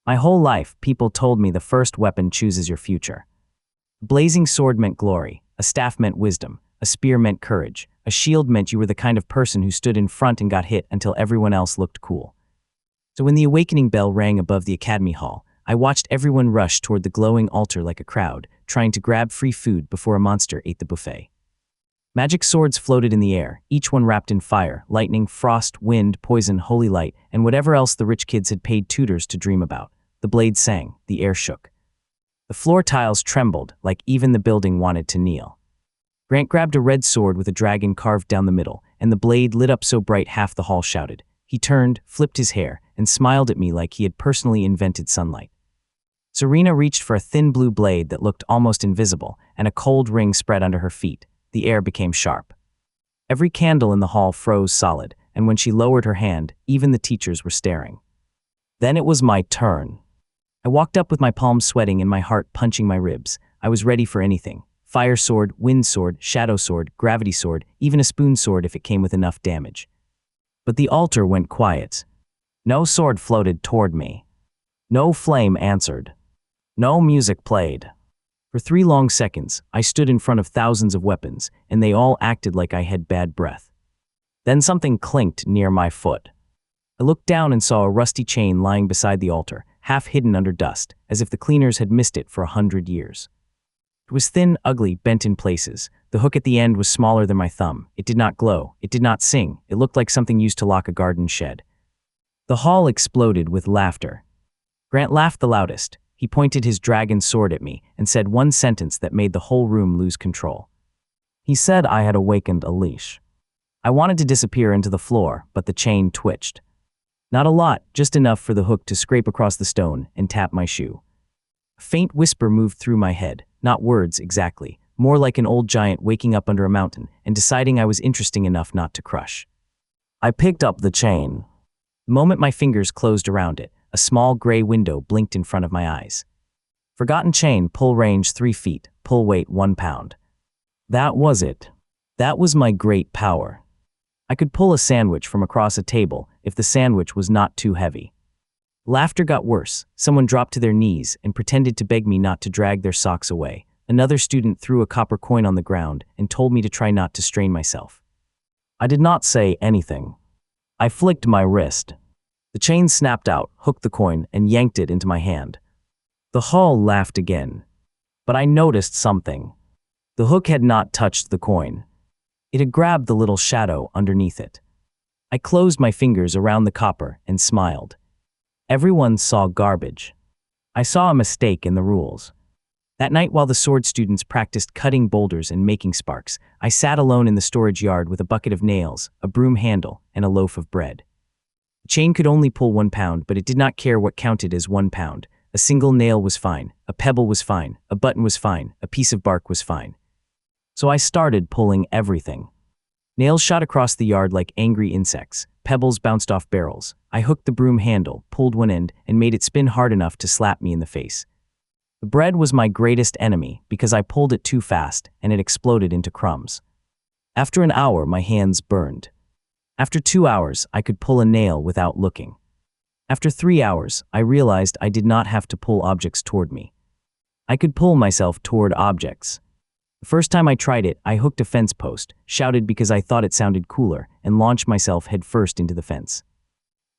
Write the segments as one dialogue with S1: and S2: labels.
S1: My whole life, people told me the first weapon chooses your future. A blazing sword meant glory, a staff meant wisdom, a spear meant courage, a shield meant you were the kind of person who stood in front and got hit until everyone else looked cool. So when the awakening bell rang above the academy hall, I watched everyone rush toward the glowing altar like a crowd, trying to grab free food before a monster ate the buffet. Magic swords floated in the air, each one wrapped in fire, lightning, frost, wind, poison, holy light, and whatever else the rich kids had paid tutors to dream about. The blades sang, the air shook. The floor tiles trembled, like even the building wanted to kneel. Grant grabbed a red sword with a dragon carved down the middle, and the blade lit up so bright half the hall shouted. He turned, flipped his hair, and smiled at me like he had personally invented sunlight. Serena reached for a thin blue blade that looked almost invisible, and a cold ring spread under her feet. The air became sharp. Every candle in the hall froze solid, and when she lowered her hand, even the teachers were staring. Then it was my turn. I walked up with my palms sweating and my heart punching my ribs. I was ready for anything. Fire sword, wind sword, shadow sword, gravity sword, even a spoon sword if it came with enough damage. But the altar went quiet. No sword floated toward me. No flame answered. No music played. For 3 long seconds, I stood in front of thousands of weapons, and they all acted like I had bad breath. Then something clinked near my foot. I looked down and saw a rusty chain lying beside the altar, half hidden under dust, as if the cleaners had missed it for 100 years. It was thin, ugly, bent in places. The hook at the end was smaller than my thumb. It did not glow. It did not sing. It looked like something used to lock a garden shed. The hall exploded with laughter. Grant laughed the loudest. He pointed his dragon sword at me and said one sentence that made the whole room lose control. He said I had awakened a leash. I wanted to disappear into the floor, but the chain twitched. Not a lot, just enough for the hook to scrape across the stone and tap my shoe. A faint whisper moved through my head, not words exactly, more like an old giant waking up under a mountain and deciding I was interesting enough not to crush. I picked up the chain. The moment my fingers closed around it, a small gray window blinked in front of my eyes. Forgotten chain, pull range 3 feet, pull weight 1 pound. That was it. That was my great power. I could pull a sandwich from across a table if the sandwich was not too heavy. Laughter got worse. Someone dropped to their knees and pretended to beg me not to drag their socks away. Another student threw a copper coin on the ground and told me to try not to strain myself. I did not say anything. I flicked my wrist. The chain snapped out, hooked the coin, and yanked it into my hand. The hall laughed again. But I noticed something. The hook had not touched the coin. It had grabbed the little shadow underneath it. I closed my fingers around the copper and smiled. Everyone saw garbage. I saw a mistake in the rules. That night while the sword students practiced cutting boulders and making sparks, I sat alone in the storage yard with a bucket of nails, a broom handle, and a loaf of bread. The chain could only pull 1 pound, but it did not care what counted as 1 pound. A single nail was fine, a pebble was fine, a button was fine, a piece of bark was fine. So I started pulling everything. Nails shot across the yard like angry insects. Pebbles bounced off barrels. I hooked the broom handle, pulled one end, and made it spin hard enough to slap me in the face. The bread was my greatest enemy because I pulled it too fast and it exploded into crumbs. After an hour, my hands burned. After 2 hours, I could pull a nail without looking. After 3 hours, I realized I did not have to pull objects toward me. I could pull myself toward objects. The first time I tried it, I hooked a fence post, shouted because I thought it sounded cooler, and launched myself headfirst into the fence.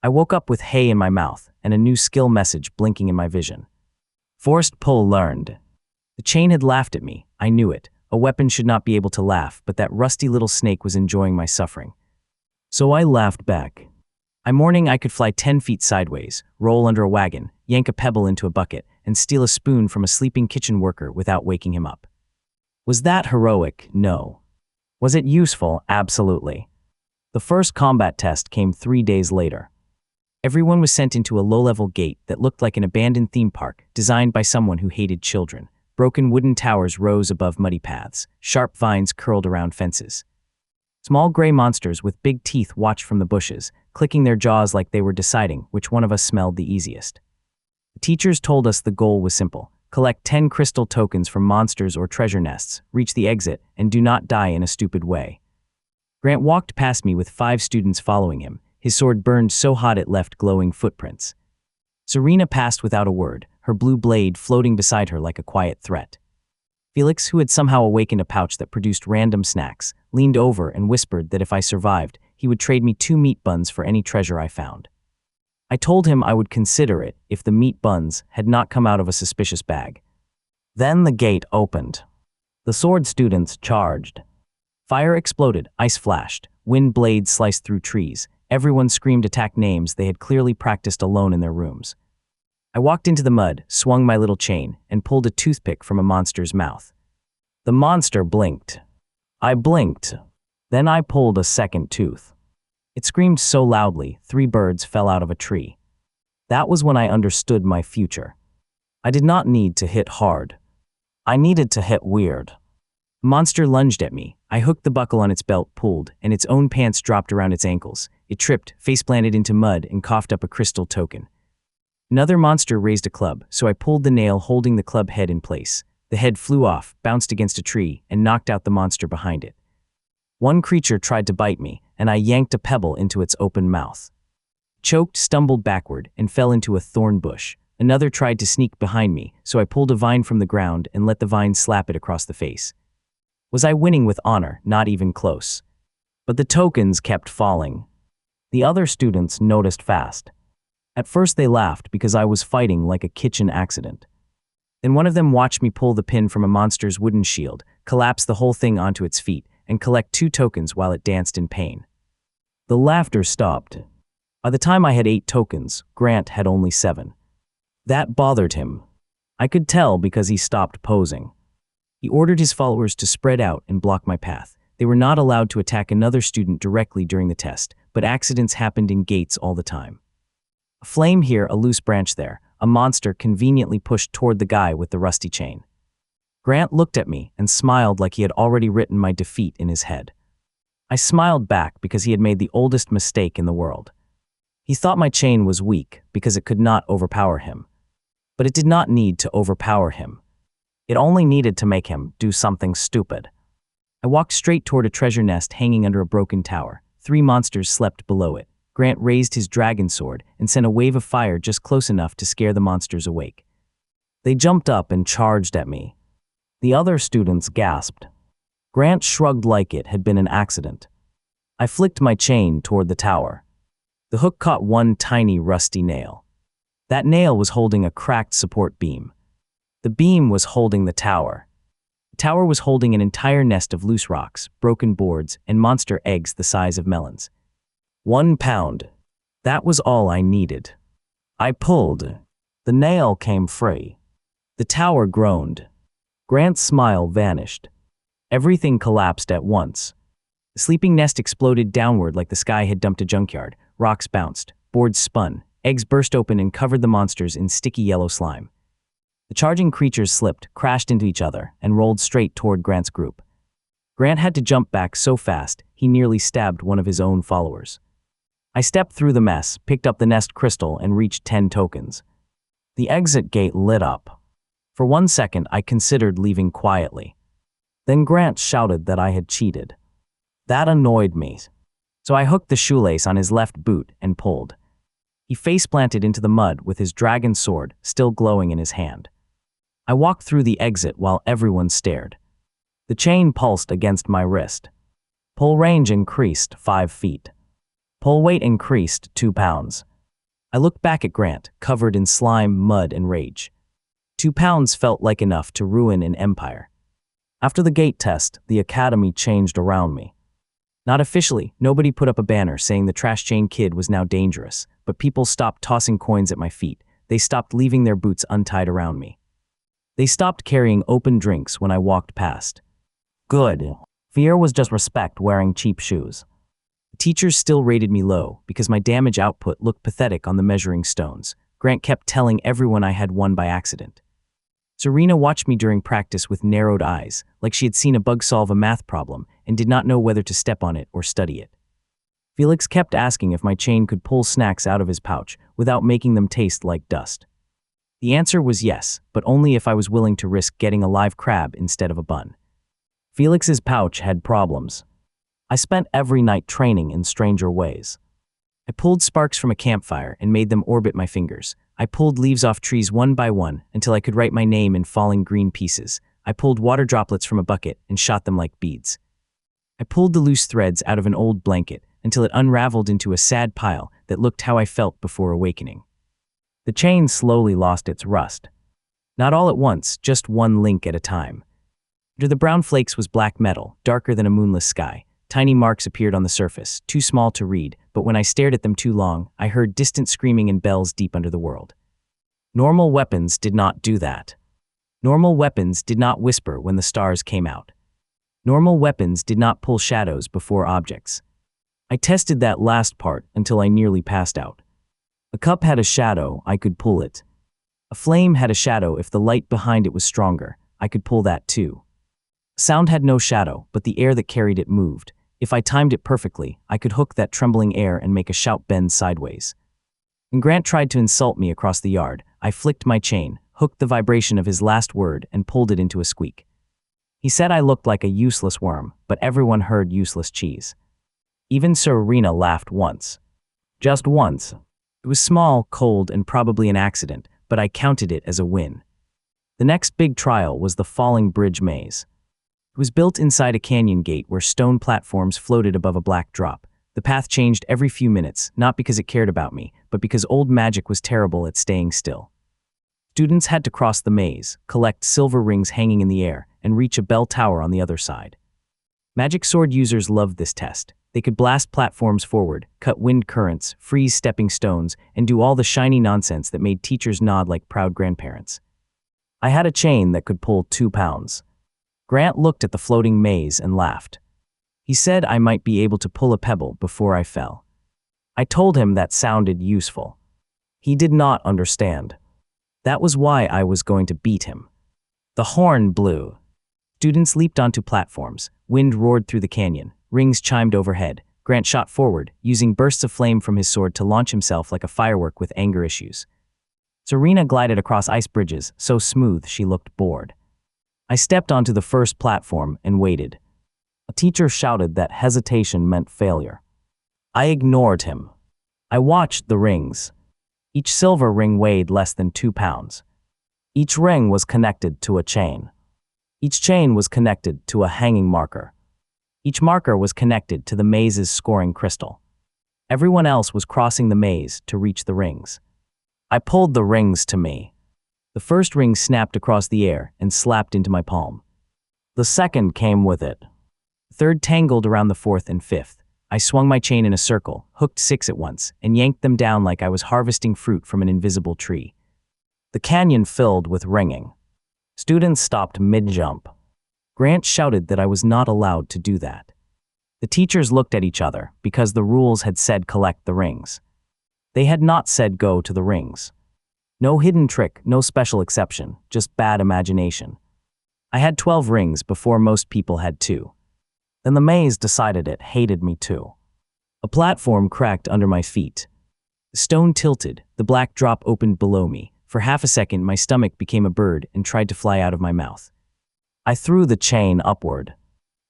S1: I woke up with hay in my mouth and a new skill message blinking in my vision. Forced pull learned. The chain had laughed at me. I knew it. A weapon should not be able to laugh, but that rusty little snake was enjoying my suffering. So I laughed back. I'm morning I could fly 10 feet sideways, roll under a wagon, yank a pebble into a bucket, and steal a spoon from a sleeping kitchen worker without waking him up. Was that heroic? No. Was it useful? Absolutely. The first combat test came 3 days later. Everyone was sent into a low-level gate that looked like an abandoned theme park designed by someone who hated children. Broken wooden towers rose above muddy paths. Sharp vines curled around fences. Small gray monsters with big teeth watched from the bushes, clicking their jaws like they were deciding which one of us smelled the easiest. The teachers told us the goal was simple. Collect 10 crystal tokens from monsters or treasure nests, reach the exit, and do not die in a stupid way. Grant walked past me with 5 students following him. His sword burned so hot it left glowing footprints. Serena passed without a word, her blue blade floating beside her like a quiet threat. Felix, who had somehow awakened a pouch that produced random snacks, leaned over and whispered that if I survived, he would trade me 2 meat buns for any treasure I found. I told him I would consider it if the meat buns had not come out of a suspicious bag. Then the gate opened. The sword students charged. Fire exploded, ice flashed, wind blades sliced through trees. Everyone screamed attack names they had clearly practiced alone in their rooms. I walked into the mud, swung my little chain, and pulled a toothpick from a monster's mouth. The monster blinked. I blinked. Then I pulled a second tooth. It screamed so loudly, 3 birds fell out of a tree. That was when I understood my future. I did not need to hit hard. I needed to hit weird. The monster lunged at me. I hooked the buckle on its belt, pulled, and its own pants dropped around its ankles. It tripped, face-planted into mud, and coughed up a crystal token. Another monster raised a club, so I pulled the nail holding the club head in place. The head flew off, bounced against a tree, and knocked out the monster behind it. One creature tried to bite me, and I yanked a pebble into its open mouth. Choked, stumbled backward, and fell into a thorn bush. Another tried to sneak behind me, so I pulled a vine from the ground and let the vine slap it across the face. Was I winning with honor? Not even close. But the tokens kept falling. The other students noticed fast. At first they laughed because I was fighting like a kitchen accident. Then one of them watched me pull the pin from a monster's wooden shield, collapse the whole thing onto its feet, and collect 2 tokens while it danced in pain. The laughter stopped. By the time I had 8 tokens, Grant had only 7. That bothered him. I could tell because he stopped posing. He ordered his followers to spread out and block my path. They were not allowed to attack another student directly during the test, but accidents happened in gates all the time. A flame here, a loose branch there. A monster conveniently pushed toward the guy with the rusty chain. Grant looked at me and smiled like he had already written my defeat in his head. I smiled back because he had made the oldest mistake in the world. He thought my chain was weak because it could not overpower him. But it did not need to overpower him. It only needed to make him do something stupid. I walked straight toward a treasure nest hanging under a broken tower. 3 monsters slept below it. Grant raised his dragon sword and sent a wave of fire just close enough to scare the monsters awake. They jumped up and charged at me. The other students gasped. Grant shrugged like it had been an accident. I flicked my chain toward the tower. The hook caught one tiny rusty nail. That nail was holding a cracked support beam. The beam was holding the tower. The tower was holding an entire nest of loose rocks, broken boards, and monster eggs the size of melons. 1 pound. That was all I needed. I pulled. The nail came free. The tower groaned. Grant's smile vanished. Everything collapsed at once. The sleeping nest exploded downward like the sky had dumped a junkyard. Rocks bounced, boards spun, eggs burst open and covered the monsters in sticky yellow slime. The charging creatures slipped, crashed into each other, and rolled straight toward Grant's group. Grant had to jump back so fast, he nearly stabbed one of his own followers. I stepped through the mess, picked up the nest crystal, and reached 10 tokens. The exit gate lit up. For 1 second, I considered leaving quietly. Then Grant shouted that I had cheated. That annoyed me. So I hooked the shoelace on his left boot and pulled. He face-planted into the mud with his dragon sword still glowing in his hand. I walked through the exit while everyone stared. The chain pulsed against my wrist. Pull range increased 5 feet. Pull weight increased 2 pounds. I looked back at Grant, covered in slime, mud, and rage. 2 pounds felt like enough to ruin an empire. After the gate test, the academy changed around me. Not officially, nobody put up a banner saying the trash chain kid was now dangerous, but people stopped tossing coins at my feet. They stopped leaving their boots untied around me. They stopped carrying open drinks when I walked past. Good. Fear was just respect wearing cheap shoes. The teachers still rated me low because my damage output looked pathetic on the measuring stones. Grant kept telling everyone I had won by accident. Serena watched me during practice with narrowed eyes, like she had seen a bug solve a math problem and did not know whether to step on it or study it. Felix kept asking if my chain could pull snacks out of his pouch without making them taste like dust. The answer was yes, but only if I was willing to risk getting a live crab instead of a bun. Felix's pouch had problems. I spent every night training in stranger ways. I pulled sparks from a campfire and made them orbit my fingers. I pulled leaves off trees one by one until I could write my name in falling green pieces. I pulled water droplets from a bucket and shot them like beads. I pulled the loose threads out of an old blanket until it unraveled into a sad pile that looked how I felt before awakening. The chain slowly lost its rust. Not all at once, just one link at a time. Under the brown flakes was black metal, darker than a moonless sky. Tiny marks appeared on the surface, too small to read, but when I stared at them too long, I heard distant screaming and bells deep under the world. Normal weapons did not do that. Normal weapons did not whisper when the stars came out. Normal weapons did not pull shadows before objects. I tested that last part until I nearly passed out. A cup had a shadow, I could pull it. A flame had a shadow if the light behind it was stronger, I could pull that too. Sound had no shadow, but the air that carried it moved. If I timed it perfectly, I could hook that trembling air and make a shout bend sideways. When Grant tried to insult me across the yard, I flicked my chain, hooked the vibration of his last word, and pulled it into a squeak. He said I looked like a useless worm, but everyone heard useless cheese. Even Serena laughed once. Just once. It was small, cold, and probably an accident, but I counted it as a win. The next big trial was the falling bridge maze. It was built inside a canyon gate where stone platforms floated above a black drop. The path changed every few minutes, not because it cared about me, but because old magic was terrible at staying still. Students had to cross the maze, collect silver rings hanging in the air, and reach a bell tower on the other side. Magic sword users loved this test. They could blast platforms forward, cut wind currents, freeze stepping stones, and do all the shiny nonsense that made teachers nod like proud grandparents. I had a chain that could pull 2 pounds. Grant looked at the floating maze and laughed. He said I might be able to pull a pebble before I fell. I told him that sounded useful. He did not understand. That was why I was going to beat him. The horn blew. Students leaped onto platforms. Wind roared through the canyon. Rings chimed overhead. Grant shot forward, using bursts of flame from his sword to launch himself like a firework with anger issues. Serena glided across ice bridges, so smooth she looked bored. I stepped onto the first platform and waited. A teacher shouted that hesitation meant failure. I ignored him. I watched the rings. Each silver ring weighed less than 2 pounds. Each ring was connected to a chain. Each chain was connected to a hanging marker. Each marker was connected to the maze's scoring crystal. Everyone else was crossing the maze to reach the rings. I pulled the rings to me. The first ring snapped across the air and slapped into my palm. The second came with it. The third tangled around the fourth and fifth. I swung my chain in a circle, hooked 6 at once, and yanked them down like I was harvesting fruit from an invisible tree. The canyon filled with ringing. Students stopped mid-jump. Grant shouted that I was not allowed to do that. The teachers looked at each other because the rules had said collect the rings. They had not said go to the rings. No hidden trick, no special exception, just bad imagination. I had 12 rings before most people had 2. Then the maze decided it hated me too. A platform cracked under my feet. The stone tilted, the black drop opened below me. For half a second, my stomach became a bird and tried to fly out of my mouth. I threw the chain upward.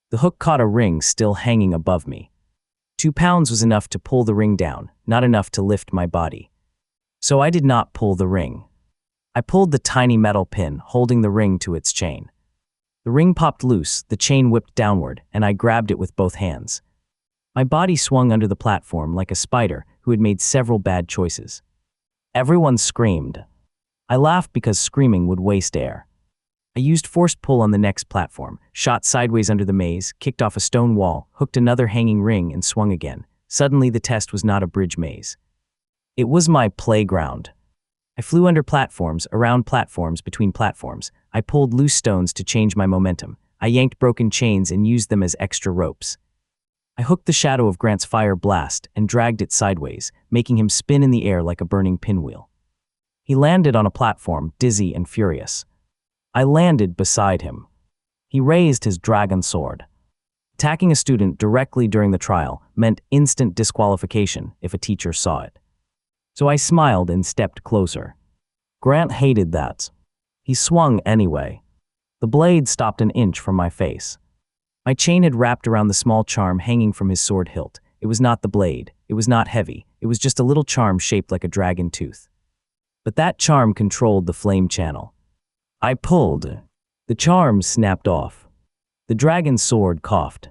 S1: The hook caught a ring still hanging above me. 2 pounds was enough to pull the ring down, not enough to lift my body. So I did not pull the ring. I pulled the tiny metal pin, holding the ring to its chain. The ring popped loose, the chain whipped downward, and I grabbed it with both hands. My body swung under the platform like a spider who had made several bad choices. Everyone screamed. I laughed because screaming would waste air. I used forced pull on the next platform, shot sideways under the maze, kicked off a stone wall, hooked another hanging ring, and swung again. Suddenly the test was not a bridge maze. It was my playground. I flew under platforms, around platforms, between platforms. I pulled loose stones to change my momentum. I yanked broken chains and used them as extra ropes. I hooked the shadow of Grant's fire blast and dragged it sideways, making him spin in the air like a burning pinwheel. He landed on a platform, dizzy and furious. I landed beside him. He raised his dragon sword. Attacking a student directly during the trial meant instant disqualification if a teacher saw it. So I smiled and stepped closer. Grant hated that. He swung anyway. The blade stopped an inch from my face. My chain had wrapped around the small charm hanging from his sword hilt. It was not the blade. It was not heavy. It was just a little charm shaped like a dragon tooth. But that charm controlled the flame channel. I pulled. The charm snapped off. The dragon's sword coughed.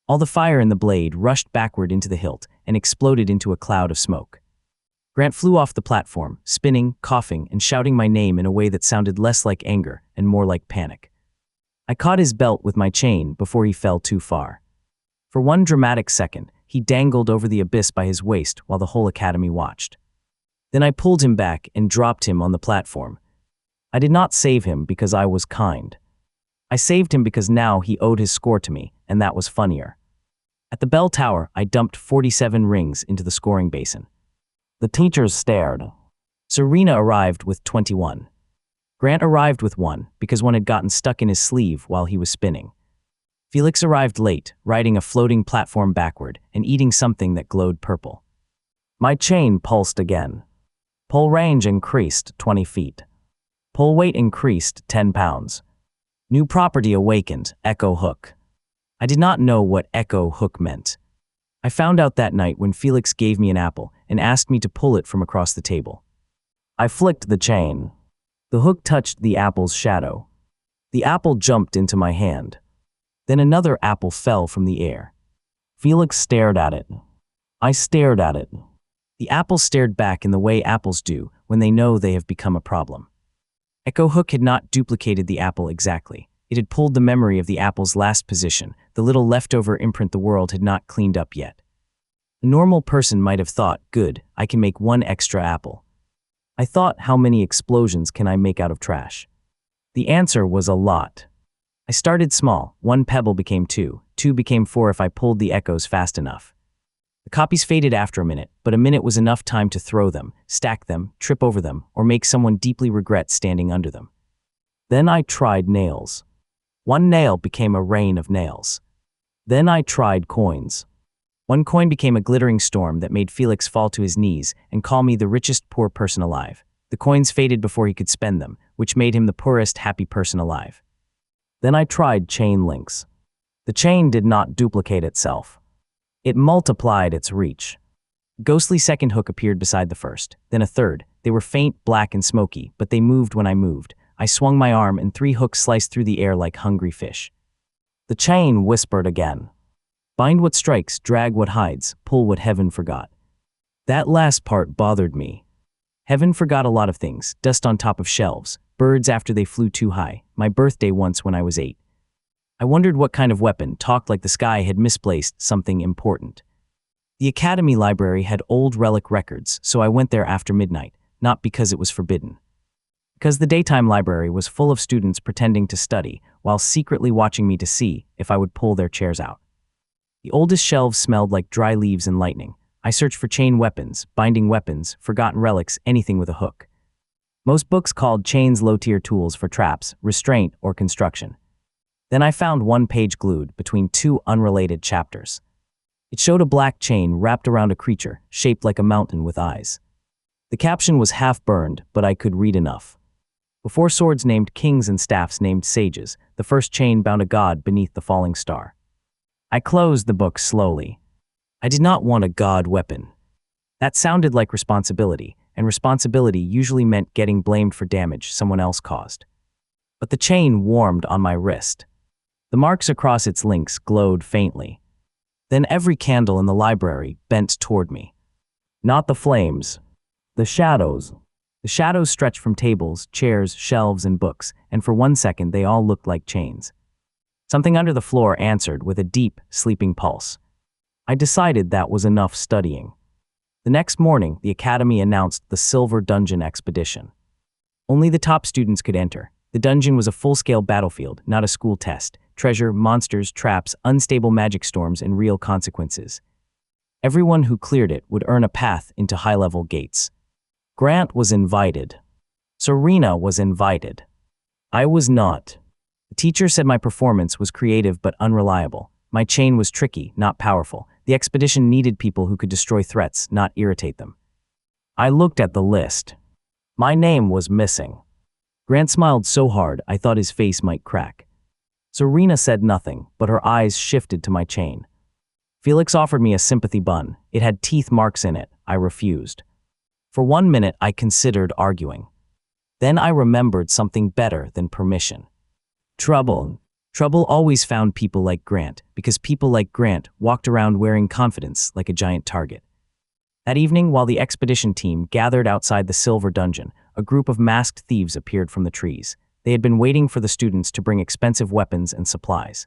S1: All the fire in the blade rushed backward into the hilt and exploded into a cloud of smoke. Grant flew off the platform, spinning, coughing, and shouting my name in a way that sounded less like anger and more like panic. I caught his belt with my chain before he fell too far. For one dramatic second, he dangled over the abyss by his waist while the whole academy watched. Then I pulled him back and dropped him on the platform. I did not save him because I was kind. I saved him because now he owed his score to me, and that was funnier. At the bell tower, I dumped 47 rings into the scoring basin. The teachers stared. Serena arrived with 21. Grant arrived with 1 because one had gotten stuck in his sleeve while he was spinning. Felix arrived late, riding a floating platform backward and eating something that glowed purple. My chain pulsed again. Pull range increased 20 feet. Pull weight increased 10 pounds. New property awakened, echo hook. I did not know what echo hook meant. I found out that night when Felix gave me an apple and asked me to pull it from across the table. I flicked the chain. The hook touched the apple's shadow. The apple jumped into my hand. Then another apple fell from the air. Felix stared at it. I stared at it. The apple stared back in the way apples do when they know they have become a problem. Echo Hook had not duplicated the apple exactly. It had pulled the memory of the apple's last position, the little leftover imprint the world had not cleaned up yet. A normal person might have thought, good, I can make 1 extra apple. I thought, how many explosions can I make out of trash? The answer was a lot. I started small. 1 pebble became 2, 2 became 4 if I pulled the echoes fast enough. The copies faded after a minute, but a minute was enough time to throw them, stack them, trip over them, or make someone deeply regret standing under them. Then I tried nails. 1 nail became a rain of nails. Then I tried coins. 1 coin became a glittering storm that made Felix fall to his knees and call me the richest poor person alive. The coins faded before he could spend them, which made him the poorest happy person alive. Then I tried chain links. The chain did not duplicate itself. It multiplied its reach. A ghostly second hook appeared beside the first, then a third. They were faint, black, and smoky, but they moved when I moved. I swung my arm and 3 hooks sliced through the air like hungry fish. The chain whispered again. Bind what strikes, drag what hides, pull what heaven forgot. That last part bothered me. Heaven forgot a lot of things, dust on top of shelves, birds after they flew too high, my birthday once when I was 8. I wondered what kind of weapon talked like the sky had misplaced something important. The academy library had old relic records, so I went there after midnight, not because it was forbidden. Because the daytime library was full of students pretending to study while secretly watching me to see if I would pull their chairs out. The oldest shelves smelled like dry leaves and lightning. I searched for chain weapons, binding weapons, forgotten relics, anything with a hook. Most books called chains low-tier tools for traps, restraint, or construction. Then I found 1 page glued between 2 unrelated chapters. It showed a black chain wrapped around a creature, shaped like a mountain with eyes. The caption was half burned, but I could read enough. Before swords named kings and staffs named sages, the first chain bound a god beneath the falling star. I closed the book slowly. I did not want a god weapon. That sounded like responsibility, and responsibility usually meant getting blamed for damage someone else caused. But the chain warmed on my wrist. The marks across its links glowed faintly. Then every candle in the library bent toward me. Not the flames, the shadows. The shadows stretched from tables, chairs, shelves, and books, and for 1 second they all looked like chains. Something under the floor answered with a deep, sleeping pulse. I decided that was enough studying. The next morning, the academy announced the Silver Dungeon Expedition. Only the top students could enter. The dungeon was a full-scale battlefield, not a school test. Treasure, monsters, traps, unstable magic storms, and real consequences. Everyone who cleared it would earn a path into high-level gates. Grant was invited. Serena was invited. I was not. The teacher said my performance was creative but unreliable. My chain was tricky, not powerful. The expedition needed people who could destroy threats, not irritate them. I looked at the list. My name was missing. Grant smiled so hard I thought his face might crack. Serena said nothing, but her eyes shifted to my chain. Felix offered me a sympathy bun. It had teeth marks in it. I refused. For 1 minute, I considered arguing. Then I remembered something better than permission. Trouble. Trouble always found people like Grant, because people like Grant walked around wearing confidence like a giant target. That evening, while the expedition team gathered outside the Silver Dungeon, a group of masked thieves appeared from the trees. They had been waiting for the students to bring expensive weapons and supplies.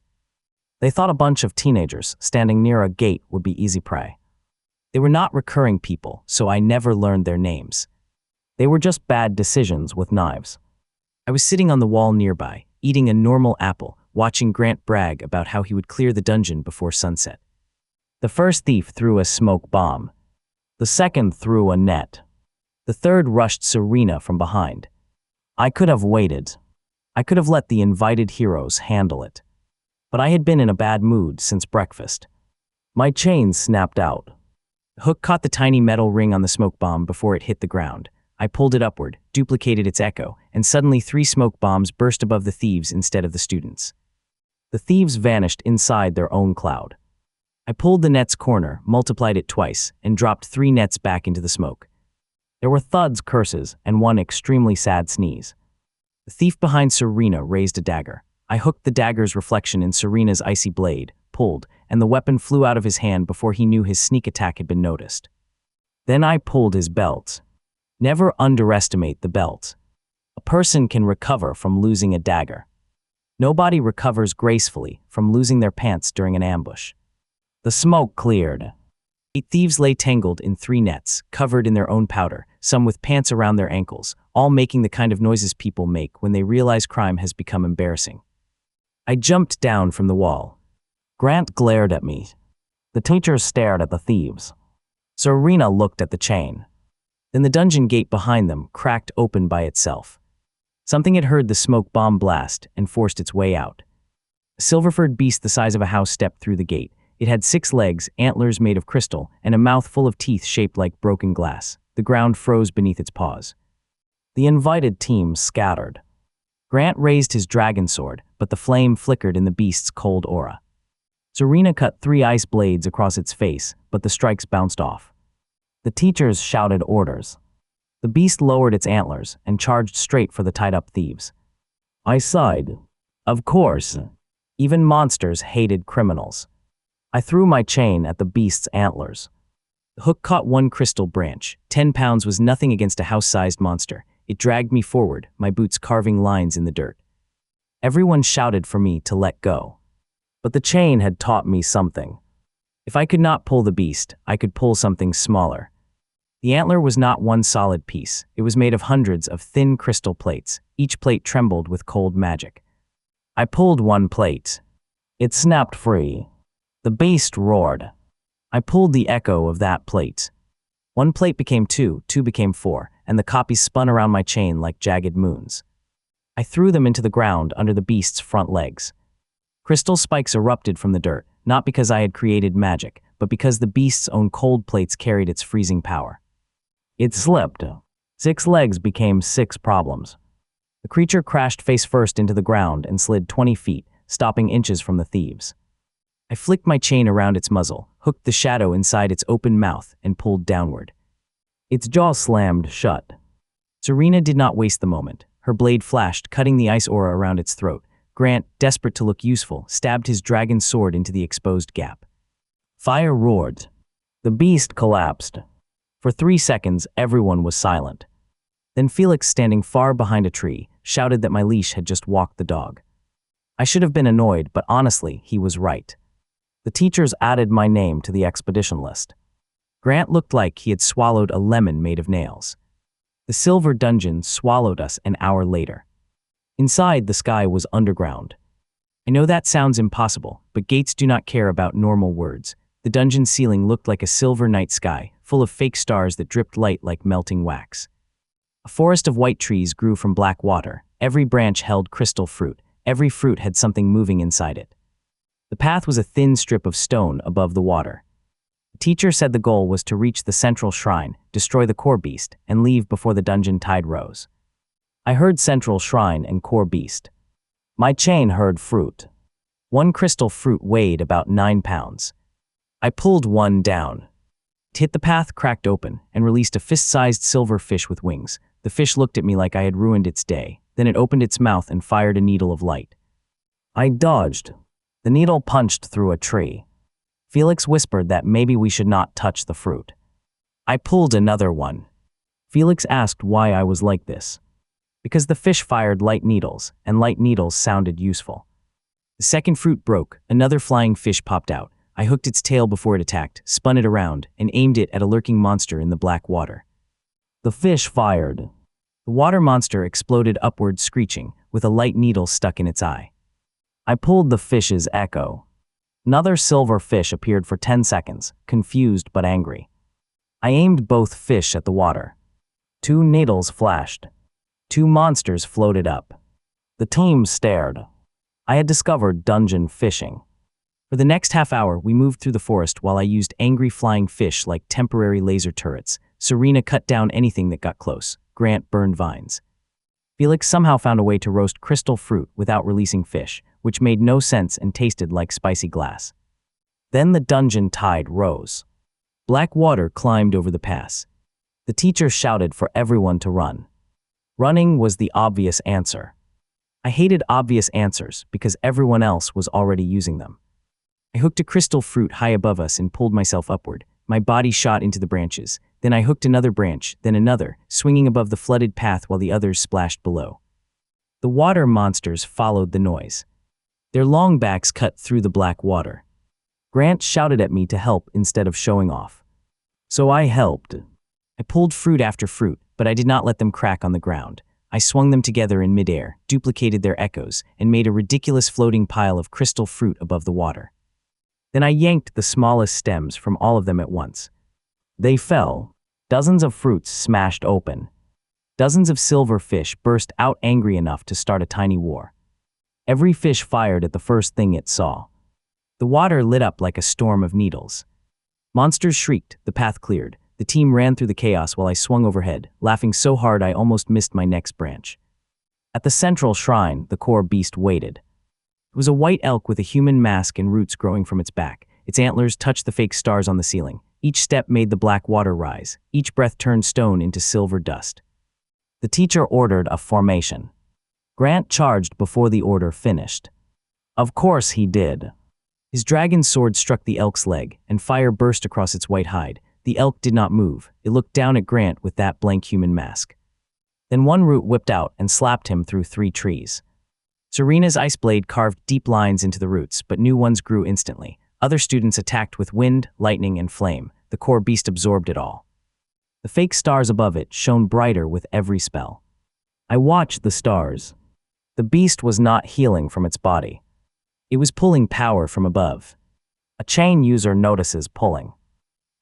S1: They thought a bunch of teenagers standing near a gate would be easy prey. They were not recurring people, so I never learned their names. They were just bad decisions with knives. I was sitting on the wall nearby, eating a normal apple, watching Grant brag about how he would clear the dungeon before sunset. The first thief threw a smoke bomb. The second threw a net. The third rushed Serena from behind. I could have waited. I could have let the invited heroes handle it. But I had been in a bad mood since breakfast. My chain snapped out. The hook caught the tiny metal ring on the smoke bomb before it hit the ground. I pulled it upward, duplicated its echo, and suddenly 3 smoke bombs burst above the thieves instead of the students. The thieves vanished inside their own cloud. I pulled the net's corner, multiplied it twice, and dropped 3 nets back into the smoke. There were thuds, curses, and one extremely sad sneeze. The thief behind Serena raised a dagger. I hooked the dagger's reflection in Serena's icy blade, pulled, and the weapon flew out of his hand before he knew his sneak attack had been noticed. Then I pulled his belt. Never underestimate the belt. A person can recover from losing a dagger. Nobody recovers gracefully from losing their pants during an ambush. The smoke cleared. 8 thieves lay tangled in 3 nets, covered in their own powder, some with pants around their ankles, all making the kind of noises people make when they realize crime has become embarrassing. I jumped down from the wall. Grant glared at me. The teachers stared at the thieves. Serena looked at the chain. Then the dungeon gate behind them cracked open by itself. Something had heard the smoke bomb blast and forced its way out. A silver-furred beast the size of a house stepped through the gate. It had 6 legs, antlers made of crystal, and a mouth full of teeth shaped like broken glass. The ground froze beneath its paws. The invited team scattered. Grant raised his dragon sword, but the flame flickered in the beast's cold aura. Serena cut 3 ice blades across its face, but the strikes bounced off. The teachers shouted orders. The beast lowered its antlers and charged straight for the tied-up thieves. I sighed. Of course. Even monsters hated criminals. I threw my chain at the beast's antlers. The hook caught 1 crystal branch. 10 pounds was nothing against a house-sized monster. It dragged me forward, my boots carving lines in the dirt. Everyone shouted for me to let go. But the chain had taught me something. If I could not pull the beast, I could pull something smaller. The antler was not one solid piece. It was made of hundreds of thin crystal plates. Each plate trembled with cold magic. I pulled 1 plate. It snapped free. The beast roared. I pulled the echo of that plate. 1 plate became 2, 2 became 4, and the copies spun around my chain like jagged moons. I threw them into the ground under the beast's front legs. Crystal spikes erupted from the dirt, not because I had created magic, but because the beast's own cold plates carried its freezing power. It slipped. 6 legs became 6 problems. The creature crashed face first into the ground and slid 20 feet, stopping inches from the thieves. I flicked my chain around its muzzle, hooked the shadow inside its open mouth, and pulled downward. Its jaw slammed shut. Serena did not waste the moment. Her blade flashed, cutting the ice aura around its throat. Grant, desperate to look useful, stabbed his dragon sword into the exposed gap. Fire roared. The beast collapsed. For 3 seconds, everyone was silent. Then Felix, standing far behind a tree, shouted that my leash had just walked the dog. I should have been annoyed, but honestly, he was right. The teachers added my name to the expedition list. Grant looked like he had swallowed a lemon made of nails. The Silver Dungeon swallowed us an hour later. Inside, the sky was underground. I know that sounds impossible, but gates do not care about normal words. The dungeon ceiling looked like a silver night sky, full of fake stars that dripped light like melting wax. A forest of white trees grew from black water. Every branch held crystal fruit. Every fruit had something moving inside it. The path was a thin strip of stone above the water. The teacher said the goal was to reach the central shrine, destroy the core beast, and leave before the dungeon tide rose. I heard central shrine and core beast. My chain heard fruit. 1 crystal fruit weighed about 9 pounds. I pulled 1 down. It hit the path, cracked open, and released a fist-sized silver fish with wings. The fish looked at me like I had ruined its day. Then it opened its mouth and fired a needle of light. I dodged. The needle punched through a tree. Felix whispered that maybe we should not touch the fruit. I pulled another one. Felix asked why I was like this. Because the fish fired light needles, and light needles sounded useful. The second fruit broke, another flying fish popped out. I hooked its tail before it attacked, spun it around, and aimed it at a lurking monster in the black water. The fish fired. The water monster exploded upward, screeching, with a light needle stuck in its eye. I pulled the fish's echo. Another silver fish appeared for 10 seconds, confused but angry. I aimed both fish at the water. 2 needles flashed. 2 monsters floated up. The team stared. I had discovered dungeon fishing. For the next half hour, we moved through the forest while I used angry flying fish like temporary laser turrets. Serena cut down anything that got close. Grant burned vines. Felix somehow found a way to roast crystal fruit without releasing fish, which made no sense and tasted like spicy glass. Then the dungeon tide rose. Black water climbed over the pass. The teacher shouted for everyone to run. Running was the obvious answer. I hated obvious answers because everyone else was already using them. I hooked a crystal fruit high above us and pulled myself upward. My body shot into the branches. Then I hooked another branch, then another, swinging above the flooded path while the others splashed below. The water monsters followed the noise. Their long backs cut through the black water. Grant shouted at me to help instead of showing off. So I helped. I pulled fruit after fruit, but I did not let them crack on the ground. I swung them together in midair, duplicated their echoes, and made a ridiculous floating pile of crystal fruit above the water. Then I yanked the smallest stems from all of them at once. They fell. Dozens of fruits smashed open. Dozens of silver fish burst out angry enough to start a tiny war. Every fish fired at the first thing it saw. The water lit up like a storm of needles. Monsters shrieked, the path cleared. The team ran through the chaos while I swung overhead, laughing so hard I almost missed my next branch. At the central shrine, the core beast waited. It was a white elk with a human mask and roots growing from its back. Its antlers touched the fake stars on the ceiling. Each step made the black water rise. Each breath turned stone into silver dust. The teacher ordered a formation. Grant charged before the order finished. Of course he did. His dragon sword struck the elk's leg, and fire burst across its white hide. The elk did not move. It looked down at Grant with that blank human mask. Then one root whipped out and slapped him through 3 trees. Serena's ice blade carved deep lines into the roots, but new ones grew instantly. Other students attacked with wind, lightning, and flame. The core beast absorbed it all. The fake stars above it shone brighter with every spell. I watched the stars. The beast was not healing from its body. It was pulling power from above. A chain user notices pulling.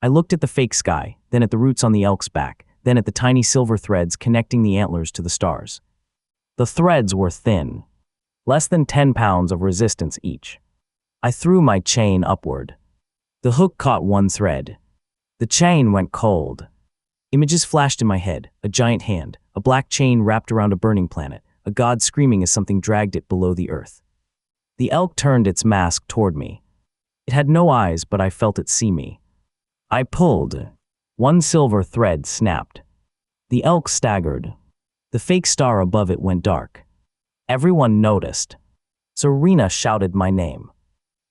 S1: I looked at the fake sky, then at the roots on the elk's back, then at the tiny silver threads connecting the antlers to the stars. The threads were thin. Less than 10 pounds of resistance each. I threw my chain upward. The hook caught one thread. The chain went cold. Images flashed in my head, a giant hand, a black chain wrapped around a burning planet, a god screaming as something dragged it below the earth. The elk turned its mask toward me. It had no eyes, but I felt it see me. I pulled. One silver thread snapped. The elk staggered. The fake star above it went dark. Everyone noticed. Serena shouted my name.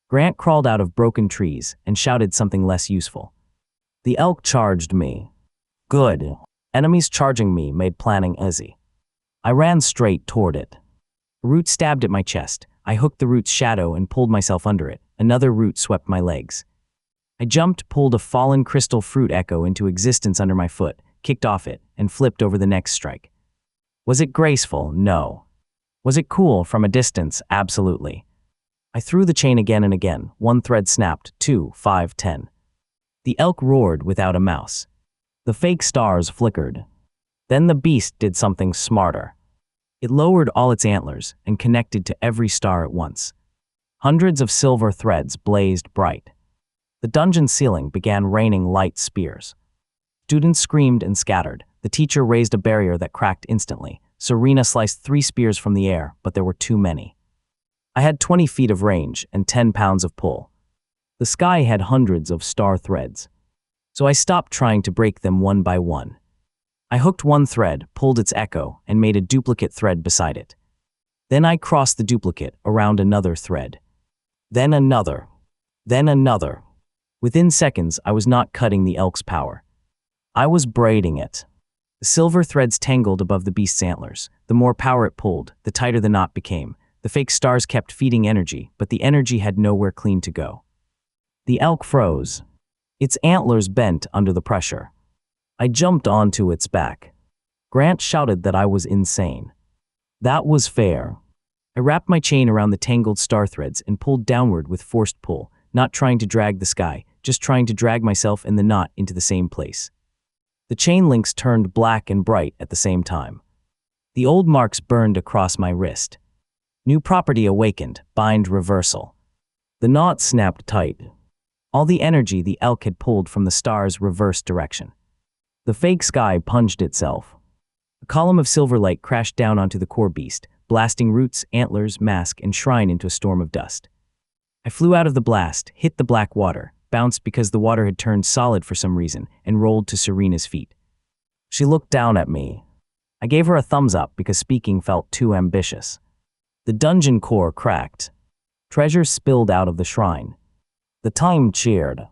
S1: Grant crawled out of broken trees and shouted something less useful. The elk charged me. Good. Enemies charging me made planning easy. I ran straight toward it. A root stabbed at my chest. I hooked the root's shadow and pulled myself under it. Another root swept my legs. I jumped, pulled a fallen crystal fruit echo into existence under my foot, kicked off it, and flipped over the next strike. Was it graceful? No. Was it cool from a distance? Absolutely. I threw the chain again and again. 1 thread snapped, 2, 5, 10. The elk roared without a mouse. The fake stars flickered. Then the beast did something smarter. It lowered all its antlers and connected to every star at once. Hundreds of silver threads blazed bright. The dungeon ceiling began raining light spears. Students screamed and scattered. The teacher raised a barrier that cracked instantly. Serena sliced 3 spears from the air, but there were too many. I had 20 feet of range and 10 pounds of pull. The sky had hundreds of star threads. So I stopped trying to break them one by one. I hooked one thread, pulled its echo, and made a duplicate thread beside it. Then I crossed the duplicate around another thread. Then another. Then another. Within seconds, I was not cutting the elk's power. I was braiding it. The silver threads tangled above the beast's antlers. The more power it pulled, the tighter the knot became. The fake stars kept feeding energy, but the energy had nowhere clean to go. The elk froze. Its antlers bent under the pressure. I jumped onto its back. Grant shouted that I was insane. That was fair. I wrapped my chain around the tangled star threads and pulled downward with forced pull, not trying to drag the sky, just trying to drag myself and the knot into the same place. The chain links turned black and bright at the same time. The old marks burned across my wrist. New property awakened, bind reversal. The knot snapped tight. All the energy the elk had pulled from the star's reverse direction. The fake sky punged itself. A column of silver light crashed down onto the core beast, blasting roots, antlers, mask, and shrine into a storm of dust. I flew out of the blast, hit the black water, bounced because the water had turned solid for some reason, and rolled to Serena's feet. She looked down at me. I gave her a thumbs up because speaking felt too ambitious. The dungeon core cracked. Treasure spilled out of the shrine. The time cheered.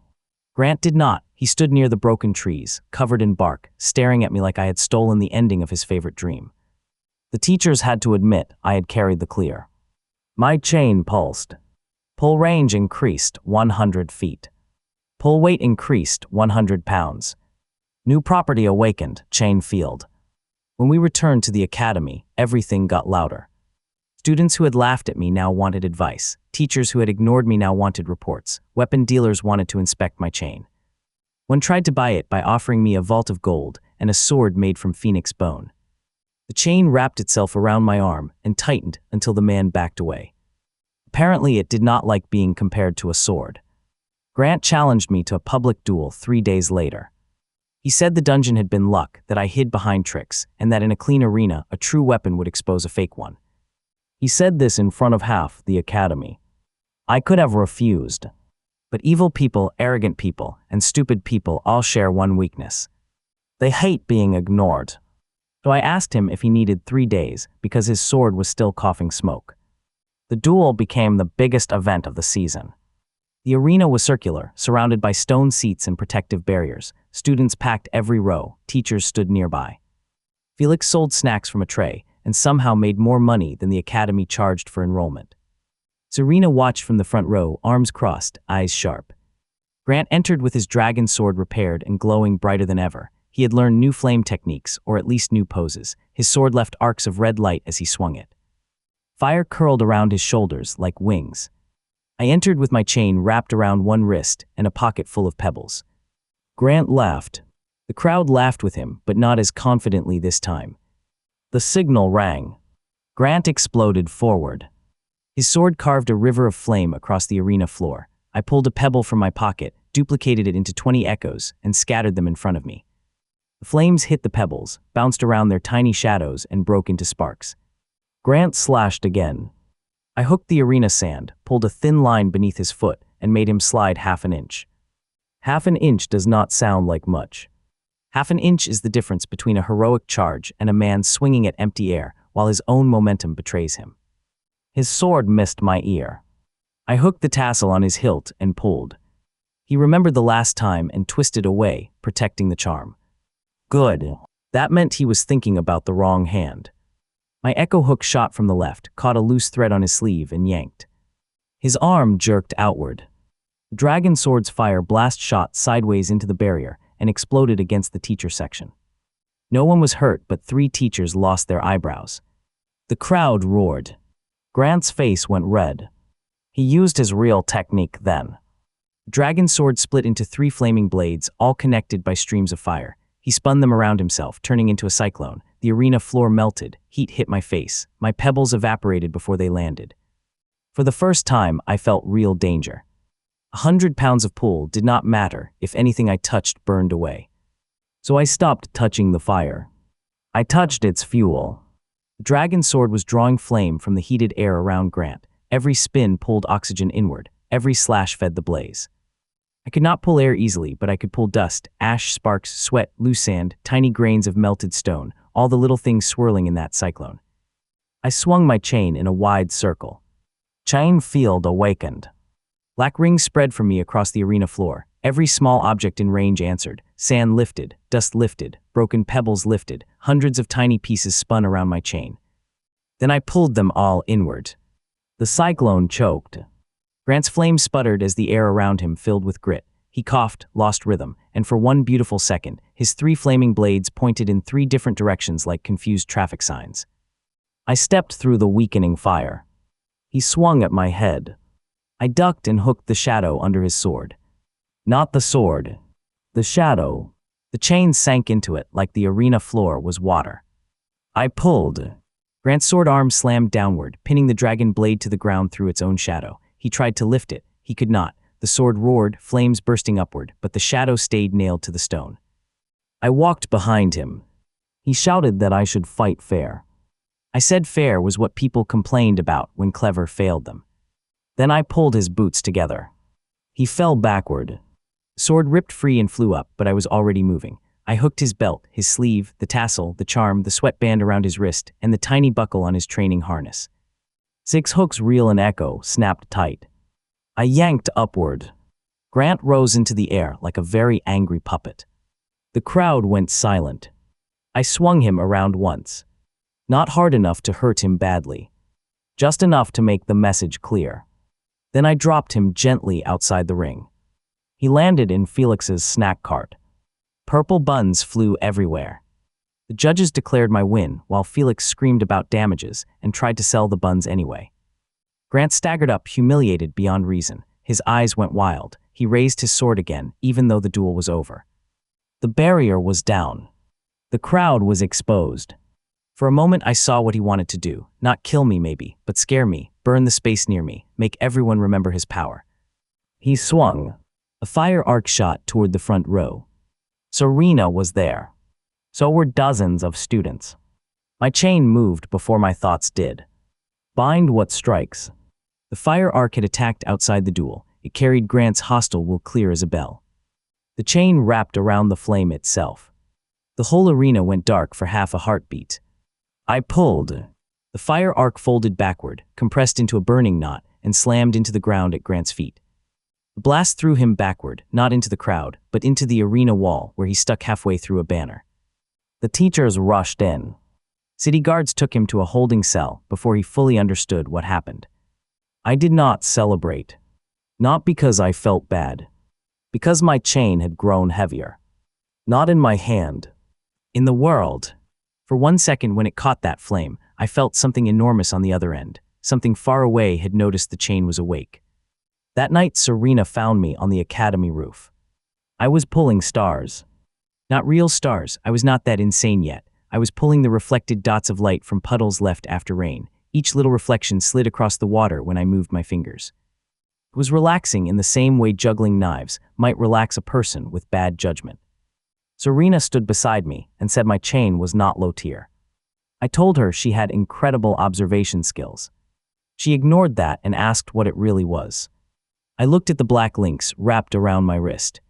S1: Grant did not. He stood near the broken trees, covered in bark, staring at me like I had stolen the ending of his favorite dream. The teachers had to admit I had carried the clear. My chain pulsed. Pull range increased 100 feet. Pull weight increased 100 pounds. New property awakened, chain field. When we returned to the academy, everything got louder. Students who had laughed at me now wanted advice. Teachers who had ignored me now wanted reports. Weapon dealers wanted to inspect my chain. One tried to buy it by offering me a vault of gold and a sword made from phoenix bone. The chain wrapped itself around my arm and tightened until the man backed away. Apparently, it did not like being compared to a sword. Grant challenged me to a public duel 3 days later. He said the dungeon had been luck, that I hid behind tricks, and that in a clean arena, a true weapon would expose a fake one. He said this in front of half the academy. I could have refused. But evil people, arrogant people, and stupid people all share one weakness. They hate being ignored. So I asked him if he needed 3 days because his sword was still coughing smoke. The duel became the biggest event of the season. The arena was circular, surrounded by stone seats and protective barriers. Students packed every row, teachers stood nearby. Felix sold snacks from a tray and somehow made more money than the academy charged for enrollment. Serena watched from the front row, arms crossed, eyes sharp. Grant entered with his dragon sword repaired and glowing brighter than ever. He had learned new flame techniques, or at least new poses. His sword left arcs of red light as he swung it. Fire curled around his shoulders like wings. I entered with my chain wrapped around one wrist and a pocket full of pebbles. Grant laughed. The crowd laughed with him, but not as confidently this time. The signal rang. Grant exploded forward. His sword carved a river of flame across the arena floor. I pulled a pebble from my pocket, duplicated it into 20 echoes, and scattered them in front of me. The flames hit the pebbles, bounced around their tiny shadows, and broke into sparks. Grant slashed again. I hooked the arena sand, pulled a thin line beneath his foot, and made him slide half an inch. Half an inch does not sound like much. Half an inch is the difference between a heroic charge and a man swinging at empty air while his own momentum betrays him. His sword missed my ear. I hooked the tassel on his hilt and pulled. He remembered the last time and twisted away, protecting the charm. Good. That meant he was thinking about the wrong hand. My echo hook shot from the left, caught a loose thread on his sleeve, and yanked. His arm jerked outward. The dragon sword's fire blast shot sideways into the barrier and exploded against the teacher section. No one was hurt, but 3 teachers lost their eyebrows. The crowd roared. Grant's face went red. He used his real technique then. The dragon sword split into 3 flaming blades, all connected by streams of fire. He spun them around himself, turning into a cyclone. The arena floor melted. Heat hit my face. My pebbles evaporated before they landed. For the first time, I felt real danger. 100 pounds of pull did not matter if anything I touched burned away. So I stopped touching the fire. I touched its fuel. The dragon sword was drawing flame from the heated air around Grant. Every spin pulled oxygen inward. Every slash fed the blaze. I I could not pull air easily, but I could pull dust, ash, sparks, sweat, loose sand, tiny grains of melted stone, all the little things swirling in that cyclone. I swung my chain in a wide circle. Chain field awakened. Black rings spread from me across the arena floor. Every small object in range answered. Sand lifted, dust lifted, broken pebbles lifted, hundreds of tiny pieces spun around my chain. Then I pulled them all inward. The cyclone choked. Grant's flame sputtered as the air around him filled with grit. He coughed, lost rhythm, and for one beautiful second, his 3 flaming blades pointed in 3 different directions like confused traffic signs. I stepped through the weakening fire. He swung at my head. I ducked and hooked the shadow under his sword. Not the sword. The shadow. The chain sank into it like the arena floor was water. I pulled. Grant's sword arm slammed downward, pinning the dragon blade to the ground through its own shadow. He tried to lift it. He could not. The sword roared, flames bursting upward, but the shadow stayed nailed to the stone. I walked behind him. He shouted that I should fight fair. I said fair was what people complained about when clever failed them. Then I pulled his boots together. He fell backward. The sword ripped free and flew up, but I was already moving. I hooked his belt, his sleeve, the tassel, the charm, the sweatband around his wrist, and the tiny buckle on his training harness. 6 hooks reel and echo, snapped tight. I yanked upward. Grant rose into the air like a very angry puppet. The crowd went silent. I swung him around once. Not hard enough to hurt him badly. Just enough to make the message clear. Then I dropped him gently outside the ring. He landed in Felix's snack cart. Purple buns flew everywhere. The judges declared my win, while Felix screamed about damages and tried to sell the buns anyway. Grant staggered up, humiliated beyond reason. His eyes went wild. He raised his sword again, even though the duel was over. The barrier was down. The crowd was exposed. For a moment I saw what he wanted to do. Not kill me maybe, but scare me, burn the space near me, make everyone remember his power. He swung. A fire arc shot toward the front row. Serena was there. So were dozens of students. My chain moved before my thoughts did. Bind what strikes. The fire arc had attacked outside the duel. It carried Grant's hostile will clear as a bell. The chain wrapped around the flame itself. The whole arena went dark for half a heartbeat. I pulled. The fire arc folded backward, compressed into a burning knot, and slammed into the ground at Grant's feet. The blast threw him backward, not into the crowd, but into the arena wall where he stuck halfway through a banner. The teachers rushed in. City guards took him to a holding cell before he fully understood what happened. I did not celebrate. Not because I felt bad. Because my chain had grown heavier. Not in my hand. In the world. For 1 second when it caught that flame, I felt something enormous on the other end. Something far away had noticed the chain was awake. That night, Serena found me on the academy roof. I was pulling stars. Not real stars, I was not that insane yet. I was pulling the reflected dots of light from puddles left after rain. Each little reflection slid across the water when I moved my fingers. It was relaxing in the same way juggling knives might relax a person with bad judgment. Serena stood beside me and said my chain was not low tier. I told her she had incredible observation skills. She ignored that and asked what it really was. I looked at the black links wrapped around my wrist.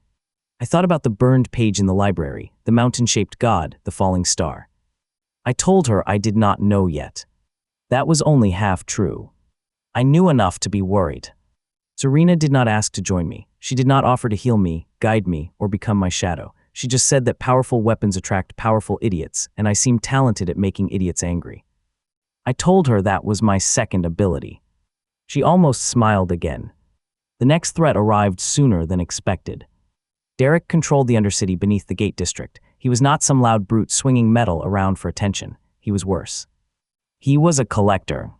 S1: I thought about the burned page in the library, the mountain-shaped god, the falling star. I told her I did not know yet. That was only half true. I knew enough to be worried. Serena did not ask to join me. She did not offer to heal me, guide me, or become my shadow. She just said that powerful weapons attract powerful idiots, and I seemed talented at making idiots angry. I told her that was my second ability. She almost smiled again. The next threat arrived sooner than expected. Derek controlled the Undercity beneath the Gate District. He was not some loud brute swinging metal around for attention. He was worse. He was a collector.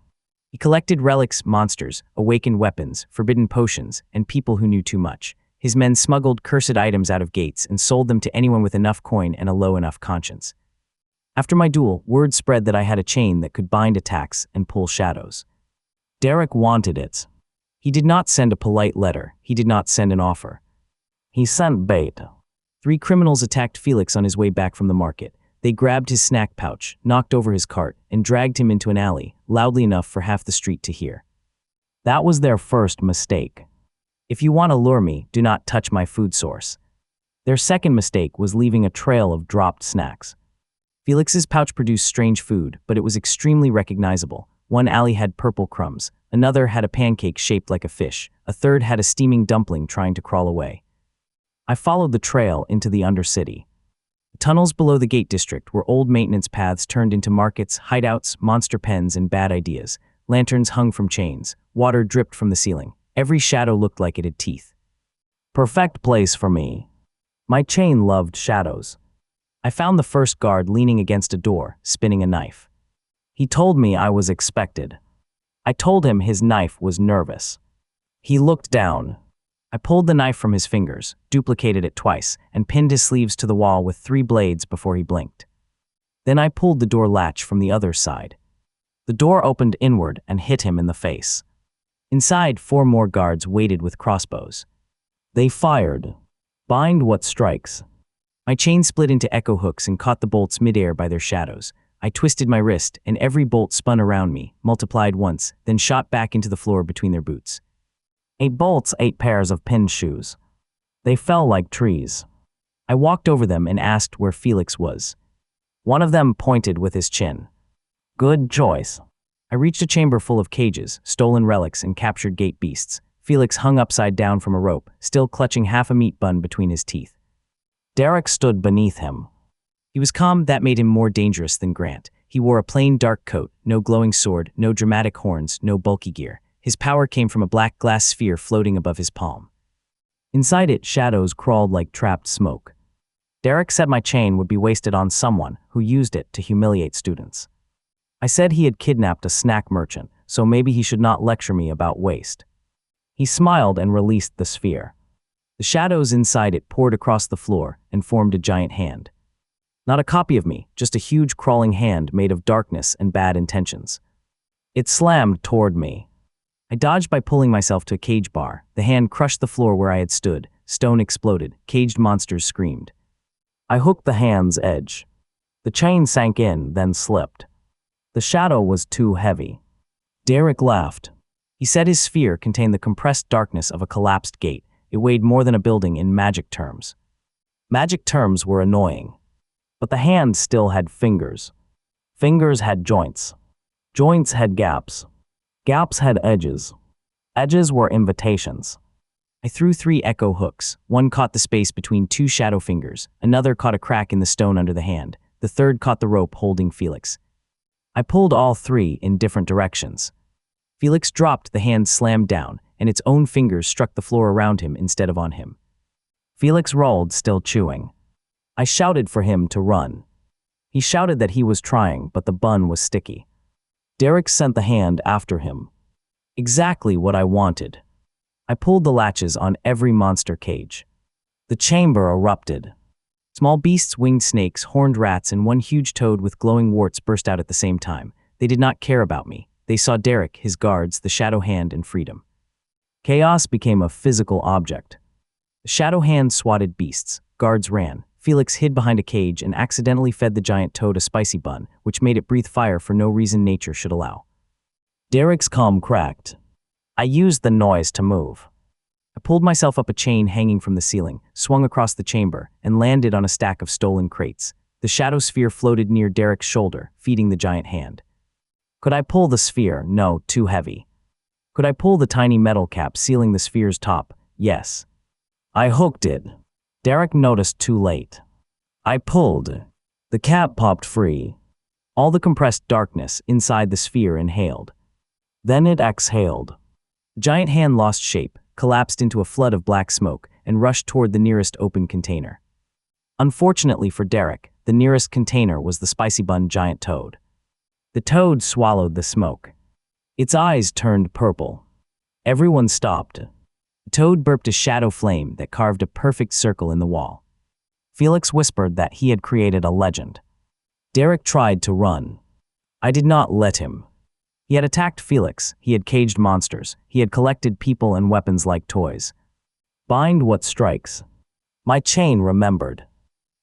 S1: He collected relics, monsters, awakened weapons, forbidden potions, and people who knew too much. His men smuggled cursed items out of gates and sold them to anyone with enough coin and a low enough conscience. After my duel, word spread that I had a chain that could bind attacks and pull shadows. Derek wanted it. He did not send a polite letter. He did not send an offer. He sent bait. 3 criminals attacked Felix on his way back from the market. They grabbed his snack pouch, knocked over his cart, and dragged him into an alley, loudly enough for half the street to hear. That was their first mistake. If you want to lure me, do not touch my food source. Their second mistake was leaving a trail of dropped snacks. Felix's pouch produced strange food, but it was extremely recognizable. One alley had purple crumbs, another had a pancake shaped like a fish, a third had a steaming dumpling trying to crawl away. I followed the trail into the Undercity. The tunnels below the Gate District were old maintenance paths turned into markets, hideouts, monster pens, and bad ideas. Lanterns hung from chains, water dripped from the ceiling. Every shadow looked like it had teeth. Perfect place for me. My chain loved shadows. I found the first guard leaning against a door, spinning a knife. He told me I was expected. I told him his knife was nervous. He looked down. I pulled the knife from his fingers, duplicated it twice, and pinned his sleeves to the wall with 3 blades before he blinked. Then I pulled the door latch from the other side. The door opened inward and hit him in the face. Inside, 4 more guards waited with crossbows. They fired. Bind what strikes. My chain split into echo hooks and caught the bolts midair by their shadows. I twisted my wrist, and every bolt spun around me, multiplied once, then shot back into the floor between their boots. 8 bolts, 8 pairs of pinned shoes. They fell like trees. I walked over them and asked where Felix was. One of them pointed with his chin. Good choice. I reached a chamber full of cages, stolen relics, and captured gate beasts. Felix hung upside down from a rope, still clutching half a meat bun between his teeth. Derek stood beneath him. He was calm, that made him more dangerous than Grant. He wore a plain dark coat, no glowing sword, no dramatic horns, no bulky gear. His power came from a black glass sphere floating above his palm. Inside it, shadows crawled like trapped smoke. Derek said my chain would be wasted on someone who used it to humiliate students. I said he had kidnapped a snack merchant, so maybe he should not lecture me about waste. He smiled and released the sphere. The shadows inside it poured across the floor and formed a giant hand. Not a copy of me, just a huge crawling hand made of darkness and bad intentions. It slammed toward me. I dodged by pulling myself to a cage bar. The hand crushed the floor where I had stood. Stone exploded. Caged monsters screamed. I hooked the hand's edge. The chain sank in, then slipped. The shadow was too heavy. Derek laughed. He said his sphere contained the compressed darkness of a collapsed gate. It weighed more than a building in magic terms. Magic terms were annoying. But the hand still had fingers. Fingers had joints. Joints had gaps. Gaps had edges. Edges were invitations. I threw 3 echo hooks. One caught the space between 2 shadow fingers. Another caught a crack in the stone under the hand. The third caught the rope holding Felix. I pulled all 3 in different directions. Felix dropped, the hand slammed down, and its own fingers struck the floor around him instead of on him. Felix rolled, still chewing. I shouted for him to run. He shouted that he was trying, but the bun was sticky. Derek sent the hand after him. Exactly what I wanted. I pulled the latches on every monster cage. The chamber erupted. Small beasts, winged snakes, horned rats, and one huge toad with glowing warts burst out at the same time. They did not care about me. They saw Derek, his guards, the shadow hand, and freedom. Chaos became a physical object. The shadow hand swatted beasts. Guards ran. Felix hid behind a cage and accidentally fed the giant toad a spicy bun, which made it breathe fire for no reason nature should allow. Derek's calm cracked. I used the noise to move. I pulled myself up a chain hanging from the ceiling, swung across the chamber, and landed on a stack of stolen crates. The shadow sphere floated near Derek's shoulder, feeding the giant hand. Could I pull the sphere? No, too heavy. Could I pull the tiny metal cap sealing the sphere's top? Yes. I hooked it. Derek noticed too late. I pulled. The cap popped free. All the compressed darkness inside the sphere inhaled. Then it exhaled. The giant hand lost shape, collapsed into a flood of black smoke, and rushed toward the nearest open container. Unfortunately for Derek, the nearest container was the spicy bun giant toad. The toad swallowed the smoke. Its eyes turned purple. Everyone stopped. The toad burped a shadow flame that carved a perfect circle in the wall. Felix whispered that he had created a legend. Derek tried to run. I did not let him. He had attacked Felix, he had caged monsters, he had collected people and weapons like toys. Bind what strikes. My chain remembered.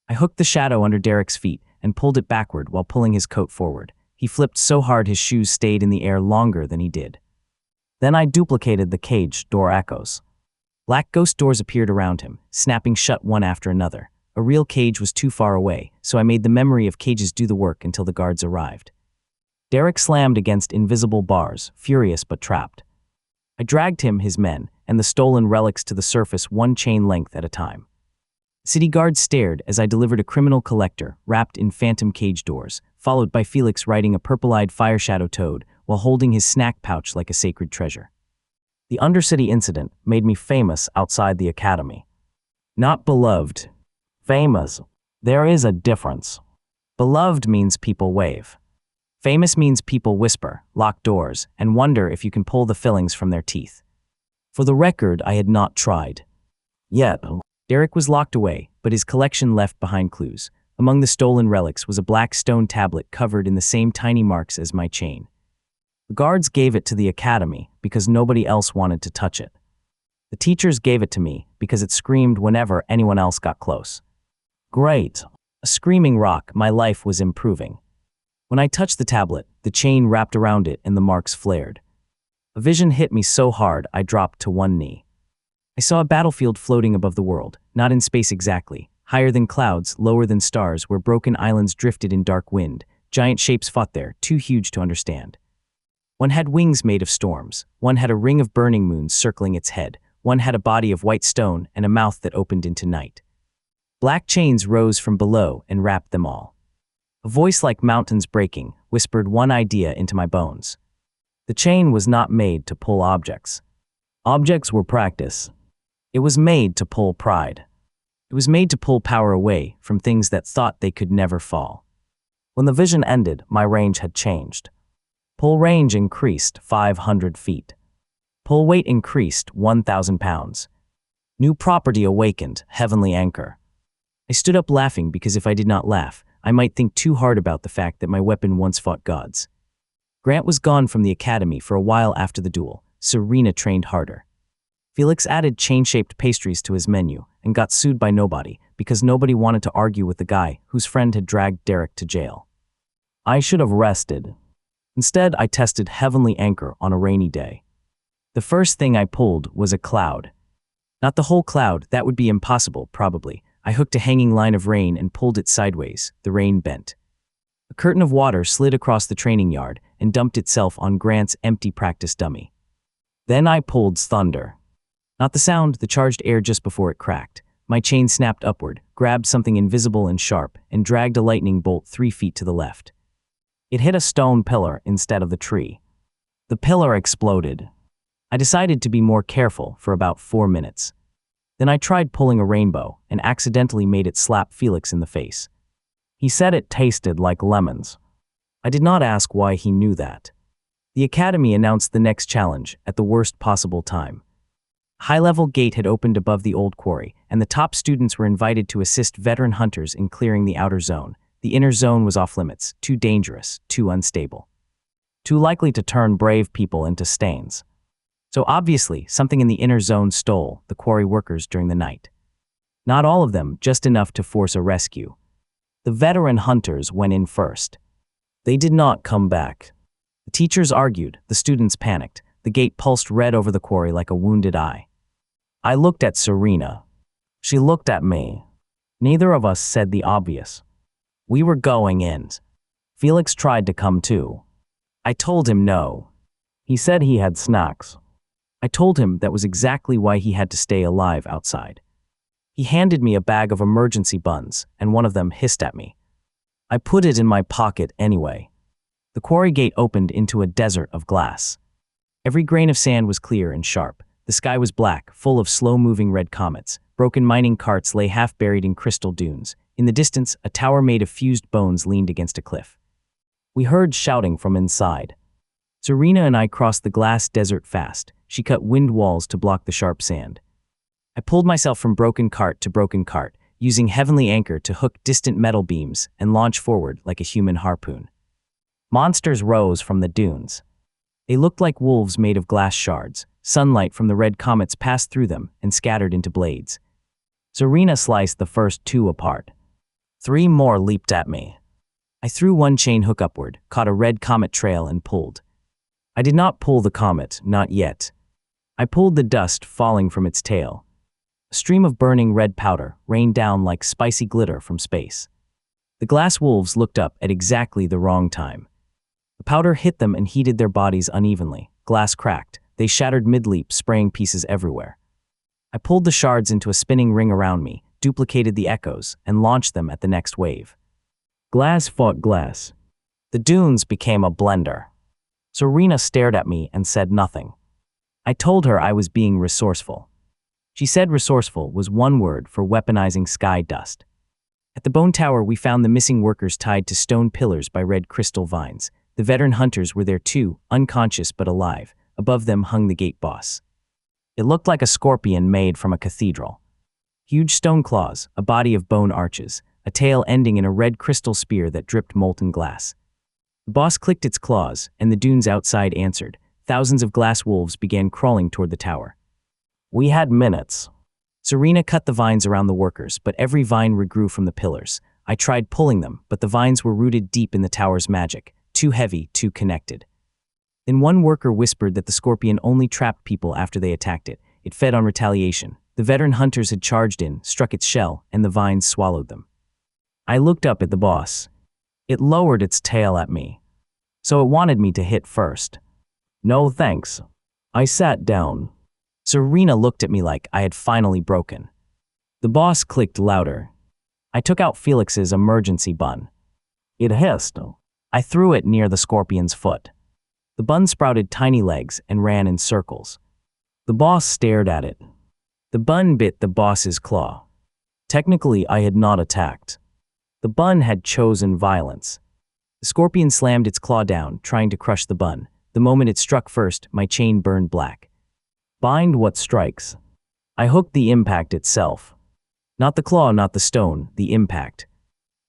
S1: I hooked the shadow under Derek's feet and pulled it backward while pulling his coat forward. He flipped so hard his shoes stayed in the air longer than he did. Then I duplicated the cage door echoes. Black ghost doors appeared around him, snapping shut one after another. A real cage was too far away, so I made the memory of cages do the work until the guards arrived. Derek slammed against invisible bars, furious but trapped. I dragged him, his men, and the stolen relics to the surface one chain length at a time. City guards stared as I delivered a criminal collector wrapped in phantom cage doors, followed by Felix riding a purple-eyed fire shadow toad while holding his snack pouch like a sacred treasure. The Undercity incident made me famous outside the academy. Not beloved. Famous. There is a difference. Beloved means people wave. Famous means people whisper, lock doors, and wonder if you can pull the fillings from their teeth. For the record, I had not tried. Yet. Derek was locked away, but his collection left behind clues. Among the stolen relics was a black stone tablet covered in the same tiny marks as my chain. The guards gave it to the academy because nobody else wanted to touch it. The teachers gave it to me because it screamed whenever anyone else got close. Great. A screaming rock, my life was improving. When I touched the tablet, the chain wrapped around it and the marks flared. A vision hit me so hard I dropped to one knee. I saw a battlefield floating above the world, not in space exactly, higher than clouds, lower than stars, where broken islands drifted in dark wind. Giant shapes fought there, too huge to understand. One had wings made of storms, one had a ring of burning moons circling its head, one had a body of white stone and a mouth that opened into night. Black chains rose from below and wrapped them all. A voice like mountains breaking whispered one idea into my bones. The chain was not made to pull objects. Objects were practice. It was made to pull pride. It was made to pull power away from things that thought they could never fall. When the vision ended, my range had changed. Pull range increased 500 feet. Pull weight increased 1,000 pounds. New property awakened, heavenly anchor. I stood up laughing because if I did not laugh, I might think too hard about the fact that my weapon once fought gods. Grant was gone from the academy for a while after the duel. Serena trained harder. Felix added chain-shaped pastries to his menu and got sued by nobody because nobody wanted to argue with the guy whose friend had dragged Derek to jail. I should have rested. Instead, I tested heavenly anchor on a rainy day. The first thing I pulled was a cloud. Not the whole cloud, that would be impossible, probably. I hooked a hanging line of rain and pulled it sideways. The rain bent. A curtain of water slid across the training yard and dumped itself on Grant's empty practice dummy. Then I pulled thunder. Not the sound, the charged air just before it cracked. My chain snapped upward, grabbed something invisible and sharp, and dragged a lightning bolt 3 feet to the left. It hit a stone pillar instead of the tree. The pillar exploded. I decided to be more careful for about 4 minutes. Then I tried pulling a rainbow and accidentally made it slap Felix in the face. He said it tasted like lemons. I did not ask why he knew that. The academy announced the next challenge at the worst possible time. A high-level gate had opened above the old quarry, and the top students were invited to assist veteran hunters in clearing the outer zone. The inner zone was off-limits, too dangerous, too unstable. Too likely to turn brave people into stains. So obviously, something in the inner zone stole the quarry workers during the night. Not all of them, just enough to force a rescue. The veteran hunters went in first. They did not come back. The teachers argued, the students panicked. The gate pulsed red over the quarry like a wounded eye. I looked at Serena. She looked at me. Neither of us said the obvious. We were going in. Felix tried to come too. I told him no. He said he had snacks. I told him that was exactly why he had to stay alive outside. He handed me a bag of emergency buns, and one of them hissed at me. I put it in my pocket anyway. The quarry gate opened into a desert of glass. Every grain of sand was clear and sharp. The sky was black, full of slow-moving red comets. Broken mining carts lay half-buried in crystal dunes. In the distance, a tower made of fused bones leaned against a cliff. We heard shouting from inside. Serena and I crossed the glass desert fast. She cut wind walls to block the sharp sand. I pulled myself from broken cart to broken cart, using heavenly anchor to hook distant metal beams and launch forward like a human harpoon. Monsters rose from the dunes. They looked like wolves made of glass shards. Sunlight from the red comets passed through them and scattered into blades. Serena sliced the first 2 apart. 3 more leaped at me. I threw one chain hook upward, caught a red comet trail and pulled. I did not pull the comet, not yet. I pulled the dust falling from its tail. A stream of burning red powder rained down like spicy glitter from space. The glass wolves looked up at exactly the wrong time. The powder hit them and heated their bodies unevenly. Glass cracked. They shattered mid-leap, spraying pieces everywhere. I pulled the shards into a spinning ring around me, duplicated the echoes, and launched them at the next wave. Glass fought glass. The dunes became a blender. Serena stared at me and said nothing. I told her I was being resourceful. She said resourceful was one word for weaponizing sky dust. At the bone tower, we found the missing workers tied to stone pillars by red crystal vines. The veteran hunters were there too, unconscious but alive. Above them hung the gate boss. It looked like a scorpion made from a cathedral. Huge stone claws, a body of bone arches, a tail ending in a red crystal spear that dripped molten glass. The boss clicked its claws, and the dunes outside answered. Thousands of glass wolves began crawling toward the tower. We had minutes. Serena cut the vines around the workers, but every vine regrew from the pillars. I tried pulling them, but the vines were rooted deep in the tower's magic, too heavy, too connected. Then one worker whispered that the scorpion only trapped people after they attacked it. It fed on retaliation. The veteran hunters had charged in, struck its shell, and the vines swallowed them. I looked up at the boss. It lowered its tail at me. So it wanted me to hit first. No thanks. I sat down. Serena looked at me like I had finally broken. The boss clicked louder. I took out Felix's emergency bun. It hissed. I threw it near the scorpion's foot. The bun sprouted tiny legs and ran in circles. The boss stared at it. The bun bit the boss's claw. Technically, I had not attacked. The bun had chosen violence. The scorpion slammed its claw down, trying to crush the bun. The moment it struck first, my chain burned black. Bind what strikes. I hooked the impact itself. Not the claw, not the stone, the impact.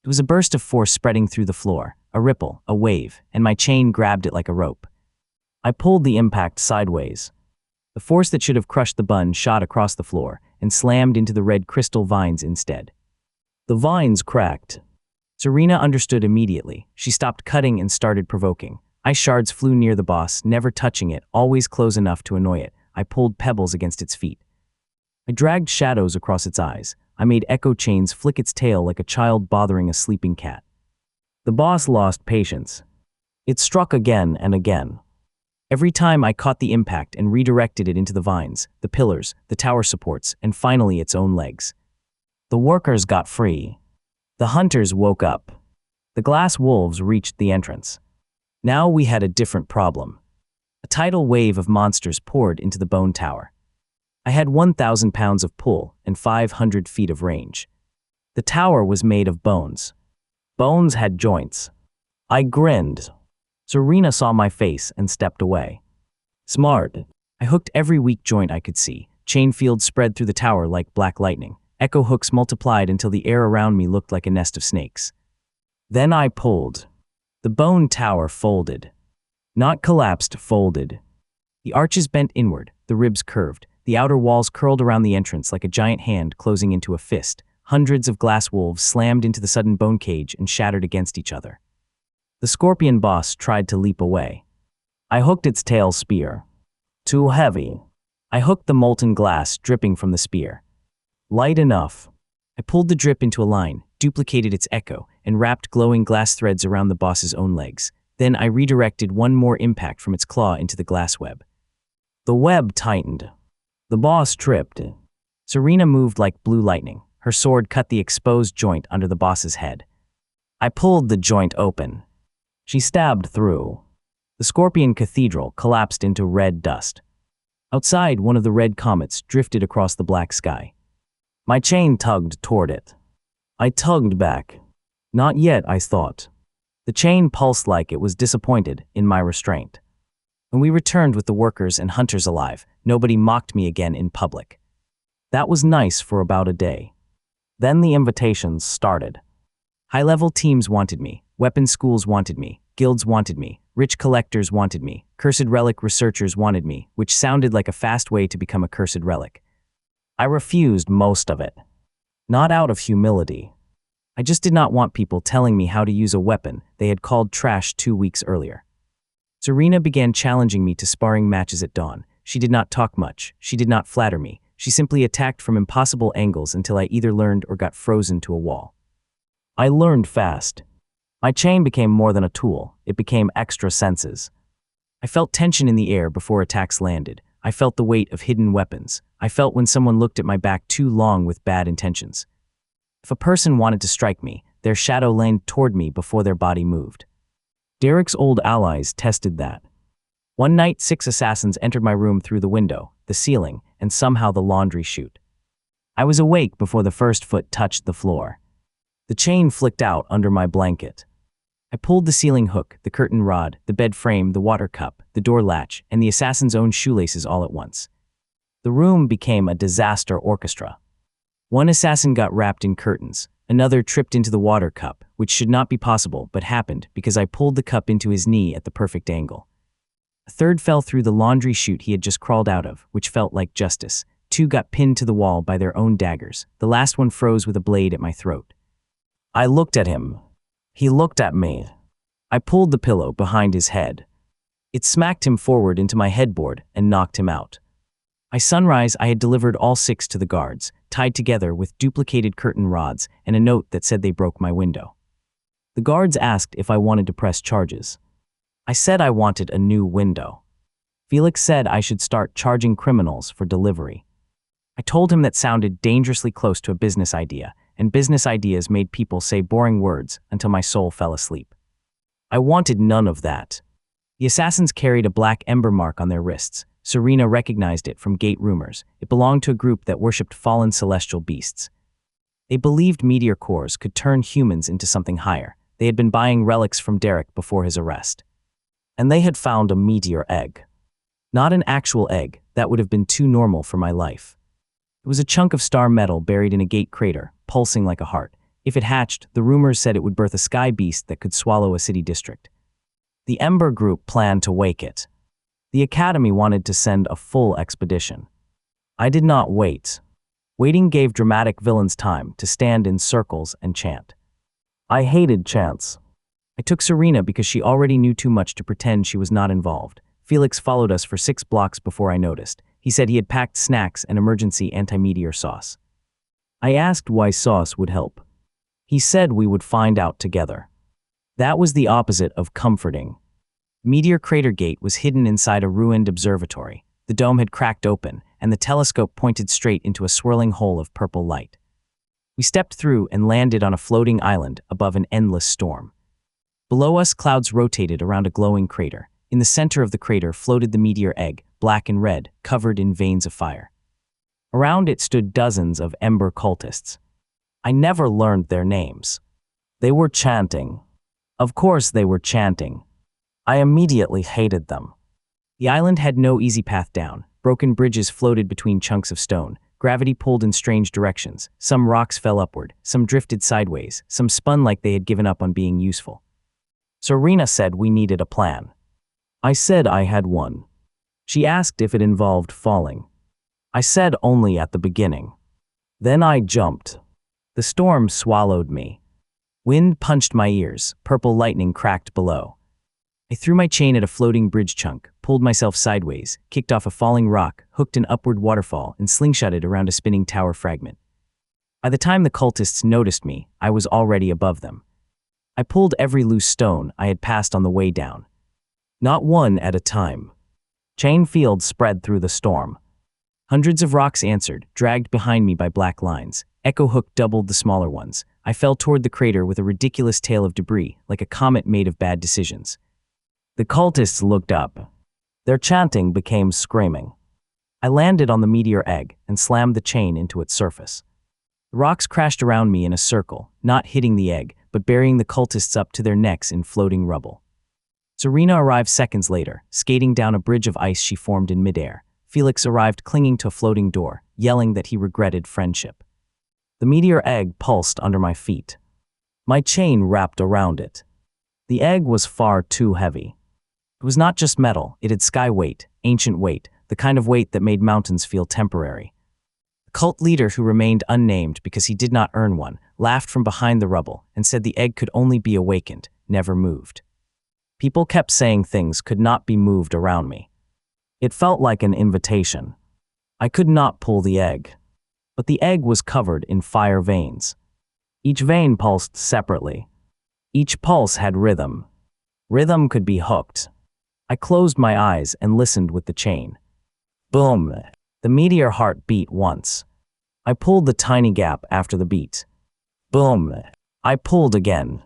S1: It was a burst of force spreading through the floor, a ripple, a wave, and my chain grabbed it like a rope. I pulled the impact sideways. The force that should have crushed the bun shot across the floor and slammed into the red crystal vines instead. The vines cracked. Serena understood immediately. She stopped cutting and started provoking. Ice shards flew near the boss, never touching it, always close enough to annoy it. I pulled pebbles against its feet. I dragged shadows across its eyes. I made echo chains flick its tail like a child bothering a sleeping cat. The boss lost patience. It struck again and again. Every time I caught the impact and redirected it into the vines, the pillars, the tower supports, and finally its own legs. The workers got free. The hunters woke up. The glass wolves reached the entrance. Now we had a different problem. A tidal wave of monsters poured into the bone tower. I had 1,000 pounds of pull and 500 feet of range. The tower was made of bones. Bones had joints. I grinned. Serena saw my face and stepped away. Smart. I hooked every weak joint I could see. Chain fields spread through the tower like black lightning. Echo hooks multiplied until the air around me looked like a nest of snakes. Then I pulled. The bone tower folded. Not collapsed, folded. The arches bent inward, the ribs curved. The outer walls curled around the entrance like a giant hand closing into a fist. Hundreds of glass wolves slammed into the sudden bone cage and shattered against each other. The scorpion boss tried to leap away. I hooked its tail spear. Too heavy. I hooked the molten glass dripping from the spear. Light enough. I pulled the drip into a line, duplicated its echo, and wrapped glowing glass threads around the boss's own legs. Then I redirected one more impact from its claw into the glass web. The web tightened. The boss tripped. Serena moved like blue lightning. Her sword cut the exposed joint under the boss's head. I pulled the joint open. She stabbed through. The scorpion cathedral collapsed into red dust. Outside, one of the red comets drifted across the black sky. My chain tugged toward it. I tugged back. Not yet, I thought. The chain pulsed like it was disappointed in my restraint. When we returned with the workers and hunters alive, nobody mocked me again in public. That was nice for about a day. Then the invitations started. High-level teams wanted me, weapons schools wanted me, guilds wanted me, rich collectors wanted me, cursed relic researchers wanted me, which sounded like a fast way to become a cursed relic. I refused most of it. Not out of humility. I just did not want people telling me how to use a weapon they had called trash 2 weeks earlier. Serena began challenging me to sparring matches at dawn. She did not talk much. She did not flatter me. She simply attacked from impossible angles until I either learned or got frozen to a wall. I learned fast. My chain became more than a tool. It became extra senses. I felt tension in the air before attacks landed. I felt the weight of hidden weapons. I felt when someone looked at my back too long with bad intentions. If a person wanted to strike me, their shadow leaned toward me before their body moved. Derek's old allies tested that. One night, 6 assassins entered my room through the window, the ceiling, and somehow the laundry chute. I was awake before the first foot touched the floor. The chain flicked out under my blanket. I pulled the ceiling hook, the curtain rod, the bed frame, the water cup, the door latch, and the assassin's own shoelaces all at once. The room became a disaster orchestra. One assassin got wrapped in curtains. Another tripped into the water cup, which should not be possible but happened because I pulled the cup into his knee at the perfect angle. A third fell through the laundry chute he had just crawled out of, which felt like justice. 2 got pinned to the wall by their own daggers. The last one froze with a blade at my throat. I looked at him. He looked at me. I pulled the pillow behind his head. It smacked him forward into my headboard and knocked him out. By sunrise, I had delivered all 6 to the guards, tied together with duplicated curtain rods and a note that said they broke my window. The guards asked if I wanted to press charges. I said I wanted a new window. Felix said I should start charging criminals for delivery. I told him that sounded dangerously close to a business idea, and business ideas made people say boring words until my soul fell asleep. I wanted none of that. The assassins carried a black ember mark on their wrists. Serena recognized it from gate rumors. It belonged to a group that worshipped fallen celestial beasts. They believed meteor cores could turn humans into something higher. They had been buying relics from Derek before his arrest. And they had found a meteor egg. Not an actual egg. That would have been too normal for my life. It was a chunk of star metal buried in a gate crater, pulsing like a heart. If it hatched, the rumors said it would birth a sky beast that could swallow a city district. The Ember Group planned to wake it. The Academy wanted to send a full expedition. I did not wait. Waiting gave dramatic villains time to stand in circles and chant. I hated chants. I took Serena because she already knew too much to pretend she was not involved. Felix followed us for 6 blocks before I noticed. He said he had packed snacks and emergency anti-meteor sauce. I asked why sauce would help. He said we would find out together. That was the opposite of comforting. Meteor Crater Gate was hidden inside a ruined observatory. The dome had cracked open, and the telescope pointed straight into a swirling hole of purple light. We stepped through and landed on a floating island above an endless storm. Below us, clouds rotated around a glowing crater. In the center of the crater floated the meteor egg, black and red, covered in veins of fire. Around it stood dozens of ember cultists. I never learned their names. They were chanting. Of course they were chanting. I immediately hated them. The island had no easy path down. Broken bridges floated between chunks of stone. Gravity pulled in strange directions. Some rocks fell upward, some drifted sideways, some spun like they had given up on being useful. Serena said we needed a plan. I said I had one. She asked if it involved falling. I said only at the beginning. Then I jumped. The storm swallowed me. Wind punched my ears. Purple lightning cracked below. I threw my chain at a floating bridge chunk, pulled myself sideways, kicked off a falling rock, hooked an upward waterfall, and slingshotted around a spinning tower fragment. By the time the cultists noticed me, I was already above them. I pulled every loose stone I had passed on the way down. Not one at a time. Chain fields spread through the storm. Hundreds of rocks answered, dragged behind me by black lines. Echo Hook doubled the smaller ones. I fell toward the crater with a ridiculous tail of debris, like a comet made of bad decisions. The cultists looked up. Their chanting became screaming. I landed on the meteor egg and slammed the chain into its surface. The rocks crashed around me in a circle, not hitting the egg, but burying the cultists up to their necks in floating rubble. Serena arrived seconds later, skating down a bridge of ice she formed in midair. Felix arrived clinging to a floating door, yelling that he regretted friendship. The meteor egg pulsed under my feet. My chain wrapped around it. The egg was far too heavy. It was not just metal, it had sky weight, ancient weight, the kind of weight that made mountains feel temporary. The cult leader, who remained unnamed because he did not earn one, laughed from behind the rubble and said the egg could only be awakened, never moved. People kept saying things could not be moved around me. It felt like an invitation. I could not pull the egg. But the egg was covered in fire veins. Each vein pulsed separately. Each pulse had rhythm. Rhythm could be hooked. I closed my eyes and listened with the chain. Boom! The meteor heart beat once. I pulled the tiny gap after the beat. Boom! I pulled again.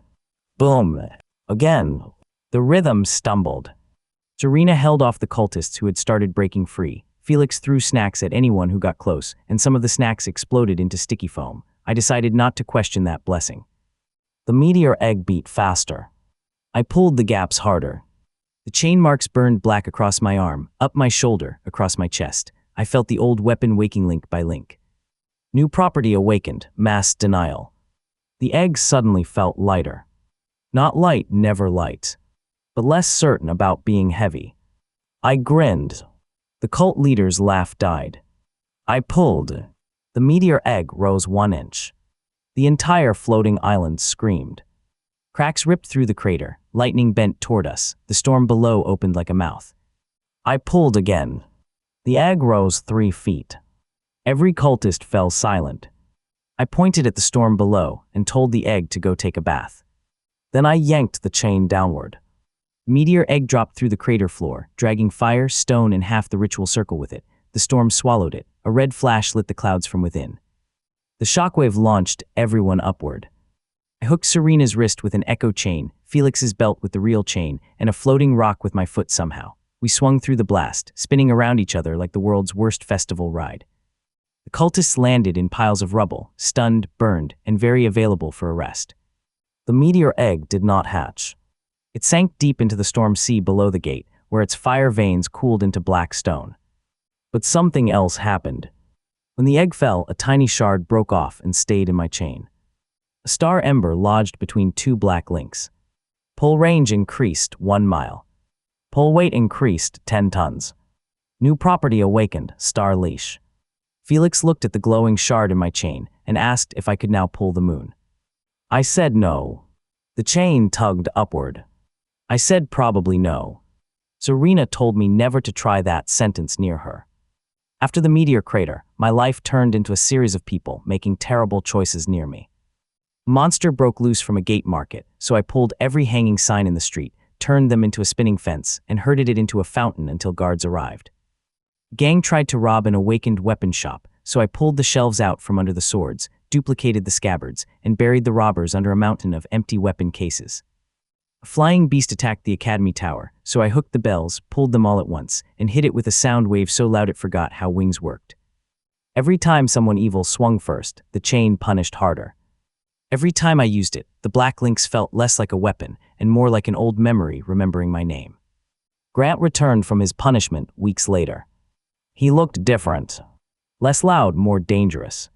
S1: Boom! Again. The rhythm stumbled. Serena held off the cultists who had started breaking free. Felix threw snacks at anyone who got close, and some of the snacks exploded into sticky foam. I decided not to question that blessing. The meteor egg beat faster. I pulled the gaps harder. The chain marks burned black across my arm, up my shoulder, across my chest. I felt the old weapon waking link by link. New property awakened, mass denial. The egg suddenly felt lighter. Not light, never light, but less certain about being heavy. I grinned. The cult leader's laugh died. I pulled. The meteor egg rose 1 inch. The entire floating island screamed. Cracks ripped through the crater, lightning bent toward us, the storm below opened like a mouth. I pulled again. The egg rose 3 feet. Every cultist fell silent. I pointed at the storm below and told the egg to go take a bath. Then I yanked the chain downward. Meteor egg dropped through the crater floor, dragging fire, stone, and half the ritual circle with it. The storm swallowed it. A red flash lit the clouds from within. The shockwave launched everyone upward. I hooked Serena's wrist with an echo chain, Felix's belt with the real chain, and a floating rock with my foot somehow. We swung through the blast, spinning around each other like the world's worst festival ride. The cultists landed in piles of rubble, stunned, burned, and very available for arrest. The meteor egg did not hatch. It sank deep into the storm sea below the gate, where its fire veins cooled into black stone. But something else happened. When the egg fell, a tiny shard broke off and stayed in my chain. A star ember lodged between 2 black links. Pull range increased 1 mile. Pull weight increased 10 tons. New property awakened, star leash. Felix looked at the glowing shard in my chain and asked if I could now pull the moon. I said no. The chain tugged upward. I said probably no. Serena told me never to try that sentence near her. After the meteor crater, my life turned into a series of people making terrible choices near me. A monster broke loose from a gate market, so I pulled every hanging sign in the street, turned them into a spinning fence, and herded it into a fountain until guards arrived. A gang tried to rob an awakened weapon shop, so I pulled the shelves out from under the swords, duplicated the scabbards, and buried the robbers under a mountain of empty weapon cases. A flying beast attacked the academy tower, so I hooked the bells, pulled them all at once, and hit it with a sound wave so loud it forgot how wings worked. Every time someone evil swung first, the chain punished harder. Every time I used it, the black links felt less like a weapon and more like an old memory remembering my name. Grant returned from his punishment weeks later. He looked different. Less loud, more dangerous.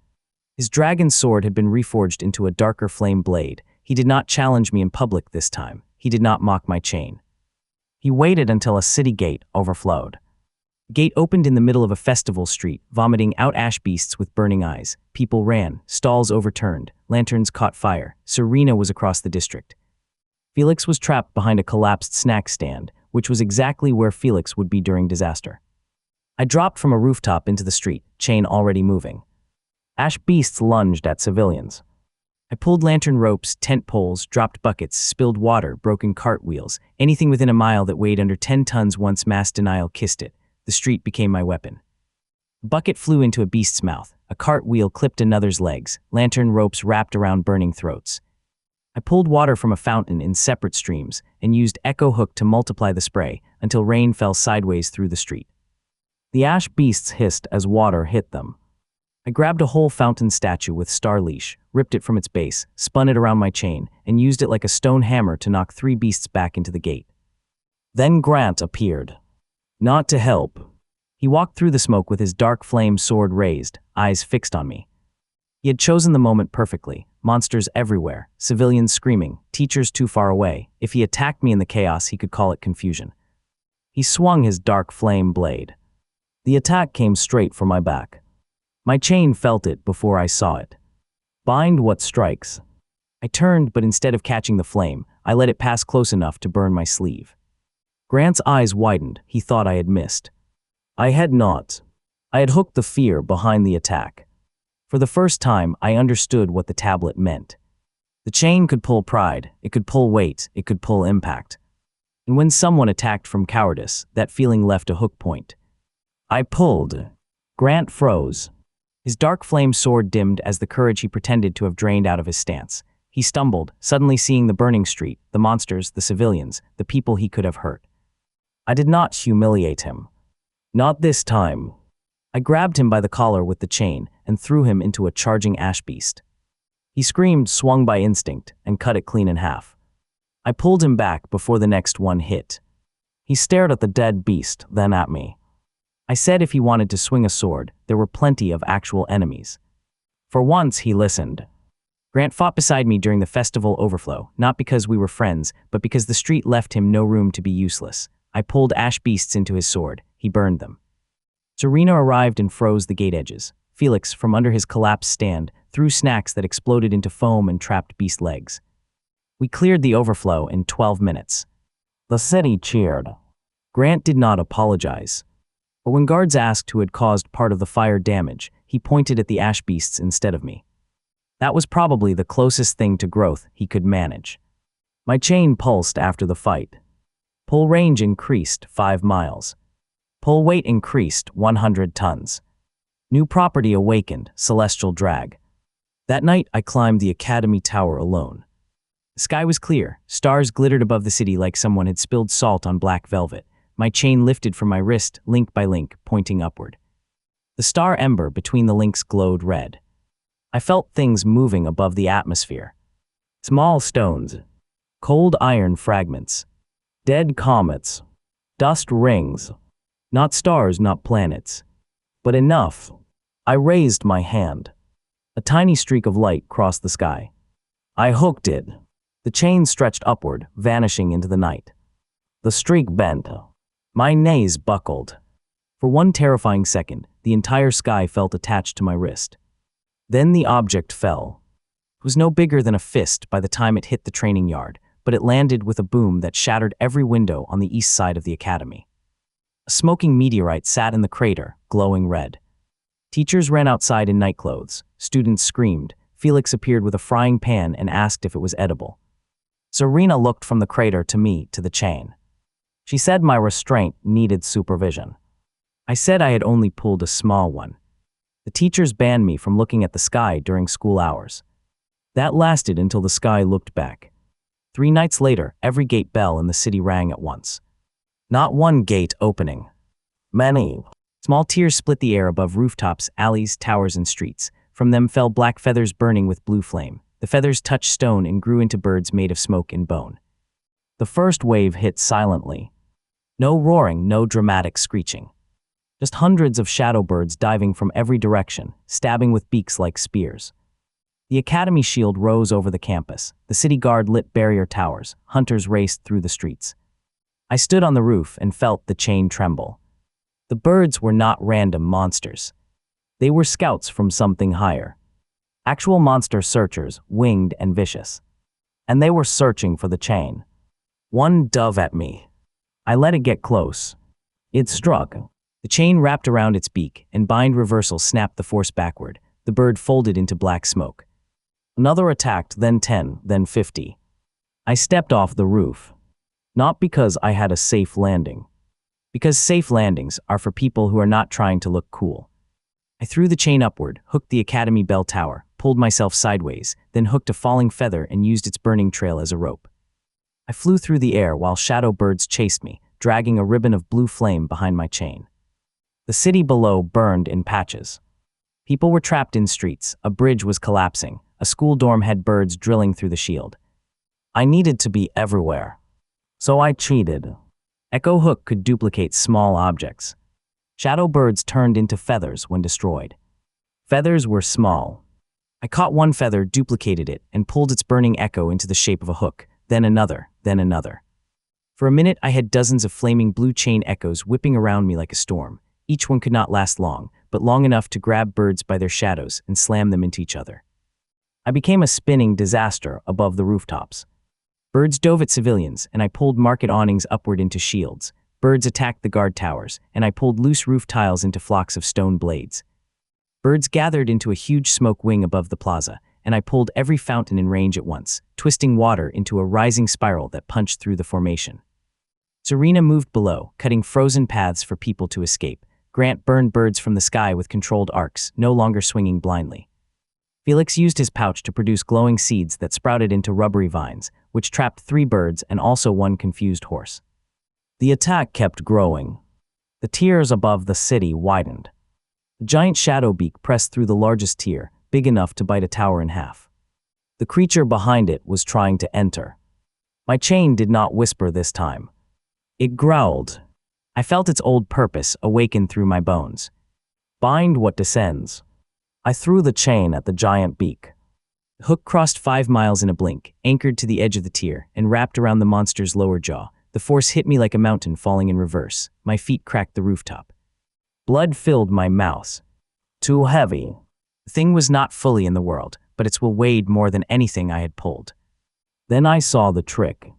S1: His dragon sword had been reforged into a darker flame blade. He did not challenge me in public this time. He did not mock my chain. He waited until a city gate overflowed. The gate opened in the middle of a festival street, vomiting out ash beasts with burning eyes. People ran, stalls overturned, lanterns caught fire. Serena was across the district. Felix was trapped behind a collapsed snack stand, which was exactly where Felix would be during disaster. I dropped from a rooftop into the street, chain already moving. Ash beasts lunged at civilians. I pulled lantern ropes, tent poles, dropped buckets, spilled water, broken cartwheels, anything within a mile that weighed under 10 tons once mass denial kissed it. The street became my weapon. A bucket flew into a beast's mouth. A cartwheel clipped another's legs. Lantern ropes wrapped around burning throats. I pulled water from a fountain in separate streams and used echo hook to multiply the spray until rain fell sideways through the street. The ash beasts hissed as water hit them. I grabbed a whole fountain statue with star leash, ripped it from its base, spun it around my chain, and used it like a stone hammer to knock 3 beasts back into the gate. Then Grant appeared. Not to help. He walked through the smoke with his dark flame sword raised, eyes fixed on me. He had chosen the moment perfectly. Monsters everywhere, civilians screaming, teachers too far away. If he attacked me in the chaos, he could call it confusion. He swung his dark flame blade. The attack came straight for my back. My chain felt it before I saw it. Bind what strikes. I turned, but instead of catching the flame, I let it pass close enough to burn my sleeve. Grant's eyes widened. He thought I had missed. I had not. I had hooked the fear behind the attack. For the first time, I understood what the tablet meant. The chain could pull pride, it could pull weight, it could pull impact. And when someone attacked from cowardice, that feeling left a hook point. I pulled. Grant froze. His dark flame sword dimmed as the courage he pretended to have drained out of his stance. He stumbled, suddenly seeing the burning street, the monsters, the civilians, the people he could have hurt. I did not humiliate him. Not this time. I grabbed him by the collar with the chain and threw him into a charging ash beast. He screamed, swung by instinct, and cut it clean in half. I pulled him back before the next one hit. He stared at the dead beast, then at me. I said if he wanted to swing a sword, there were plenty of actual enemies. For once, he listened. Grant fought beside me during the festival overflow, not because we were friends, but because the street left him no room to be useless. I pulled ash beasts into his sword. He burned them. Serena arrived and froze the gate edges. Felix, from under his collapsed stand, threw snacks that exploded into foam and trapped beast legs. We cleared the overflow in 12 minutes. The city cheered. Grant did not apologize. But when guards asked who had caused part of the fire damage, he pointed at the ash beasts instead of me. That was probably the closest thing to growth he could manage. My chain pulsed after the fight. Pull range increased 5 miles. Pull weight increased 100 tons. New property awakened, celestial drag. That night, I climbed the academy tower alone. The sky was clear. Stars glittered above the city like someone had spilled salt on black velvet. My chain lifted from my wrist, link by link, pointing upward. The star ember between the links glowed red. I felt things moving above the atmosphere. Small stones, cold iron fragments, dead comets, dust rings. Not stars, not planets. But enough. I raised my hand. A tiny streak of light crossed the sky. I hooked it. The chain stretched upward, vanishing into the night. The streak bent. My knees buckled. For one terrifying second, the entire sky felt attached to my wrist. Then the object fell. It was no bigger than a fist by the time it hit the training yard, but it landed with a boom that shattered every window on the east side of the academy. A smoking meteorite sat in the crater, glowing red. Teachers ran outside in nightclothes. Students screamed. Felix appeared with a frying pan and asked if it was edible. Serena looked from the crater to me to the chain. She said my restraint needed supervision. I said I had only pulled a small one. The teachers banned me from looking at the sky during school hours. That lasted until the sky looked back. 3 nights later, every gate bell in the city rang at once. Not one gate opening. Many. Small tears split the air above rooftops, alleys, towers, and streets. From them fell black feathers burning with blue flame. The feathers touched stone and grew into birds made of smoke and bone. The first wave hit silently. No roaring, no dramatic screeching. Just hundreds of shadow birds diving from every direction, stabbing with beaks like spears. The academy shield rose over the campus. The city guard lit barrier towers. Hunters raced through the streets. I stood on the roof and felt the chain tremble. The birds were not random monsters. They were scouts from something higher. Actual monster searchers, winged and vicious. And they were searching for the chain. One dove at me. I let it get close. It struck. The chain wrapped around its beak, and bind reversal snapped the force backward. The bird folded into black smoke. Another attacked, then 10, then 50. I stepped off the roof. Not because I had a safe landing. Because safe landings are for people who are not trying to look cool. I threw the chain upward, hooked the academy bell tower, pulled myself sideways, then hooked a falling feather and used its burning trail as a rope. I flew through the air while shadow birds chased me, dragging a ribbon of blue flame behind my chain. The city below burned in patches. People were trapped in streets, a bridge was collapsing, a school dorm had birds drilling through the shield. I needed to be everywhere. So I cheated. Echo Hook could duplicate small objects. Shadow birds turned into feathers when destroyed. Feathers were small. I caught one feather, duplicated it, and pulled its burning echo into the shape of a hook, then another, then another. For a minute, I had dozens of flaming blue chain echoes whipping around me like a storm. Each one could not last long, but long enough to grab birds by their shadows and slam them into each other. I became a spinning disaster above the rooftops. Birds dove at civilians, and I pulled market awnings upward into shields. Birds attacked the guard towers, and I pulled loose roof tiles into flocks of stone blades. Birds gathered into a huge smoke wing above the plaza, and I pulled every fountain in range at once, twisting water into a rising spiral that punched through the formation. Serena moved below, cutting frozen paths for people to escape. Grant burned birds from the sky with controlled arcs, no longer swinging blindly. Felix used his pouch to produce glowing seeds that sprouted into rubbery vines, which trapped 3 birds and also 1 confused horse. The attack kept growing. The tiers above the city widened. The giant shadow beak pressed through the largest tier, big enough to bite a tower in half. The creature behind it was trying to enter. My chain did not whisper this time. It growled. I felt its old purpose awaken through my bones. Bind what descends. I threw the chain at the giant beak. The hook crossed 5 miles in a blink, anchored to the edge of the tier, and wrapped around the monster's lower jaw. The force hit me like a mountain falling in reverse. My feet cracked the rooftop. Blood filled my mouth. Too heavy. The thing was not fully in the world, but its will weighed more than anything I had pulled. Then I saw the trick.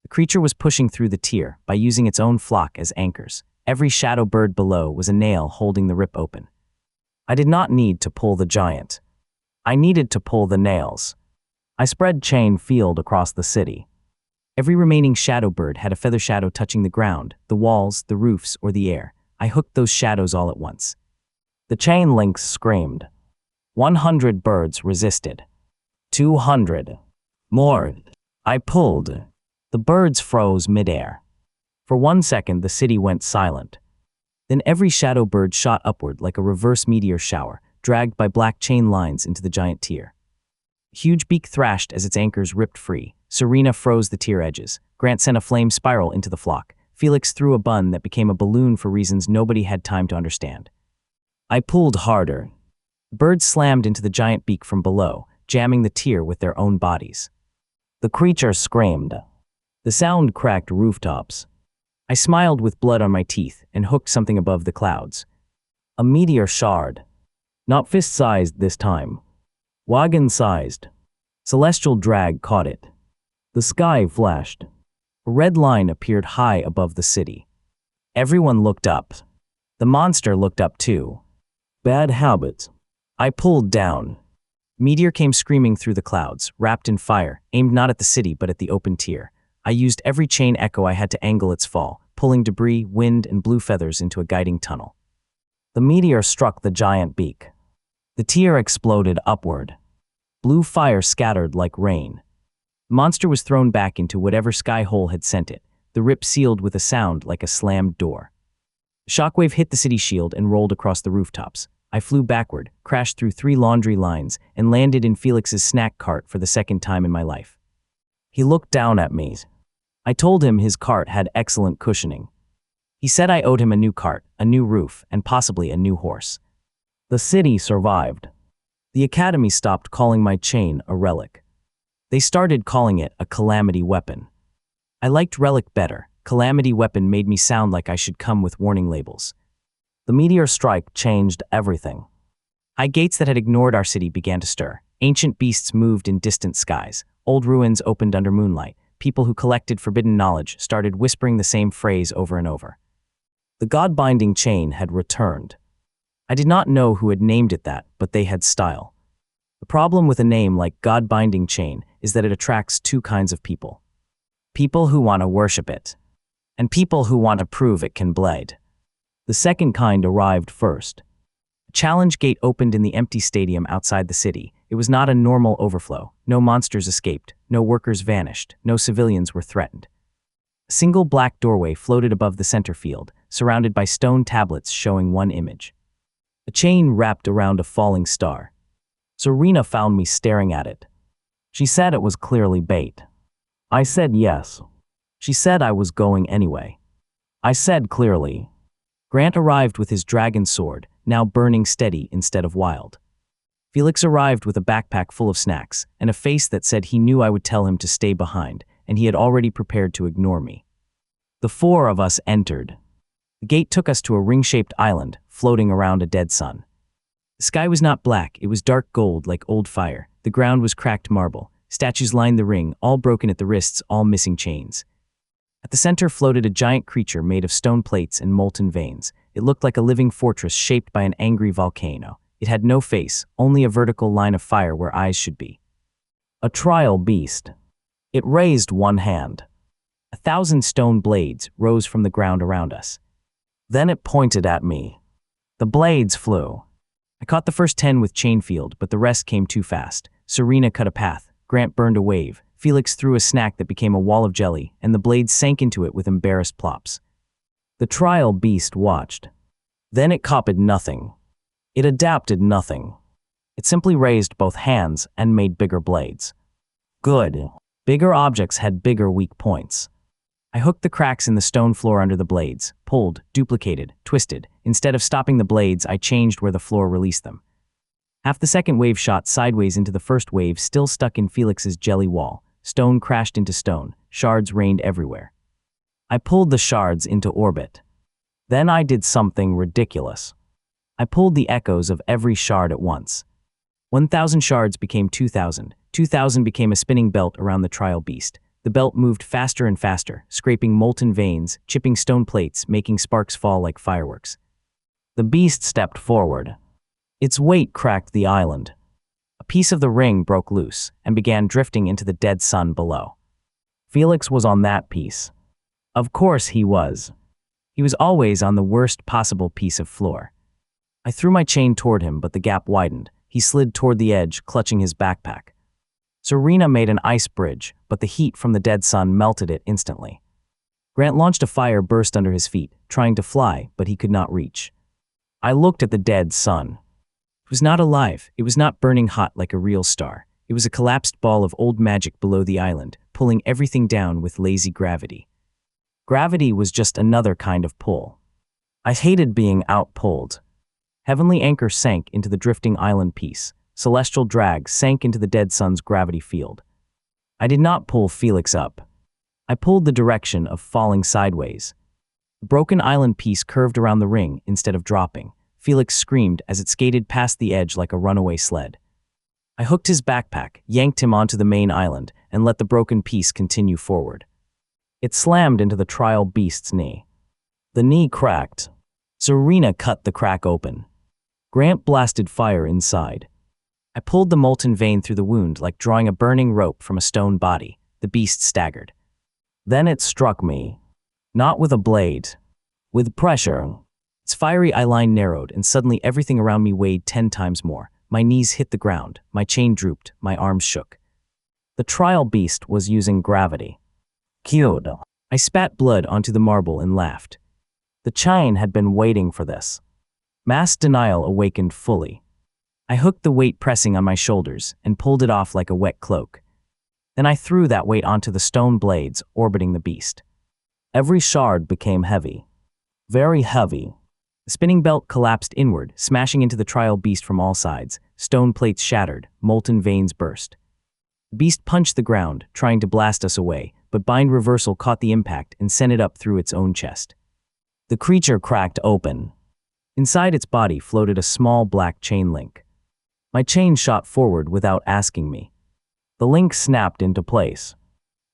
S1: The creature was pushing through the tier by using its own flock as anchors. Every shadow bird below was a nail holding the rip open. I did not need to pull the giant. I needed to pull the nails. I spread chain field across the city. Every remaining shadow bird had a feather shadow touching the ground, the walls, the roofs, or the air. I hooked those shadows all at once. The chain links screamed. 100 birds resisted. 200. More. I pulled. The birds froze midair. For 1 second, the city went silent. Then every shadow bird shot upward like a reverse meteor shower, dragged by black chain lines into the giant tier. A huge beak thrashed as its anchors ripped free. Serena froze the tier edges. Grant sent a flame spiral into the flock. Felix threw a bun that became a balloon for reasons nobody had time to understand. I pulled harder. Birds slammed into the giant beak from below, jamming the tier with their own bodies. The creature screamed. The sound cracked rooftops. I smiled with blood on my teeth and hooked something above the clouds. A meteor shard. Not fist-sized this time. Wagon-sized. Celestial drag caught it. The sky flashed. A red line appeared high above the city. Everyone looked up. The monster looked up too. Bad habits. I pulled down. Meteor came screaming through the clouds, wrapped in fire, aimed not at the city but at the open tier. I used every chain echo I had to angle its fall, pulling debris, wind, and blue feathers into a guiding tunnel. The meteor struck the giant beak. The tier exploded upward. Blue fire scattered like rain. The monster was thrown back into whatever sky hole had sent it, the rip sealed with a sound like a slammed door. The shockwave hit the city shield and rolled across the rooftops. I flew backward, crashed through 3 laundry lines, and landed in Felix's snack cart for the 2nd time in my life. He looked down at me. I told him his cart had excellent cushioning. He said I owed him a new cart, a new roof, and possibly a new horse. The city survived. The academy stopped calling my chain a relic. They started calling it a calamity weapon. I liked relic better. Calamity weapon made me sound like I should come with warning labels. The meteor strike changed everything. High gates that had ignored our city began to stir. Ancient beasts moved in distant skies. Old ruins opened under moonlight. People who collected forbidden knowledge started whispering the same phrase over and over. The god-binding chain had returned. I did not know who had named it that, but they had style. The problem with a name like god-binding chain is that it attracts 2 kinds of people. People who want to worship it, and people who want to prove it can blade. The second kind arrived first. A challenge gate opened in the empty stadium outside the city. It was not a normal overflow. No monsters escaped, no workers vanished, no civilians were threatened. A single black doorway floated above the center field, surrounded by stone tablets showing one image. A chain wrapped around a falling star. Serena found me staring at it. She said it was clearly bait. I said yes. She said I was going anyway. I said clearly. Grant arrived with his dragon sword, now burning steady instead of wild. Felix arrived with a backpack full of snacks and a face that said he knew I would tell him to stay behind, and he had already prepared to ignore me. The 4 of us entered. The gate took us to a ring-shaped island floating around a dead sun. The sky was not black, it was dark gold like old fire. The ground was cracked marble. Statues lined the ring, all broken at the wrists, all missing chains. At the center floated a giant creature made of stone plates and molten veins. It looked like a living fortress shaped by an angry volcano. It had no face, only a vertical line of fire where eyes should be. A trial beast. It raised one hand. 1,000 stone blades rose from the ground around us. Then it pointed at me. The blades flew. I caught the first 10 with chain field, but the rest came too fast. Serena cut a path, Grant burned a wave, Felix threw a snack that became a wall of jelly, and the blades sank into it with embarrassed plops. The trial beast watched. Then it copied nothing. It adapted nothing. It simply raised both hands and made bigger blades. Good. Bigger objects had bigger weak points. I hooked the cracks in the stone floor under the blades, pulled, duplicated, twisted. Instead of stopping the blades, I changed where the floor released them. Half the second wave shot sideways into the first wave, still stuck in Felix's jelly wall. Stone crashed into stone. Shards rained everywhere. I pulled the shards into orbit. Then I did something ridiculous. I pulled the echoes of every shard at once. 1,000 shards became 2,000. 2,000 became a spinning belt around the trial beast. The belt moved faster and faster, scraping molten veins, chipping stone plates, making sparks fall like fireworks. The beast stepped forward. Its weight cracked the island. A piece of the ring broke loose and began drifting into the dead sun below. Felix was on that piece. Of course he was. He was always on the worst possible piece of floor. I threw my chain toward him, but the gap widened. He slid toward the edge, clutching his backpack. Serena made an ice bridge, but the heat from the dead sun melted it instantly. Grant launched a fire burst under his feet, trying to fly, but he could not reach. I looked at the dead sun. It was not alive. It was not burning hot like a real star. It was a collapsed ball of old magic below the island, pulling everything down with lazy gravity. Gravity was just another kind of pull. I hated being outpulled. Heavenly anchor sank into the drifting island piece. Celestial drag sank into the dead sun's gravity field. I did not pull Felix up. I pulled the direction of falling sideways. The broken island piece curved around the ring instead of dropping. Felix screamed as it skated past the edge like a runaway sled. I hooked his backpack, yanked him onto the main island, and let the broken piece continue forward. It slammed into the trial beast's knee. The knee cracked. Serena cut the crack open. Grant blasted fire inside. I pulled the molten vein through the wound like drawing a burning rope from a stone body. The beast staggered. Then it struck me. Not with a blade. With pressure. Its fiery eyeline narrowed, and suddenly everything around me weighed 10 times more. My knees hit the ground. My chain drooped. My arms shook. The trial beast was using gravity. Cute. I spat blood onto the marble and laughed. The chain had been waiting for this. Mass denial awakened fully. I hooked the weight pressing on my shoulders and pulled it off like a wet cloak. Then I threw that weight onto the stone blades orbiting the beast. Every shard became heavy. Very heavy. The spinning belt collapsed inward, smashing into the trial beast from all sides. Stone plates shattered, molten veins burst. The beast punched the ground, trying to blast us away, but bind reversal caught the impact and sent it up through its own chest. The creature cracked open. Inside its body floated a small black chain link. My chain shot forward without asking me. The link snapped into place.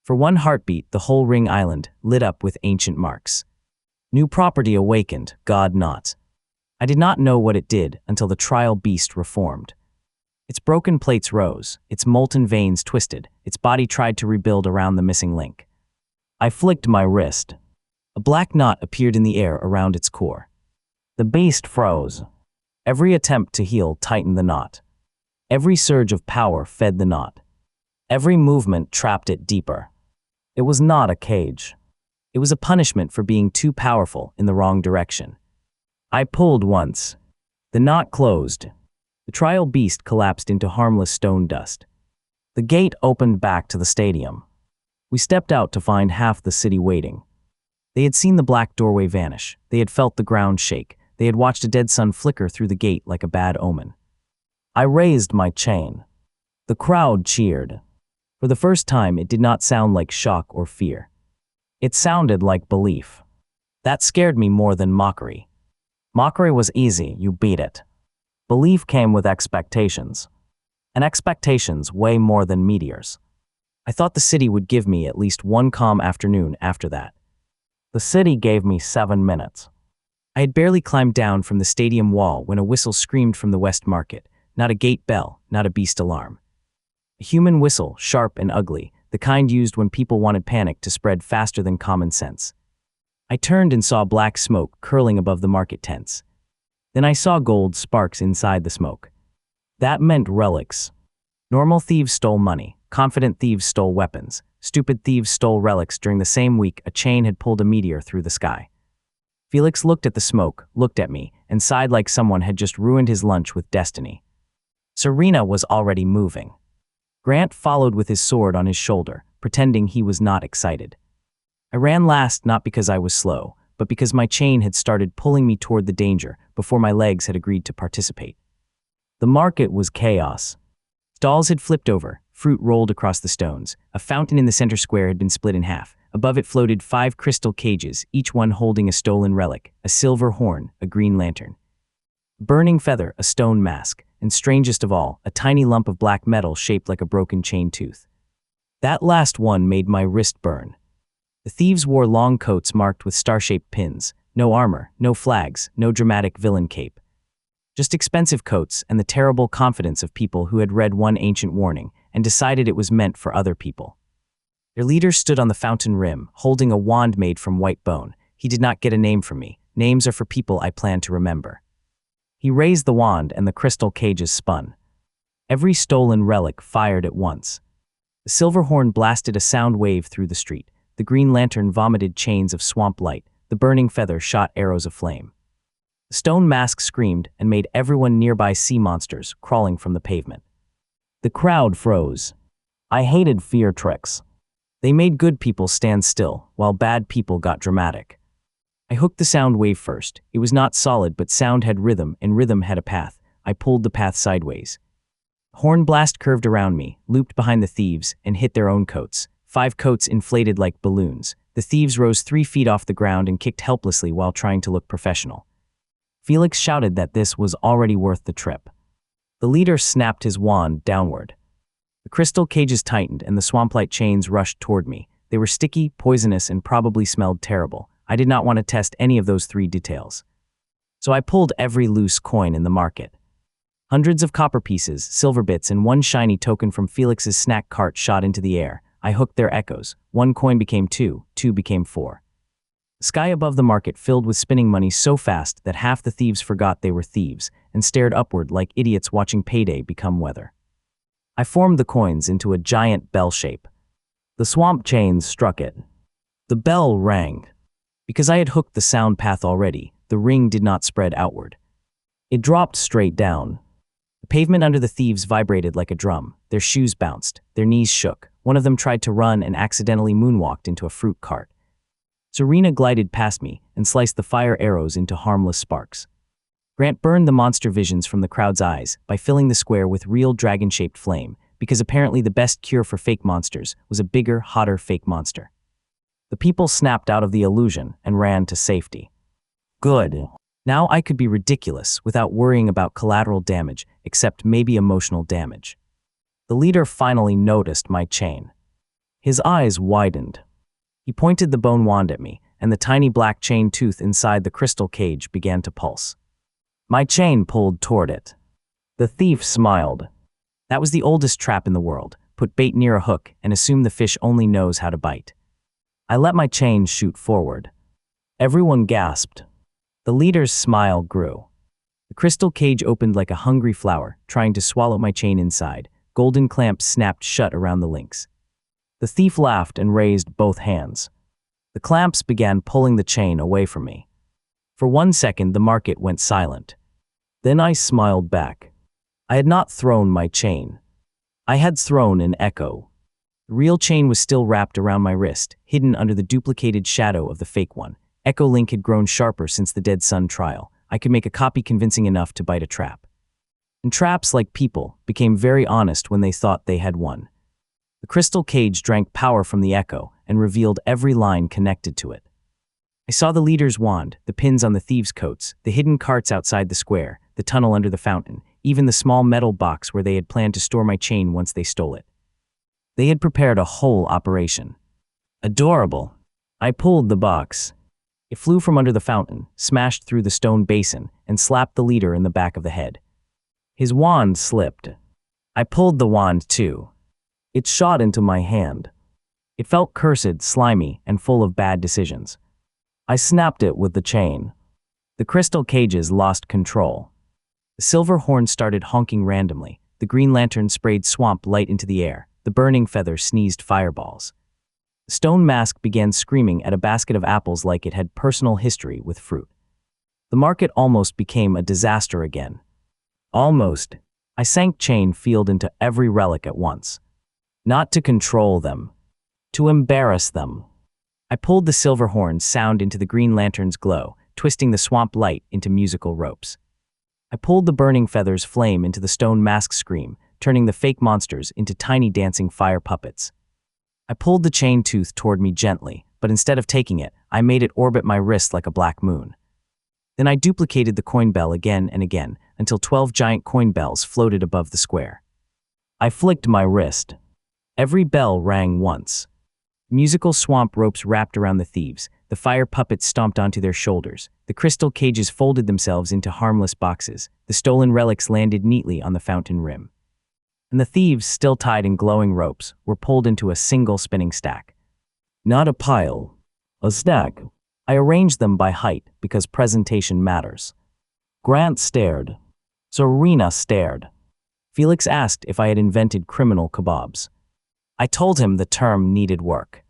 S1: For one heartbeat, the whole ring island lit up with ancient marks. New property awakened, God not. I did not know what it did until the trial beast reformed. Its broken plates rose, its molten veins twisted, its body tried to rebuild around the missing link. I flicked my wrist. A black knot appeared in the air around its core. The beast froze. Every attempt to heal tightened the knot. Every surge of power fed the knot. Every movement trapped it deeper. It was not a cage. It was a punishment for being too powerful in the wrong direction. I pulled once. The knot closed. The trial beast collapsed into harmless stone dust. The gate opened back to the stadium. We stepped out to find half the city waiting. They had seen the black doorway vanish. They had felt the ground shake. They had watched a dead sun flicker through the gate like a bad omen. I raised my chain. The crowd cheered. For the first time, it did not sound like shock or fear. It sounded like belief. That scared me more than mockery. Mockery was easy, you beat it. Belief came with expectations. And expectations weigh more than meteors. I thought the city would give me at least one calm afternoon after that. The city gave me 7 minutes. I had barely climbed down from the stadium wall when a whistle screamed from the West Market, not a gate bell, not a beast alarm. A human whistle, sharp and ugly, the kind used when people wanted panic to spread faster than common sense. I turned and saw black smoke curling above the market tents. Then I saw gold sparks inside the smoke. That meant relics. Normal thieves stole money, confident thieves stole weapons, stupid thieves stole relics. During the same week, a chain had pulled a meteor through the sky. Felix looked at the smoke, looked at me, and sighed like someone had just ruined his lunch with destiny. Serena was already moving. Grant followed with his sword on his shoulder, pretending he was not excited. I ran last not because I was slow, but because my chain had started pulling me toward the danger before my legs had agreed to participate. The market was chaos. Stalls had flipped over, fruit rolled across the stones, a fountain in the center square had been split in half. Above it floated 5 crystal cages, each one holding a stolen relic, a silver horn, a green lantern. Burning feather, a stone mask, and strangest of all, a tiny lump of black metal shaped like a broken chain tooth. That last one made my wrist burn. The thieves wore long coats marked with star-shaped pins, no armor, no flags, no dramatic villain cape. Just expensive coats and the terrible confidence of people who had read one ancient warning and decided it was meant for other people. Their leader stood on the fountain rim, holding a wand made from white bone. He did not get a name from me. Names are for people I plan to remember. He raised the wand and the crystal cages spun. Every stolen relic fired at once. The silver horn blasted a sound wave through the street. The green lantern vomited chains of swamp light. The burning feather shot arrows of flame. The stone mask screamed and made everyone nearby see monsters crawling from the pavement. The crowd froze. I hated fear tricks. They made good people stand still, while bad people got dramatic. I hooked the sound wave first. It was not solid, but sound had rhythm, and rhythm had a path. I pulled the path sideways. Horn blast curved around me, looped behind the thieves, and hit their own coats. 5 coats inflated like balloons. The thieves rose 3 feet off the ground and kicked helplessly while trying to look professional. Felix shouted that this was already worth the trip. The leader snapped his wand downward. The crystal cages tightened and the swamp-light chains rushed toward me. They were sticky, poisonous, and probably smelled terrible. I did not want to test any of those 3 details. So I pulled every loose coin in the market. Hundreds of copper pieces, silver bits, and 1 shiny token from Felix's snack cart shot into the air. I hooked their echoes. 1 coin became 2, 2 became 4. The sky above the market filled with spinning money so fast that half the thieves forgot they were thieves and stared upward like idiots watching payday become weather. I formed the coins into a giant bell shape. The swamp chains struck it. The bell rang. Because I had hooked the sound path already, the ring did not spread outward. It dropped straight down. The pavement under the thieves vibrated like a drum. Their shoes bounced. Their knees shook. One of them tried to run and accidentally moonwalked into a fruit cart. Serena glided past me and sliced the fire arrows into harmless sparks. Grant burned the monster visions from the crowd's eyes by filling the square with real dragon-shaped flame, because apparently the best cure for fake monsters was a bigger, hotter fake monster. The people snapped out of the illusion and ran to safety. Good. Now I could be ridiculous without worrying about collateral damage, except maybe emotional damage. The leader finally noticed my chain. His eyes widened. He pointed the bone wand at me, and the tiny black chain tooth inside the crystal cage began to pulse. My chain pulled toward it. The thief smiled. That was the oldest trap in the world. Put bait near a hook and assume the fish only knows how to bite. I let my chain shoot forward. Everyone gasped. The leader's smile grew. The crystal cage opened like a hungry flower, trying to swallow my chain inside. Golden clamps snapped shut around the links. The thief laughed and raised both hands. The clamps began pulling the chain away from me. For 1 second, the market went silent. Then I smiled back. I had not thrown my chain. I had thrown an echo. The real chain was still wrapped around my wrist, hidden under the duplicated shadow of the fake one. Echo Link had grown sharper since the Dead Sun trial. I could make a copy convincing enough to bite a trap. And traps, like people, became very honest when they thought they had won. The crystal cage drank power from the echo and revealed every line connected to it. I saw the leader's wand, the pins on the thieves' coats, the hidden carts outside the square, the tunnel under the fountain, even the small metal box where they had planned to store my chain once they stole it. They had prepared a whole operation. Adorable. I pulled the box. It flew from under the fountain, smashed through the stone basin, and slapped the leader in the back of the head. His wand slipped. I pulled the wand too. It shot into my hand. It felt cursed, slimy, and full of bad decisions. I snapped it with the chain. The crystal cages lost control. The silver horn started honking randomly. The green lantern sprayed swamp light into the air. The burning feather sneezed fireballs. The stone mask began screaming at a basket of apples like it had personal history with fruit. The market almost became a disaster again. Almost. I sank chain field into every relic at once. Not to control them. To embarrass them. I pulled the silver horn's sound into the green lantern's glow, twisting the swamp light into musical ropes. I pulled the burning feathers flame into the stone mask scream, turning the fake monsters into tiny dancing fire puppets. I pulled the chain tooth toward me gently, but instead of taking it, I made it orbit my wrist like a black moon. Then I duplicated the coin bell again and again, until 12 giant coin bells floated above the square. I flicked my wrist. Every bell rang once. Musical swamp ropes wrapped around the thieves, the fire puppets stomped onto their shoulders, the crystal cages folded themselves into harmless boxes, the stolen relics landed neatly on the fountain rim. And the thieves, still tied in glowing ropes, were pulled into a single spinning stack. Not a pile, a stack. I arranged them by height because presentation matters. Grant stared. Serena stared. Felix asked if I had invented criminal kebabs. I told him the term needed work.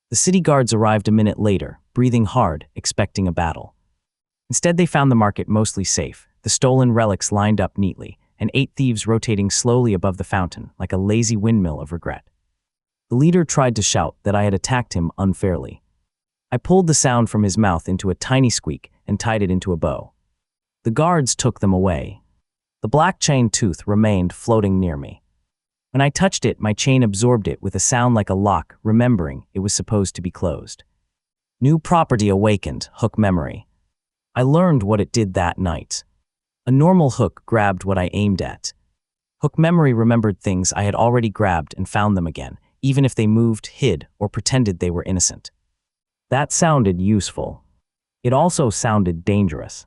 S1: The city guards arrived a minute later, breathing hard, expecting a battle. Instead, they found the market mostly safe, the stolen relics lined up neatly, and 8 thieves rotating slowly above the fountain like a lazy windmill of regret. The leader tried to shout that I had attacked him unfairly. I pulled the sound from his mouth into a tiny squeak and tied it into a bow. The guards took them away. The black chain tooth remained floating near me. When I touched it, my chain absorbed it with a sound like a lock, remembering it was supposed to be closed. New property awakened, hook memory. I learned what it did that night. A normal hook grabbed what I aimed at. Hook memory remembered things I had already grabbed and found them again, even if they moved, hid, or pretended they were innocent. That sounded useful. It also sounded dangerous.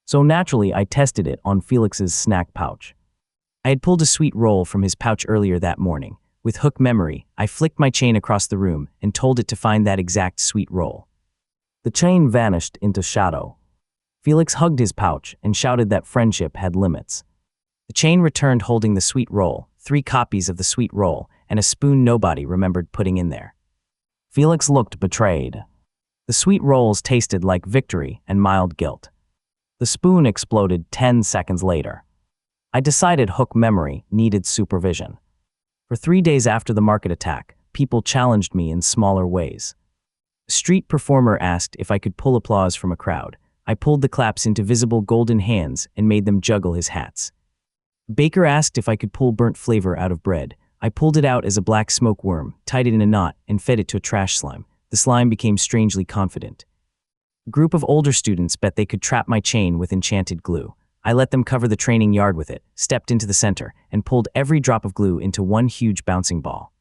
S1: So naturally, I tested it on Felix's snack pouch. I had pulled a sweet roll from his pouch earlier that morning. With hook memory, I flicked my chain across the room and told it to find that exact sweet roll. The chain vanished into shadow. Felix hugged his pouch and shouted that friendship had limits. The chain returned holding the sweet roll, 3 copies of the sweet roll, and a spoon nobody remembered putting in there. Felix looked betrayed. The sweet rolls tasted like victory and mild guilt. The spoon exploded 10 seconds later. I decided hook memory needed supervision. For 3 days after the market attack, people challenged me in smaller ways. A street performer asked if I could pull applause from a crowd. I pulled the claps into visible golden hands and made them juggle his hats. A baker asked if I could pull burnt flavor out of bread. I pulled it out as a black smoke worm, tied it in a knot, and fed it to a trash slime. The slime became strangely confident. A group of older students bet they could trap my chain with enchanted glue. I let them cover the training yard with it, stepped into the center, and pulled every drop of glue into one huge bouncing ball.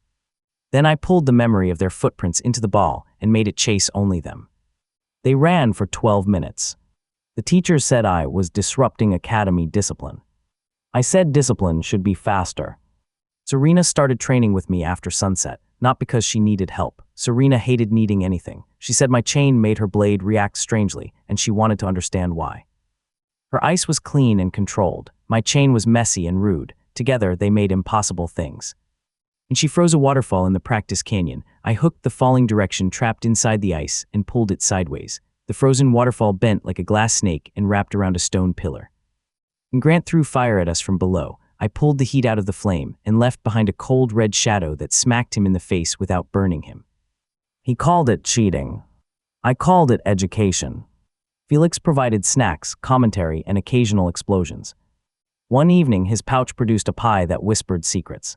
S1: Then I pulled the memory of their footprints into the ball and made it chase only them. They ran for 12 minutes. The teacher said I was disrupting academy discipline. I said discipline should be faster. Serena started training with me after sunset, not because she needed help. Serena hated needing anything. She said my chain made her blade react strangely, and she wanted to understand why. Her ice was clean and controlled. My chain was messy and rude. Together, they made impossible things. When she froze a waterfall in the practice canyon, I hooked the falling direction trapped inside the ice and pulled it sideways. The frozen waterfall bent like a glass snake and wrapped around a stone pillar. When Grant threw fire at us from below, I pulled the heat out of the flame and left behind a cold red shadow that smacked him in the face without burning him. He called it cheating. I called it education. Felix provided snacks, commentary, and occasional explosions. One evening, his pouch produced a pie that whispered secrets.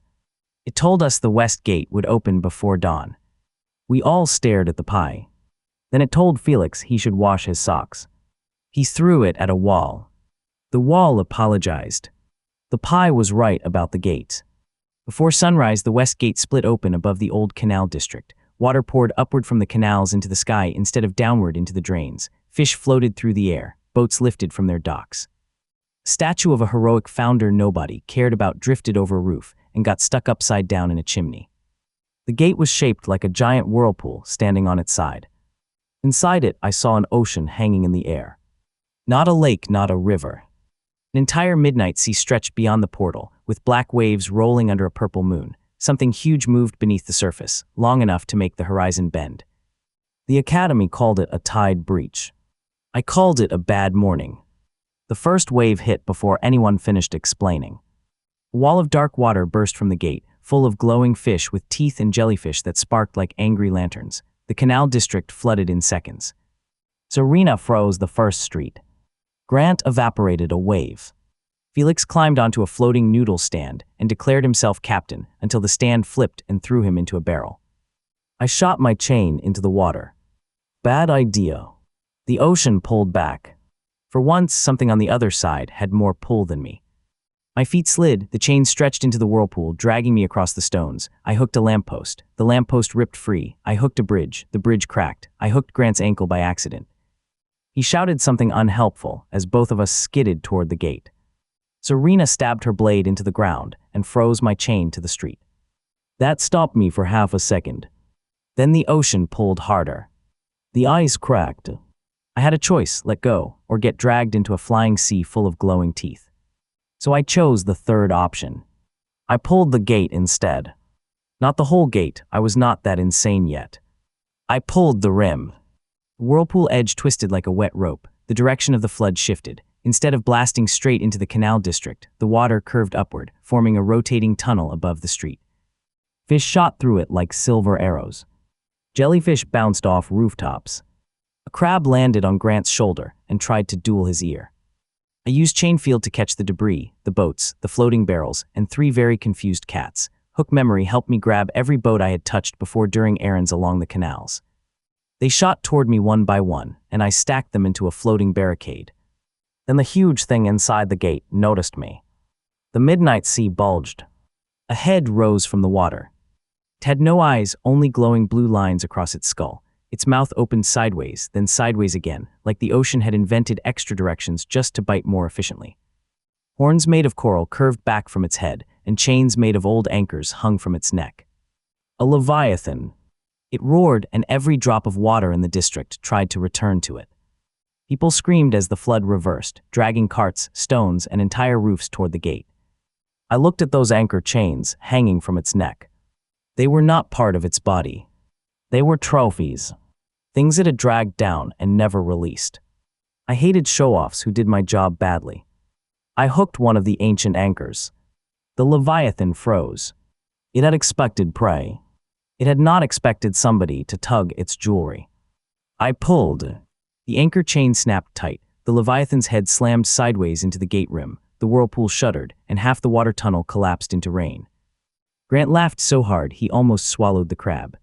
S1: It told us the west gate would open before dawn. We all stared at the pie. Then it told Felix he should wash his socks. He threw it at a wall. The wall apologized. The pie was right about the gate. Before sunrise, the west gate split open above the old canal district. Water poured upward from the canals into the sky instead of downward into the drains. Fish floated through the air, boats lifted from their docks. A statue of a heroic founder nobody cared about drifted over a roof and got stuck upside down in a chimney. The gate was shaped like a giant whirlpool standing on its side. Inside it, I saw an ocean hanging in the air. Not a lake, not a river. An entire midnight sea stretched beyond the portal, with black waves rolling under a purple moon. Something huge moved beneath the surface, long enough to make the horizon bend. The Academy called it a tide breach. I called it a bad morning. The first wave hit before anyone finished explaining. A wall of dark water burst from the gate, full of glowing fish with teeth and jellyfish that sparked like angry lanterns. The canal district flooded in seconds. Serena froze the first street. Grant evaporated a wave. Felix climbed onto a floating noodle stand and declared himself captain until the stand flipped and threw him into a barrel. I shot my chain into the water. Bad idea. The ocean pulled back. For once, something on the other side had more pull than me. My feet slid, the chain stretched into the whirlpool, dragging me across the stones. I hooked a lamppost. The lamppost ripped free. I hooked a bridge. The bridge cracked. I hooked Grant's ankle by accident. He shouted something unhelpful as both of us skidded toward the gate. Serena stabbed her blade into the ground and froze my chain to the street. That stopped me for half a second. Then the ocean pulled harder. The ice cracked. I had a choice, let go, or get dragged into a flying sea full of glowing teeth. So I chose the third option. I pulled the gate instead. Not the whole gate, I was not that insane yet. I pulled the rim. The whirlpool edge twisted like a wet rope. The direction of the flood shifted. Instead of blasting straight into the canal district, the water curved upward, forming a rotating tunnel above the street. Fish shot through it like silver arrows. Jellyfish bounced off rooftops. A crab landed on Grant's shoulder and tried to duel his ear. I used chain field to catch the debris, the boats, the floating barrels, and 3 very confused cats. Hook memory helped me grab every boat I had touched before during errands along the canals. They shot toward me one by one, and I stacked them into a floating barricade. Then the huge thing inside the gate noticed me. The midnight sea bulged. A head rose from the water. It had no eyes, only glowing blue lines across its skull. Its mouth opened sideways, then sideways again, like the ocean had invented extra directions just to bite more efficiently. Horns made of coral curved back from its head, and chains made of old anchors hung from its neck. A leviathan. It roared, and every drop of water in the district tried to return to it. People screamed as the flood reversed, dragging carts, stones, and entire roofs toward the gate. I looked at those anchor chains hanging from its neck. They were not part of its body. They were trophies. Things it had dragged down and never released. I hated show-offs who did my job badly. I hooked one of the ancient anchors. The Leviathan froze. It had expected prey. It had not expected somebody to tug its jewelry. I pulled. The anchor chain snapped tight. The Leviathan's head slammed sideways into the gate rim. The whirlpool shuddered, and half the water tunnel collapsed into rain. Grant laughed so hard he almost swallowed the crab.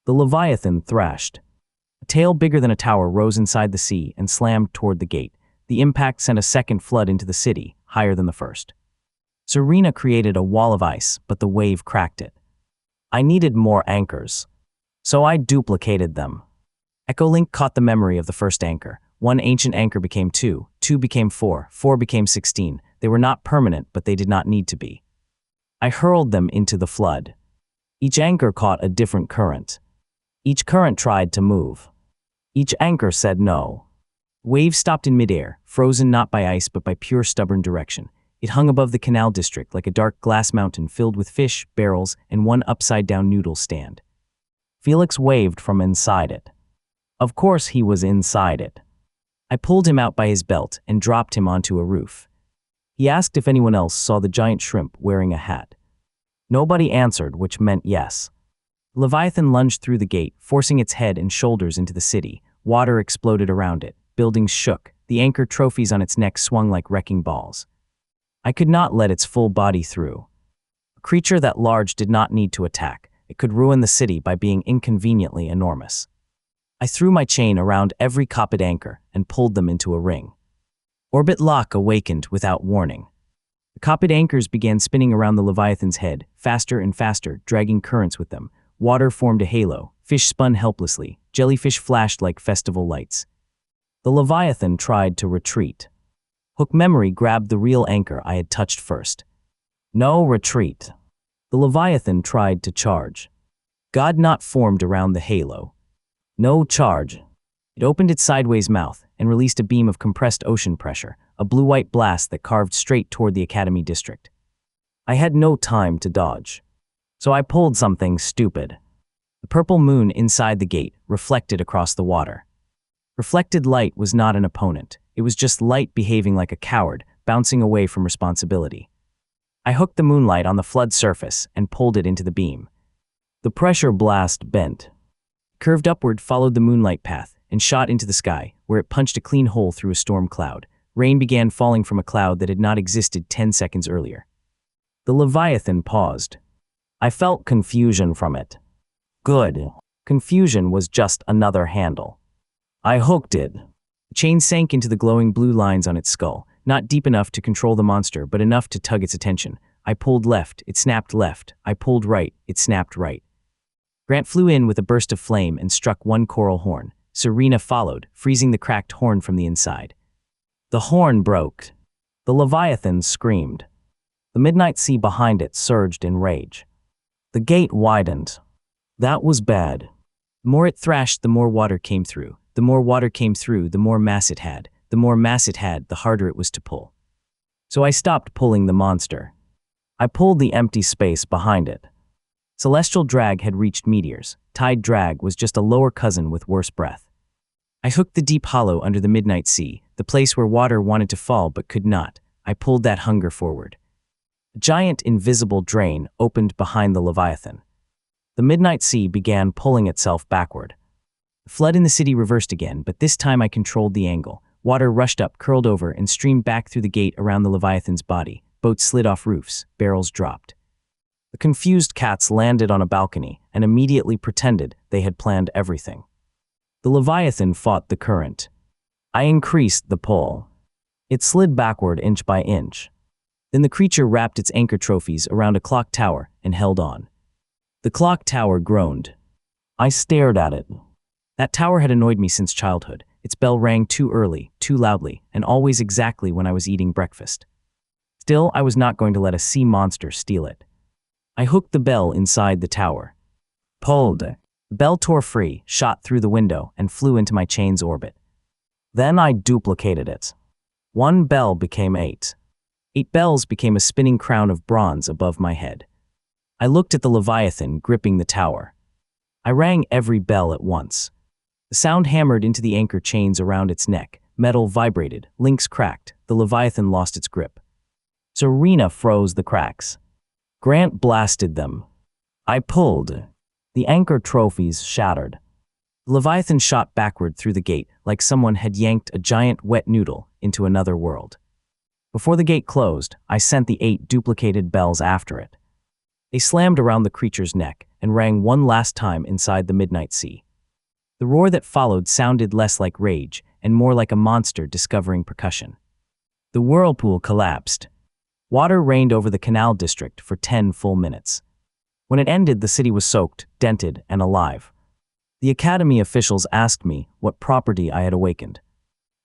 S1: The Leviathan thrashed. A tail bigger than a tower rose inside the sea and slammed toward the gate. The impact sent a second flood into the city, higher than the first. Serena created a wall of ice, but the wave cracked it. I needed more anchors. So I duplicated them. Echolink caught the memory of the first anchor. 1 ancient anchor became 2, 2 became 4, 4 became 16. They were not permanent, but they did not need to be. I hurled them into the flood. Each anchor caught a different current. Each current tried to move. Each anchor said no. Waves stopped in midair, frozen not by ice but by pure stubborn direction. It hung above the canal district like a dark glass mountain filled with fish, barrels, and 1 upside-down noodle stand. Felix waved from inside it. Of course he was inside it. I pulled him out by his belt and dropped him onto a roof. He asked if anyone else saw the giant shrimp wearing a hat. Nobody answered, which meant yes. Leviathan lunged through the gate, forcing its head and shoulders into the city. Water exploded around it. Buildings shook. The anchor trophies on its neck swung like wrecking balls. I could not let its full body through. A creature that large did not need to attack. It could ruin the city by being inconveniently enormous. I threw my chain around every copped anchor and pulled them into a ring. Orbit lock awakened without warning. The copped anchors began spinning around the Leviathan's head, faster and faster, dragging currents with them. water formed a halo, fish spun helplessly, jellyfish flashed like festival lights. The Leviathan tried to retreat. Hook memory grabbed the real anchor I had touched first. No retreat. The Leviathan tried to charge. God knot formed around the halo. No charge. It opened its sideways mouth and released a beam of compressed ocean pressure, a blue-white blast that carved straight toward the Academy district. I had no time to dodge. So I pulled something stupid. The purple moon inside the gate reflected across the water. Reflected light was not an opponent. It was just light behaving like a coward, bouncing away from responsibility. I hooked the moonlight on the flood surface and pulled it into the beam. The pressure blast bent. Curved upward, followed the moonlight path, and shot into the sky, where it punched a clean hole through a storm cloud. Rain began falling from a cloud that had not existed 10 seconds earlier. The Leviathan paused. I felt confusion from it. Good. Confusion was just another handle. I hooked it. The chain sank into the glowing blue lines on its skull, not deep enough to control the monster, but enough to tug its attention. I pulled left, it snapped left. I pulled right, it snapped right. Grant flew in with a burst of flame and struck one coral horn. Serena followed, freezing the cracked horn from the inside. The horn broke. The Leviathan screamed. The midnight sea behind it surged in rage. The gate widened. That was bad. The more it thrashed, the more water came through. The more water came through, the more mass it had. The more mass it had, the harder it was to pull. So I stopped pulling the monster. I pulled the empty space behind it. Celestial drag had reached Meteor's. Tide drag was just a lower cousin with worse breath. I hooked the deep hollow under the midnight sea, the place where water wanted to fall but could not. I pulled that hunger forward. A giant invisible drain opened behind the Leviathan. The midnight sea began pulling itself backward. The flood in the city reversed again, but this time I controlled the angle. Water rushed up, curled over, and streamed back through the gate around the Leviathan's body. Boats slid off roofs, barrels dropped. The confused cats landed on a balcony and immediately pretended they had planned everything. The Leviathan fought the current. I increased the pull. It slid backward inch by inch. Then the creature wrapped its anchor trophies around a clock tower and held on. The clock tower groaned. I stared at it. That tower had annoyed me since childhood. Its bell rang too early, too loudly, and always exactly when I was eating breakfast. Still, I was not going to let a sea monster steal it. I hooked the bell inside the tower. Pulled. The bell tore free, shot through the window, and flew into my chain's orbit. Then I duplicated it. 1 bell became 8. 8 bells became a spinning crown of bronze above my head. I looked at the Leviathan gripping the tower. I rang every bell at once. The sound hammered into the anchor chains around its neck. Metal vibrated, links cracked, the Leviathan lost its grip. Serena froze the cracks. Grant blasted them. I pulled. The anchor trophies shattered. The Leviathan shot backward through the gate like someone had yanked a giant wet noodle into another world. Before the gate closed, I sent the 8 duplicated bells after it. They slammed around the creature's neck and rang one last time inside the midnight sea. The roar that followed sounded less like rage and more like a monster discovering percussion. The whirlpool collapsed. Water rained over the canal district for 10 full minutes. When it ended, the city was soaked, dented, and alive. The Academy officials asked me what property I had awakened.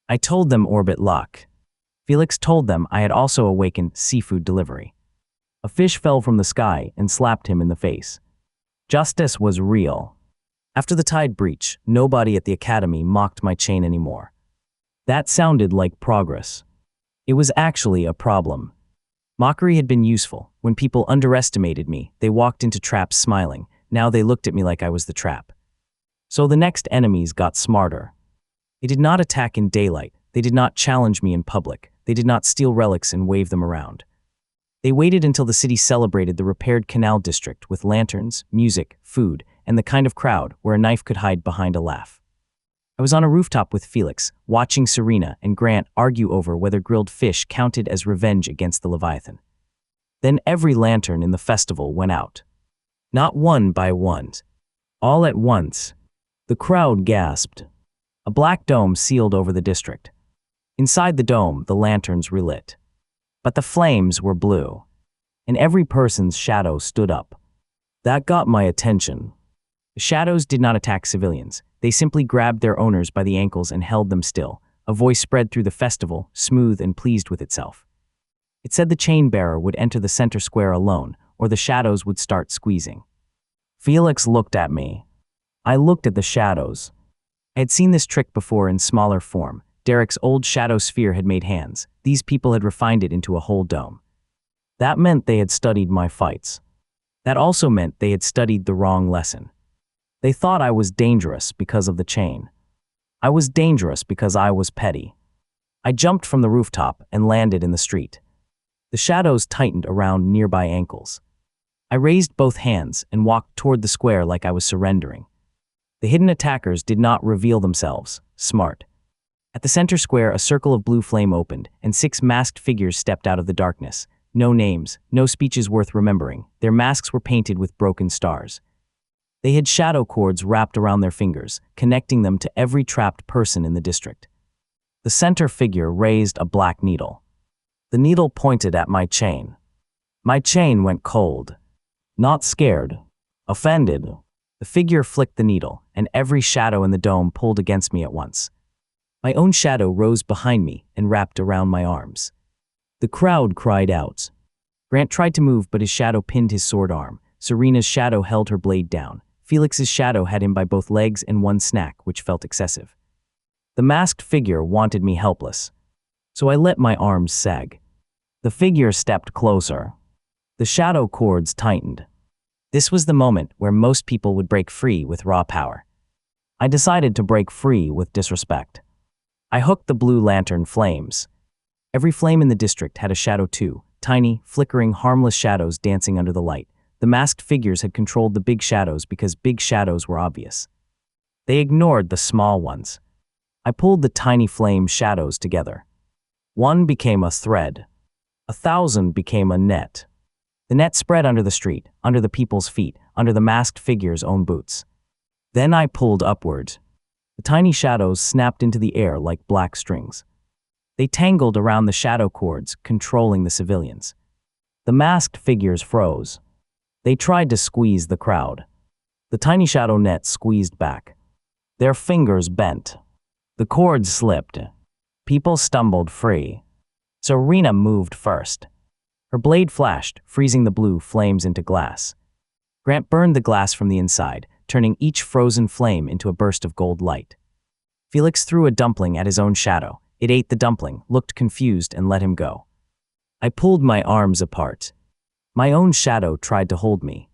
S1: I told them orbit lock. Felix told them I had also awakened seafood delivery. A fish fell from the sky and slapped him in the face. Justice was real. After the tide breach, nobody at the Academy mocked my chain anymore. That sounded like progress. It was actually a problem. Mockery had been useful. When people underestimated me, they walked into traps smiling. Now they looked at me like I was the trap. So the next enemies got smarter. They did not attack in daylight. They did not challenge me in public. They did not steal relics and wave them around. They waited until the city celebrated the repaired canal district with lanterns, music, food, and the kind of crowd where a knife could hide behind a laugh. I was on a rooftop with Felix, watching Serena and Grant argue over whether grilled fish counted as revenge against the Leviathan. Then every lantern in the festival went out. Not one by one. All at once. The crowd gasped. A black dome sealed over the district. Inside the dome, the lanterns relit. But the flames were blue, and every person's shadow stood up. That got my attention. The shadows did not attack civilians. They simply grabbed their owners by the ankles and held them still. A voice spread through the festival, smooth and pleased with itself. It said the chain bearer would enter the center square alone, or the shadows would start squeezing. Felix looked at me. I looked at the shadows. I had seen this trick before in smaller form. Derek's old shadow sphere had made hands. These people had refined it into a whole dome. That meant they had studied my fights. That also meant they had studied the wrong lesson. They thought I was dangerous because of the chain. I was dangerous because I was petty. I jumped from the rooftop and landed in the street. The shadows tightened around nearby ankles. I raised both hands and walked toward the square like I was surrendering. The hidden attackers did not reveal themselves. Smart. At the center square, a circle of blue flame opened, and 6 masked figures stepped out of the darkness. No names, no speeches worth remembering. Their masks were painted with broken stars. They had shadow cords wrapped around their fingers, connecting them to every trapped person in the district. The center figure raised a black needle. The needle pointed at my chain. My chain went cold. Not scared. Offended. The figure flicked the needle, and every shadow in the dome pulled against me at once. My own shadow rose behind me and wrapped around my arms. The crowd cried out. Grant tried to move, but his shadow pinned his sword arm. Serena's shadow held her blade down. Felix's shadow had him by both legs and one snack, which felt excessive. The masked figure wanted me helpless, so I let my arms sag. The figure stepped closer. The shadow cords tightened. This was the moment where most people would break free with raw power. I decided to break free with disrespect. I hooked the blue lantern flames. Every flame in the district had a shadow too, tiny, flickering, harmless shadows dancing under the light. The masked figures had controlled the big shadows because big shadows were obvious. They ignored the small ones. I pulled the tiny flame shadows together. One became a thread. 1,000 became a net. The net spread under the street, under the people's feet, under the masked figure's own boots. Then I pulled upward. The tiny shadows snapped into the air like black strings. They tangled around the shadow cords, controlling the civilians. The masked figures froze. They tried to squeeze the crowd. The tiny shadow net squeezed back. Their fingers bent. The cords slipped. People stumbled free. Serena moved first. Her blade flashed, freezing the blue flames into glass. Grant burned the glass from the inside, turning each frozen flame into a burst of gold light. Felix threw a dumpling at his own shadow. It ate the dumpling, looked confused, and let him go. I pulled my arms apart. My own shadow tried to hold me.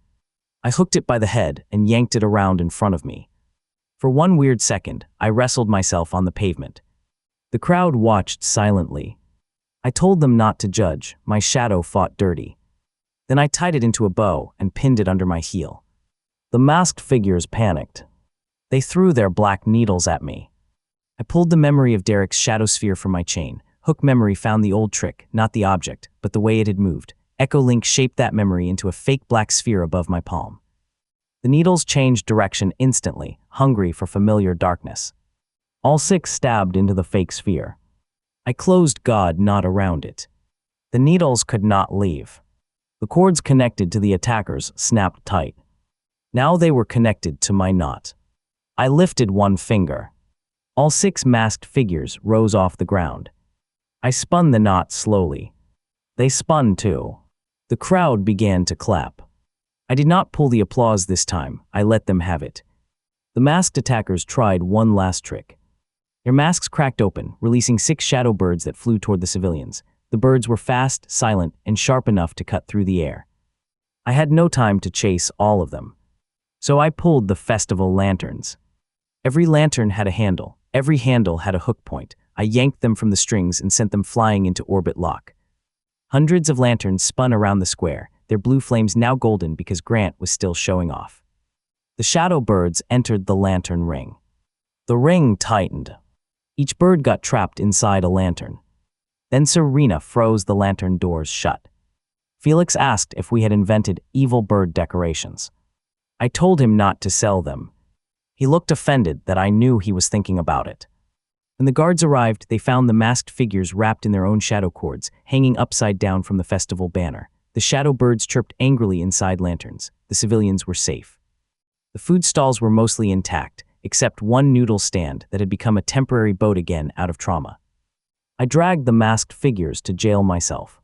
S1: I hooked it by the head and yanked it around in front of me. For one weird second, I wrestled myself on the pavement. The crowd watched silently. I told them not to judge. My shadow fought dirty. Then I tied it into a bow and pinned it under my heel. The masked figures panicked. They threw their black needles at me. I pulled the memory of Derek's shadow sphere from my chain. Hook memory found the old trick, not the object, but the way it had moved. Echo Link shaped that memory into a fake black sphere above my palm. The needles changed direction instantly, hungry for familiar darkness. All 6 stabbed into the fake sphere. I closed God knot around it. The needles could not leave. The cords connected to the attackers snapped tight. Now they were connected to my knot. I lifted one finger. All 6 masked figures rose off the ground. I spun the knot slowly. They spun too. The crowd began to clap. I did not pull the applause this time. I let them have it. The masked attackers tried one last trick. Their masks cracked open, releasing 6 shadow birds that flew toward the civilians. The birds were fast, silent, and sharp enough to cut through the air. I had no time to chase all of them. So I pulled the festival lanterns. Every lantern had a handle. Every handle had a hook point. I yanked them from the strings and sent them flying into orbit lock. Hundreds of lanterns spun around the square, their blue flames now golden because Grant was still showing off. The shadow birds entered the lantern ring. The ring tightened. Each bird got trapped inside a lantern. Then Serena froze the lantern doors shut. Felix asked if we had invented evil bird decorations. I told him not to sell them. He looked offended that I knew he was thinking about it. When the guards arrived, they found the masked figures wrapped in their own shadow cords, hanging upside down from the festival banner. The shadow birds chirped angrily inside lanterns. The civilians were safe. The food stalls were mostly intact, except one noodle stand that had become a temporary boat again out of trauma. I dragged the masked figures to jail myself.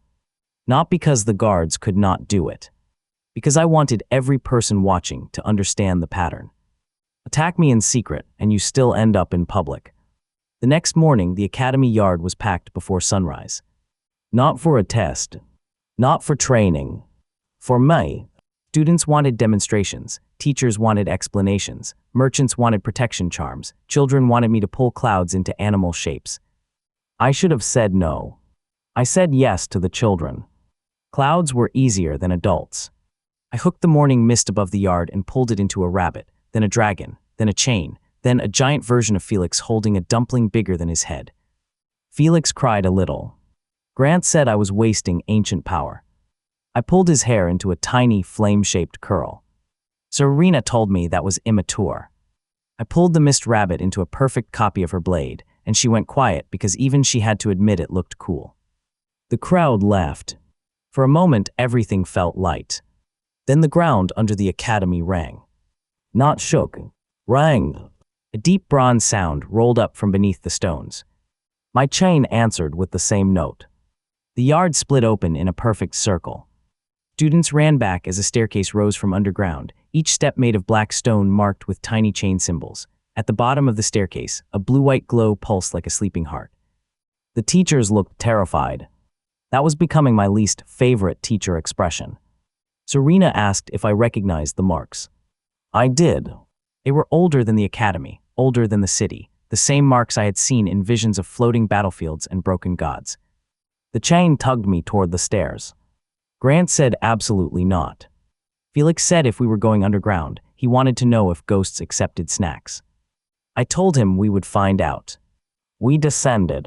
S1: Not because the guards could not do it. Because I wanted every person watching to understand the pattern. Attack me in secret, and you still end up in public. The next morning, the academy yard was packed before sunrise. Not for a test. Not for training. For me. Students wanted demonstrations, teachers wanted explanations, merchants wanted protection charms, children wanted me to pull clouds into animal shapes. I should have said no. I said yes to the children. Clouds were easier than adults. I hooked the morning mist above the yard and pulled it into a rabbit, then a dragon, then a chain, then a giant version of Felix holding a dumpling bigger than his head. Felix cried a little. Grant said I was wasting ancient power. I pulled his hair into a tiny, flame-shaped curl. Serena told me that was immature. I pulled the mist rabbit into a perfect copy of her blade, and she went quiet because even she had to admit it looked cool. The crowd laughed. For a moment, everything felt light. Then the ground under the academy rang. Not shook. Rang. A deep bronze sound rolled up from beneath the stones. My chain answered with the same note. The yard split open in a perfect circle. Students ran back as a staircase rose from underground, each step made of black stone marked with tiny chain symbols. At the bottom of the staircase, a blue-white glow pulsed like a sleeping heart. The teachers looked terrified. That was becoming my least favorite teacher expression. Serena asked if I recognized the marks. I did. They were older than the academy, older than the city, the same marks I had seen in visions of floating battlefields and broken gods. The chain tugged me toward the stairs. Grant said absolutely not. Felix said if we were going underground, he wanted to know if ghosts accepted snacks. I told him we would find out. We descended.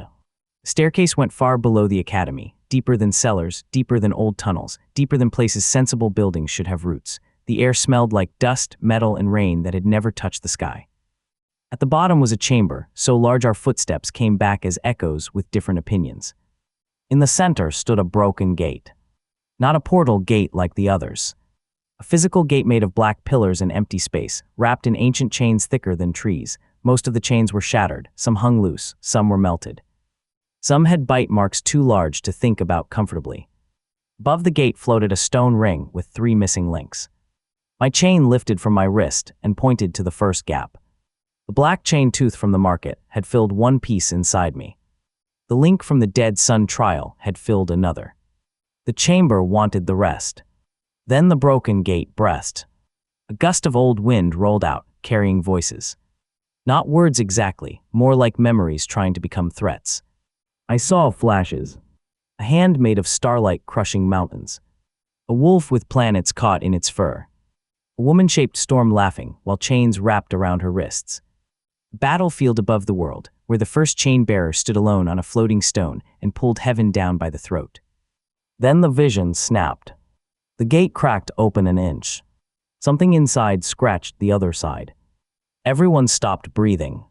S1: The staircase went far below the academy, deeper than cellars, deeper than old tunnels, deeper than places sensible buildings should have roots. The air smelled like dust, metal, and rain that had never touched the sky. At the bottom was a chamber, so large our footsteps came back as echoes with different opinions. In the center stood a broken gate. Not a portal gate like the others. A physical gate made of black pillars and empty space, wrapped in ancient chains thicker than trees. Most of the chains were shattered, some hung loose, some were melted. Some had bite marks too large to think about comfortably. Above the gate floated a stone ring with 3 missing links. My chain lifted from my wrist and pointed to the first gap. The black chain tooth from the market had filled one piece inside me. The link from the dead sun trial had filled another. The chamber wanted the rest. Then the broken gate burst. A gust of old wind rolled out, carrying voices. Not words exactly, more like memories trying to become threats. I saw flashes. A hand made of starlight crushing mountains. A wolf with planets caught in its fur. A woman-shaped storm laughing while chains wrapped around her wrists. A battlefield above the world, where the first chain-bearer stood alone on a floating stone and pulled heaven down by the throat. Then the vision snapped. The gate cracked open an inch. Something inside scratched the other side. Everyone stopped breathing.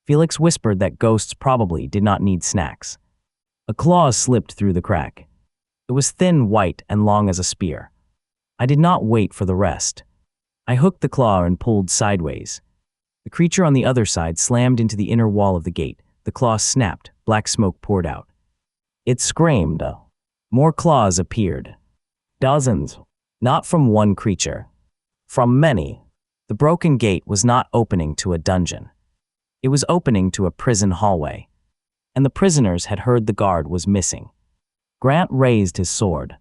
S1: Felix whispered that ghosts probably did not need snacks. A claw slipped through the crack. It was thin, white, and long as a spear. I did not wait for the rest. I hooked the claw and pulled sideways. The creature on the other side slammed into the inner wall of the gate. The claw snapped, black smoke poured out. It screamed. More claws appeared. Dozens. Not from one creature. From many. The broken gate was not opening to a dungeon. It was opening to a prison hallway. And the prisoners had heard the guard was missing. Grant raised his sword.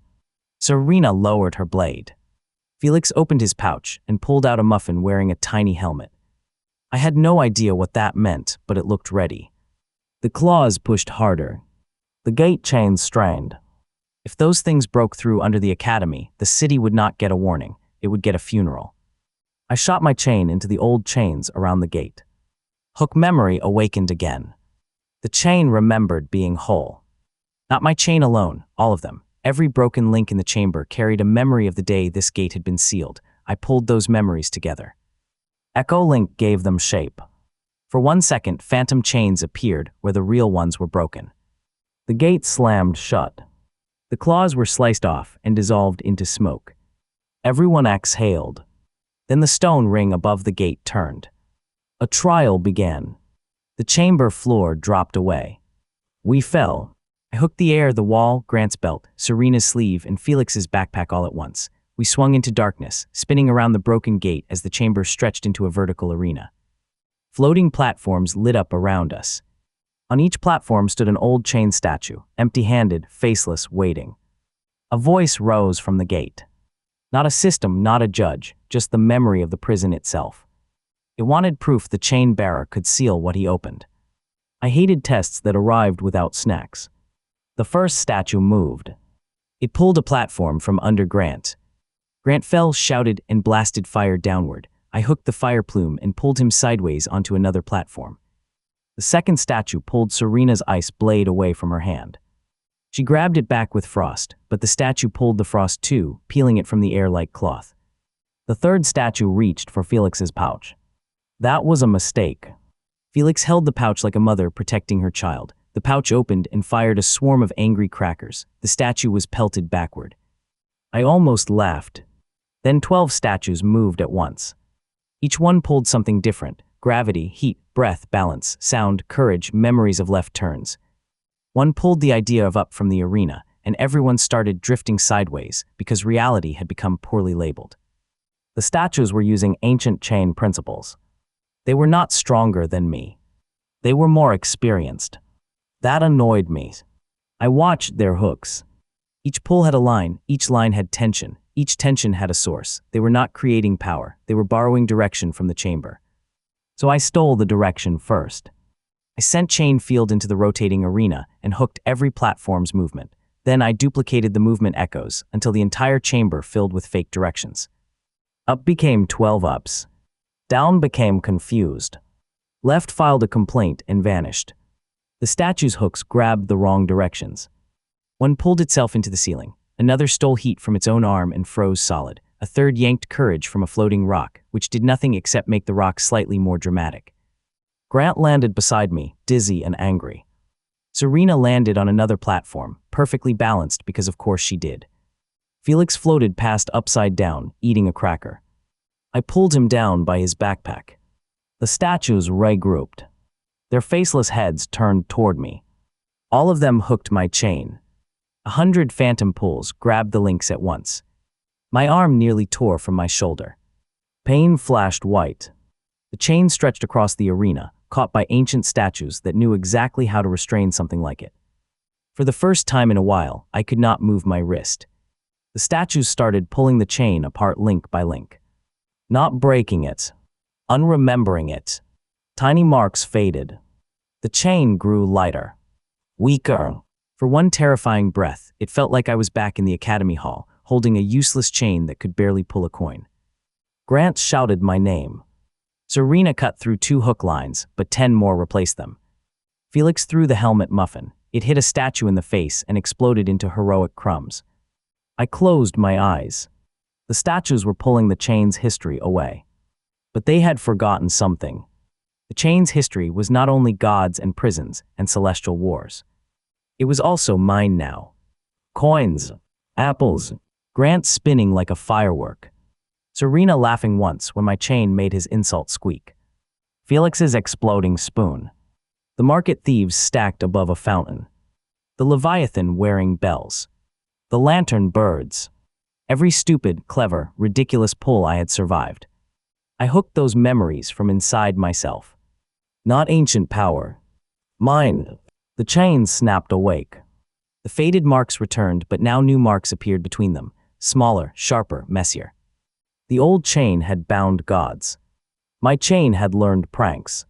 S1: Serena lowered her blade. Felix opened his pouch and pulled out a muffin wearing a tiny helmet. I had no idea what that meant, but it looked ready. The claws pushed harder. The gate chains strained. If those things broke through under the academy, the city would not get a warning. It would get a funeral. I shot my chain into the old chains around the gate. Hook memory awakened again. The chain remembered being whole. Not my chain alone, all of them. Every broken link in the chamber carried a memory of the day this gate had been sealed. I pulled those memories together. Echo Link gave them shape. For 1 second, phantom chains appeared where the real ones were broken. The gate slammed shut. The claws were sliced off and dissolved into smoke. Everyone exhaled. Then the stone ring above the gate turned. A trial began. The chamber floor dropped away. We fell. I hooked the air, the wall, Grant's belt, Serena's sleeve, and Felix's backpack all at once. We swung into darkness, spinning around the broken gate as the chamber stretched into a vertical arena. Floating platforms lit up around us. On each platform stood an old chain statue, empty-handed, faceless, waiting. A voice rose from the gate. Not a system, not a judge, just the memory of the prison itself. It wanted proof the chain bearer could seal what he opened. I hated tests that arrived without snacks. The first statue moved. It pulled a platform from under Grant. Grant fell, shouted, and blasted fire downward. I hooked the fire plume and pulled him sideways onto another platform. The second statue pulled Serena's ice blade away from her hand. She grabbed it back with frost, but the statue pulled the frost too, peeling it from the air like cloth. The third statue reached for Felix's pouch. That was a mistake. Felix held the pouch like a mother protecting her child. The pouch opened and fired a swarm of angry crackers. The statue was pelted backward. I almost laughed. Then 12 statues moved at once. Each one pulled something different: gravity, heat, breath, balance, sound, courage, memories of left turns. One pulled the idea of up from the arena, and everyone started drifting sideways because reality had become poorly labeled. The statues were using ancient chain principles. They were not stronger than me. They were more experienced. That annoyed me. I watched their hooks. Each pull had a line, each line had tension, each tension had a source. They were not creating power, they were borrowing direction from the chamber. So I stole the direction first. I sent chain field into the rotating arena and hooked every platform's movement. Then I duplicated the movement echoes until the entire chamber filled with fake directions. Up became 12 ups. Down became confused. Left filed a complaint and vanished. The statue's hooks grabbed the wrong directions. One pulled itself into the ceiling. Another stole heat from its own arm and froze solid. A third yanked courage from a floating rock, which did nothing except make the rock slightly more dramatic. Grant landed beside me, dizzy and angry. Serena landed on another platform, perfectly balanced because of course she did. Felix floated past upside down, eating a cracker. I pulled him down by his backpack. The statues regrouped. Their faceless heads turned toward me. All of them hooked my chain. 100 phantom pulls grabbed the links at once. My arm nearly tore from my shoulder. Pain flashed white. The chain stretched across the arena, caught by ancient statues that knew exactly how to restrain something like it. For the first time in a while, I could not move my wrist. The statues started pulling the chain apart link by link. Not breaking it. Unremembering it. Tiny marks faded. The chain grew lighter. Weaker. For one terrifying breath, it felt like I was back in the academy hall, holding a useless chain that could barely pull a coin. Grant shouted my name. Serena cut through 2 hook lines, but 10 more replaced them. Felix threw the helmet muffin. It hit a statue in the face and exploded into heroic crumbs. I closed my eyes. The statues were pulling the chain's history away. But they had forgotten something. The chain's history was not only gods and prisons and celestial wars. It was also mine now. Coins. Apples. Grant spinning like a firework. Serena laughing once when my chain made his insult squeak. Felix's exploding spoon. The market thieves stacked above a fountain. The Leviathan wearing bells. The lantern birds. Every stupid, clever, ridiculous pull I had survived. I hooked those memories from inside myself. Not ancient power. Mine. The chain snapped awake. The faded marks returned, but now new marks appeared between them. Smaller, sharper, messier. The old chain had bound gods. My chain had learned pranks.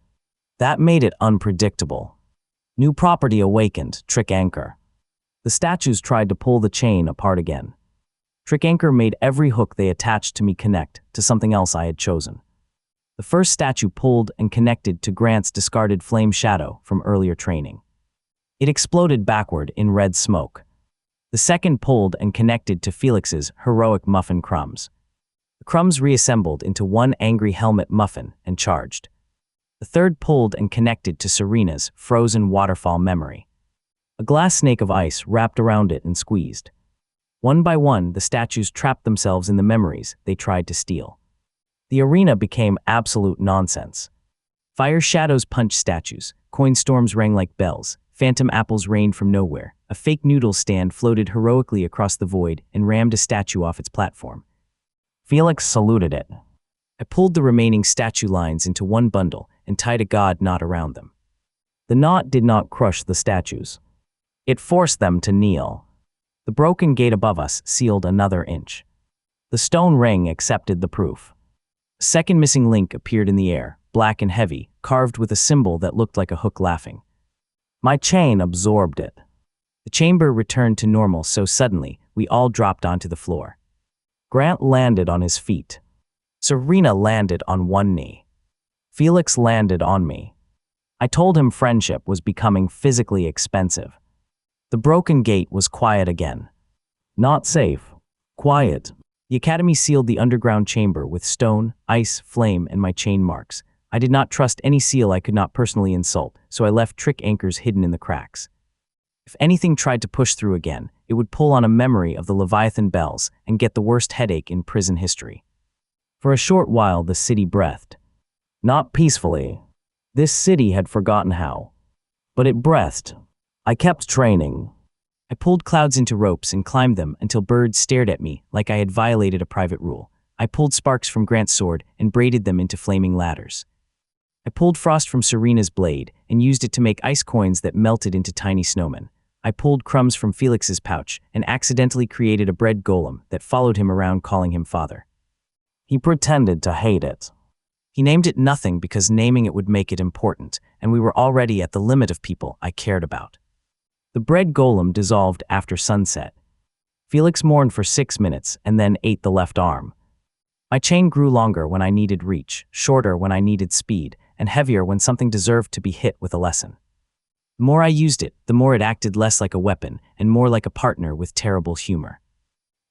S1: That made it unpredictable. New property awakened, Trick Anchor. The statues tried to pull the chain apart again. Trick Anchor made every hook they attached to me connect to something else I had chosen. The first statue pulled and connected to Grant's discarded flame shadow from earlier training. It exploded backward in red smoke. The second pulled and connected to Felix's heroic muffin crumbs. The crumbs reassembled into one angry helmet muffin and charged. The third pulled and connected to Serena's frozen waterfall memory. A glass snake of ice wrapped around it and squeezed. One by one, the statues trapped themselves in the memories they tried to steal. The arena became absolute nonsense. Fire shadows punched statues, coin storms rang like bells, phantom apples rained from nowhere, a fake noodle stand floated heroically across the void and rammed a statue off its platform. Felix saluted it. I pulled the remaining statue lines into one bundle and tied a god knot around them. The knot did not crush the statues. It forced them to kneel. The broken gate above us sealed another inch. The stone ring accepted the proof. A second missing link appeared in the air, black and heavy, carved with a symbol that looked like a hook laughing. My chain absorbed it. The chamber returned to normal so suddenly, we all dropped onto the floor. Grant landed on his feet. Serena landed on one knee. Felix landed on me. I told him friendship was becoming physically expensive. The broken gate was quiet again. Not safe. Quiet. The academy sealed the underground chamber with stone, ice, flame, and my chain marks. I did not trust any seal I could not personally insult, so I left trick anchors hidden in the cracks. If anything tried to push through again, it would pull on a memory of the Leviathan bells and get the worst headache in prison history. For a short while, the city breathed. Not peacefully. This city had forgotten how. But it breathed. I kept training. I pulled clouds into ropes and climbed them until birds stared at me like I had violated a private rule. I pulled sparks from Grant's sword and braided them into flaming ladders. I pulled frost from Serena's blade and used it to make ice coins that melted into tiny snowmen. I pulled crumbs from Felix's pouch and accidentally created a bread golem that followed him around calling him father. He pretended to hate it. He named it nothing because naming it would make it important, and we were already at the limit of people I cared about. The bread golem dissolved after sunset. Felix mourned for 6 minutes and then ate the left arm. My chain grew longer when I needed reach, shorter when I needed speed, and heavier when something deserved to be hit with a lesson. The more I used it, the more it acted less like a weapon and more like a partner with terrible humor.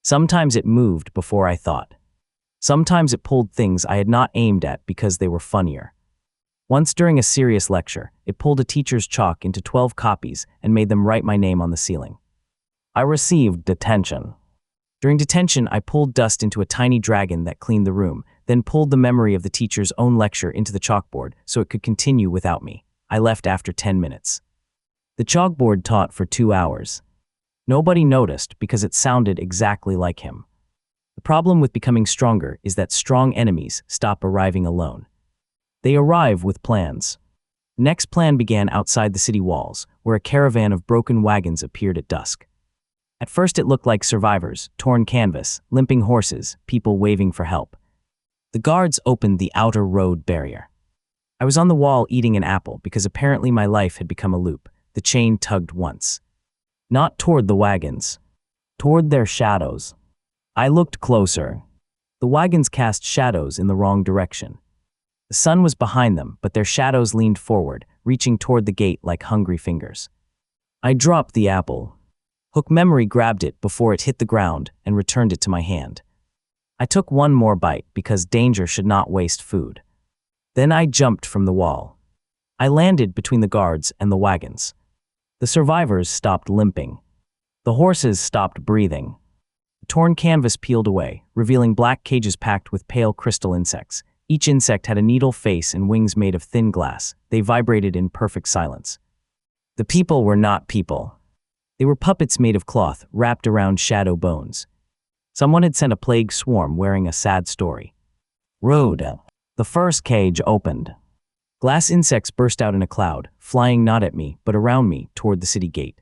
S1: Sometimes it moved before I thought. Sometimes it pulled things I had not aimed at because they were funnier. Once during a serious lecture, it pulled a teacher's chalk into 12 copies and made them write my name on the ceiling. I received detention. During detention, I pulled dust into a tiny dragon that cleaned the room, then pulled the memory of the teacher's own lecture into the chalkboard so it could continue without me. I left after 10 minutes. The chalkboard taught for 2 hours. Nobody noticed because it sounded exactly like him. The problem with becoming stronger is that strong enemies stop arriving alone. They arrive with plans. The next plan began outside the city walls, where a caravan of broken wagons appeared at dusk. At first it looked like survivors, torn canvas, limping horses, people waving for help. The guards opened the outer road barrier. I was on the wall eating an apple because apparently my life had become a loop. The chain tugged once. Not toward the wagons. Toward their shadows. I looked closer. The wagons cast shadows in the wrong direction. The sun was behind them, but their shadows leaned forward, reaching toward the gate like hungry fingers. I dropped the apple. Hook memory grabbed it before it hit the ground and returned it to my hand. I took one more bite because danger should not waste food. Then I jumped from the wall. I landed between the guards and the wagons. The survivors stopped limping. The horses stopped breathing. The torn canvas peeled away, revealing black cages packed with pale crystal insects. Each insect had a needle face and wings made of thin glass. They vibrated in perfect silence. The people were not people. They were puppets made of cloth, wrapped around shadow bones. Someone had sent a plague swarm wearing a sad story. Rude. The first cage opened. Glass insects burst out in a cloud, flying not at me, but around me, toward the city gate.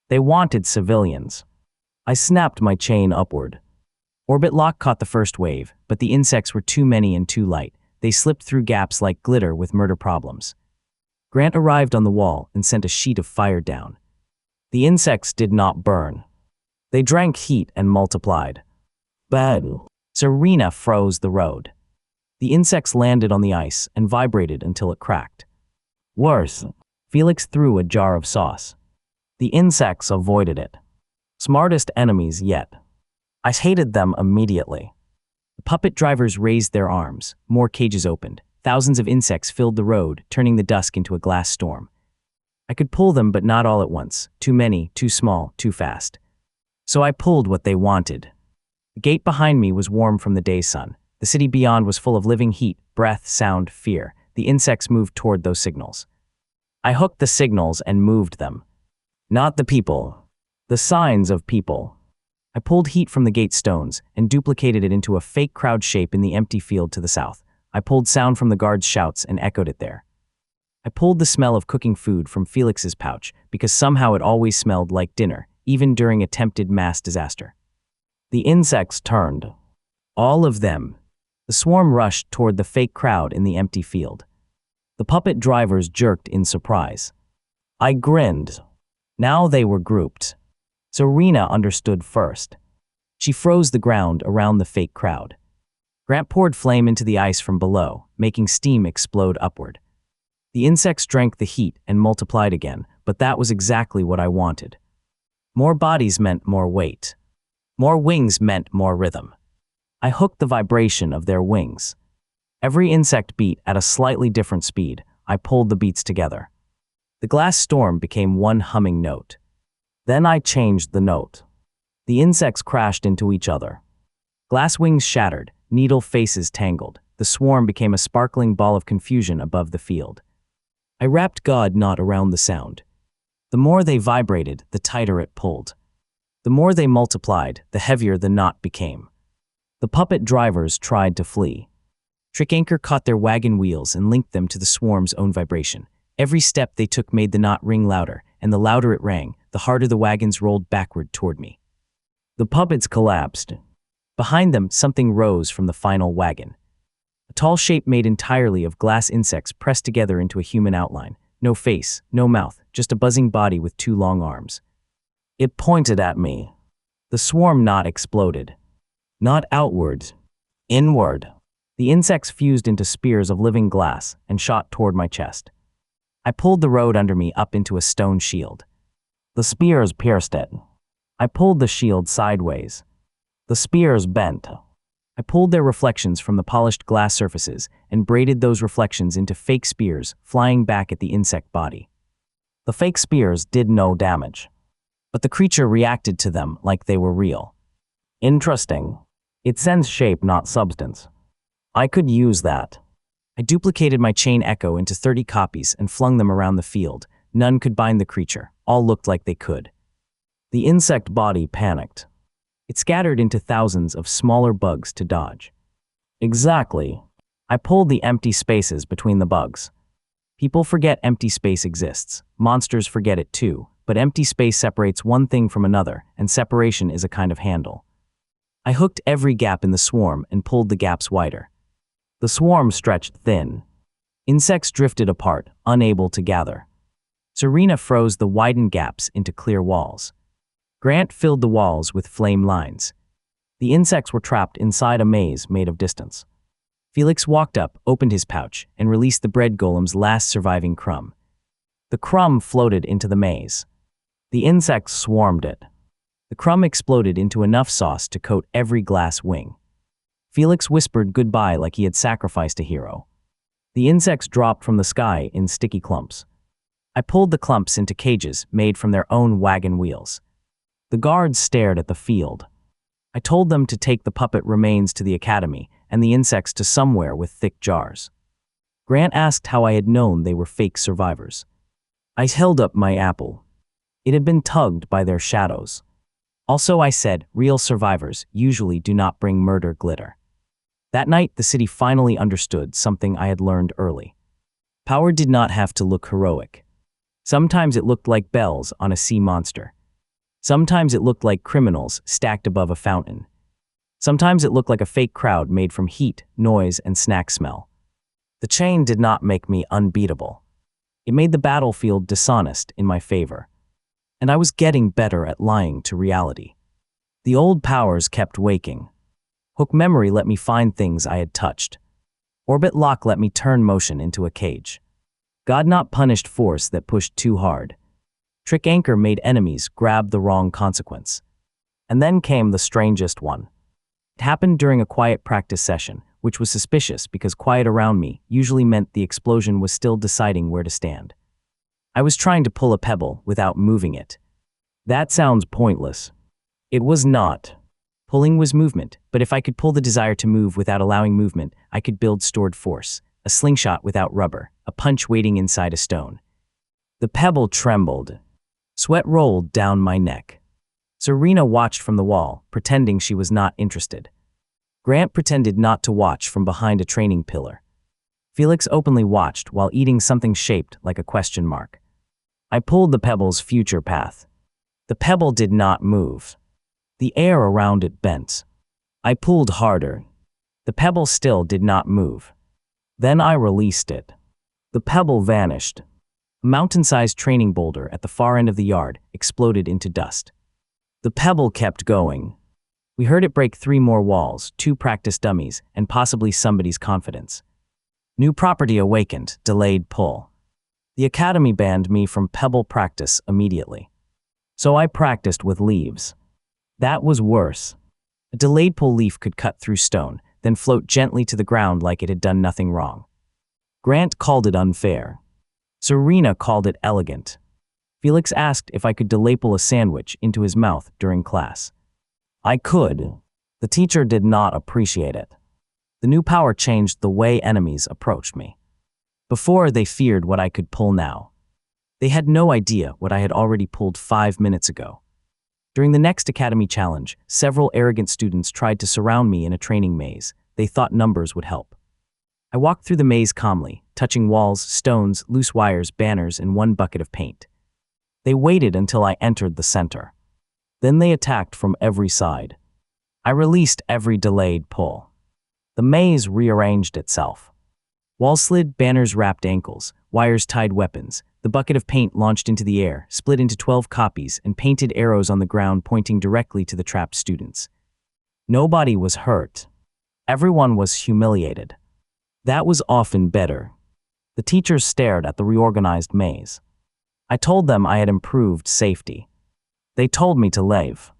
S1: They wanted civilians. I snapped my chain upward. Orbit lock caught the first wave, but the insects were too many and too light. They slipped through gaps like glitter with murder problems. Grant arrived on the wall and sent a sheet of fire down. The insects did not burn. They drank heat and multiplied. Bad. Serena froze the road. The insects landed on the ice and vibrated until it cracked. Worse. Felix threw a jar of sauce. The insects avoided it. Smartest enemies yet. I hated them immediately. The puppet drivers raised their arms. More cages opened. Thousands of insects filled the road, turning the dusk into a glass storm. I could pull them, but not all at once. Too many, too small, too fast. So I pulled what they wanted. The gate behind me was warm from the day's sun. The city beyond was full of living heat, breath, sound, fear. The insects moved toward those signals. I hooked the signals and moved them. Not the people. The signs of people. I pulled heat from the gate stones and duplicated it into a fake crowd shape in the empty field to the south. I pulled sound from the guards' shouts and echoed it there. I pulled the smell of cooking food from Felix's pouch because somehow it always smelled like dinner, even during attempted mass disaster. The insects turned. All of them. The swarm rushed toward the fake crowd in the empty field. The puppet drivers jerked in surprise. I grinned. Now they were grouped. Serena understood first. She froze the ground around the fake crowd. Grant poured flame into the ice from below, making steam explode upward. The insects drank the heat and multiplied again, but that was exactly what I wanted. More bodies meant more weight. More wings meant more rhythm. I hooked the vibration of their wings. Every insect beat at a slightly different speed. I pulled the beats together. The glass storm became one humming note. Then I changed the note. The insects crashed into each other. Glass wings shattered, needle faces tangled. The swarm became a sparkling ball of confusion above the field. I wrapped God knot around the sound. The more they vibrated, the tighter it pulled. The more they multiplied, the heavier the knot became. The puppet drivers tried to flee. Trick Anchor caught their wagon wheels and linked them to the swarm's own vibration. Every step they took made the knot ring louder, and the louder it rang, the harder the wagons rolled backward toward me. The puppets collapsed. Behind them, something rose from the final wagon. A tall shape made entirely of glass insects pressed together into a human outline. No face, no mouth, just a buzzing body with two long arms. It pointed at me. The swarm knot exploded. Not outward, inward. The insects fused into spears of living glass and shot toward my chest. I pulled the road under me up into a stone shield. The spears pierced it. I pulled the shield sideways. The spears bent. I pulled their reflections from the polished glass surfaces and braided those reflections into fake spears flying back at the insect body. The fake spears did no damage, but the creature reacted to them like they were real. Interesting. It sends shape, not substance. I could use that. I duplicated my chain echo into 30 copies and flung them around the field. None could bind the creature. All looked like they could. The insect body panicked. It scattered into thousands of smaller bugs to dodge. Exactly. I pulled the empty spaces between the bugs. People forget empty space exists. Monsters forget it too, but empty space separates one thing from another, and separation is a kind of handle. I hooked every gap in the swarm and pulled the gaps wider. The swarm stretched thin. Insects drifted apart, unable to gather. Serena froze the widened gaps into clear walls. Grant filled the walls with flame lines. The insects were trapped inside a maze made of distance. Felix walked up, opened his pouch, and released the bread golem's last surviving crumb. The crumb floated into the maze. The insects swarmed it. The crumb exploded into enough sauce to coat every glass wing. Felix whispered goodbye like he had sacrificed a hero. The insects dropped from the sky in sticky clumps. I pulled the clumps into cages made from their own wagon wheels. The guards stared at the field. I told them to take the puppet remains to the academy and the insects to somewhere with thick jars. Grant asked how I had known they were fake survivors. I held up my apple. It had been tugged by their shadows. Also, I said, real survivors usually do not bring murder glitter. That night, the city finally understood something I had learned early. Power did not have to look heroic. Sometimes it looked like bells on a sea monster. Sometimes it looked like criminals stacked above a fountain. Sometimes it looked like a fake crowd made from heat, noise, and snack smell. The chain did not make me unbeatable. It made the battlefield dishonest in my favor. And I was getting better at lying to reality. The old powers kept waking. Hook memory let me find things I had touched. Orbit lock let me turn motion into a cage. God not punished force that pushed too hard. Trick anchor made enemies grab the wrong consequence. And then came the strangest one. It happened during a quiet practice session, which was suspicious because quiet around me usually meant the explosion was still deciding where to stand. I was trying to pull a pebble without moving it. That sounds pointless. It was not. Pulling was movement, but if I could pull the desire to move without allowing movement, I could build stored force, a slingshot without rubber, a punch waiting inside a stone. The pebble trembled. Sweat rolled down my neck. Serena watched from the wall, pretending she was not interested. Grant pretended not to watch from behind a training pillar. Felix openly watched while eating something shaped like a question mark. I pulled the pebble's future path. The pebble did not move. The air around it bent. I pulled harder. The pebble still did not move. Then I released it. The pebble vanished. A mountain-sized training boulder at the far end of the yard exploded into dust. The pebble kept going. We heard it break 3 more walls, 2 practice dummies, and possibly somebody's confidence. New property awakened, delayed pull. The academy banned me from pebble practice immediately. So I practiced with leaves. That was worse. A delayed pull leaf could cut through stone, then float gently to the ground like it had done nothing wrong. Grant called it unfair. Serena called it elegant. Felix asked if I could delay pull a sandwich into his mouth during class. I could. The teacher did not appreciate it. The new power changed the way enemies approached me. Before, they feared what I could pull now. They had no idea what I had already pulled 5 minutes ago. During the next Academy Challenge, several arrogant students tried to surround me in a training maze. They thought numbers would help. I walked through the maze calmly, touching walls, stones, loose wires, banners, and 1 bucket of paint. They waited until I entered the center. Then they attacked from every side. I released every delayed pull. The maze rearranged itself. Walls slid, banners wrapped ankles, wires tied weapons. The bucket of paint launched into the air, split into 12 copies, and painted arrows on the ground pointing directly to the trapped students. Nobody was hurt. Everyone was humiliated. That was often better. The teachers stared at the reorganized maze. I told them I had improved safety. They told me to leave.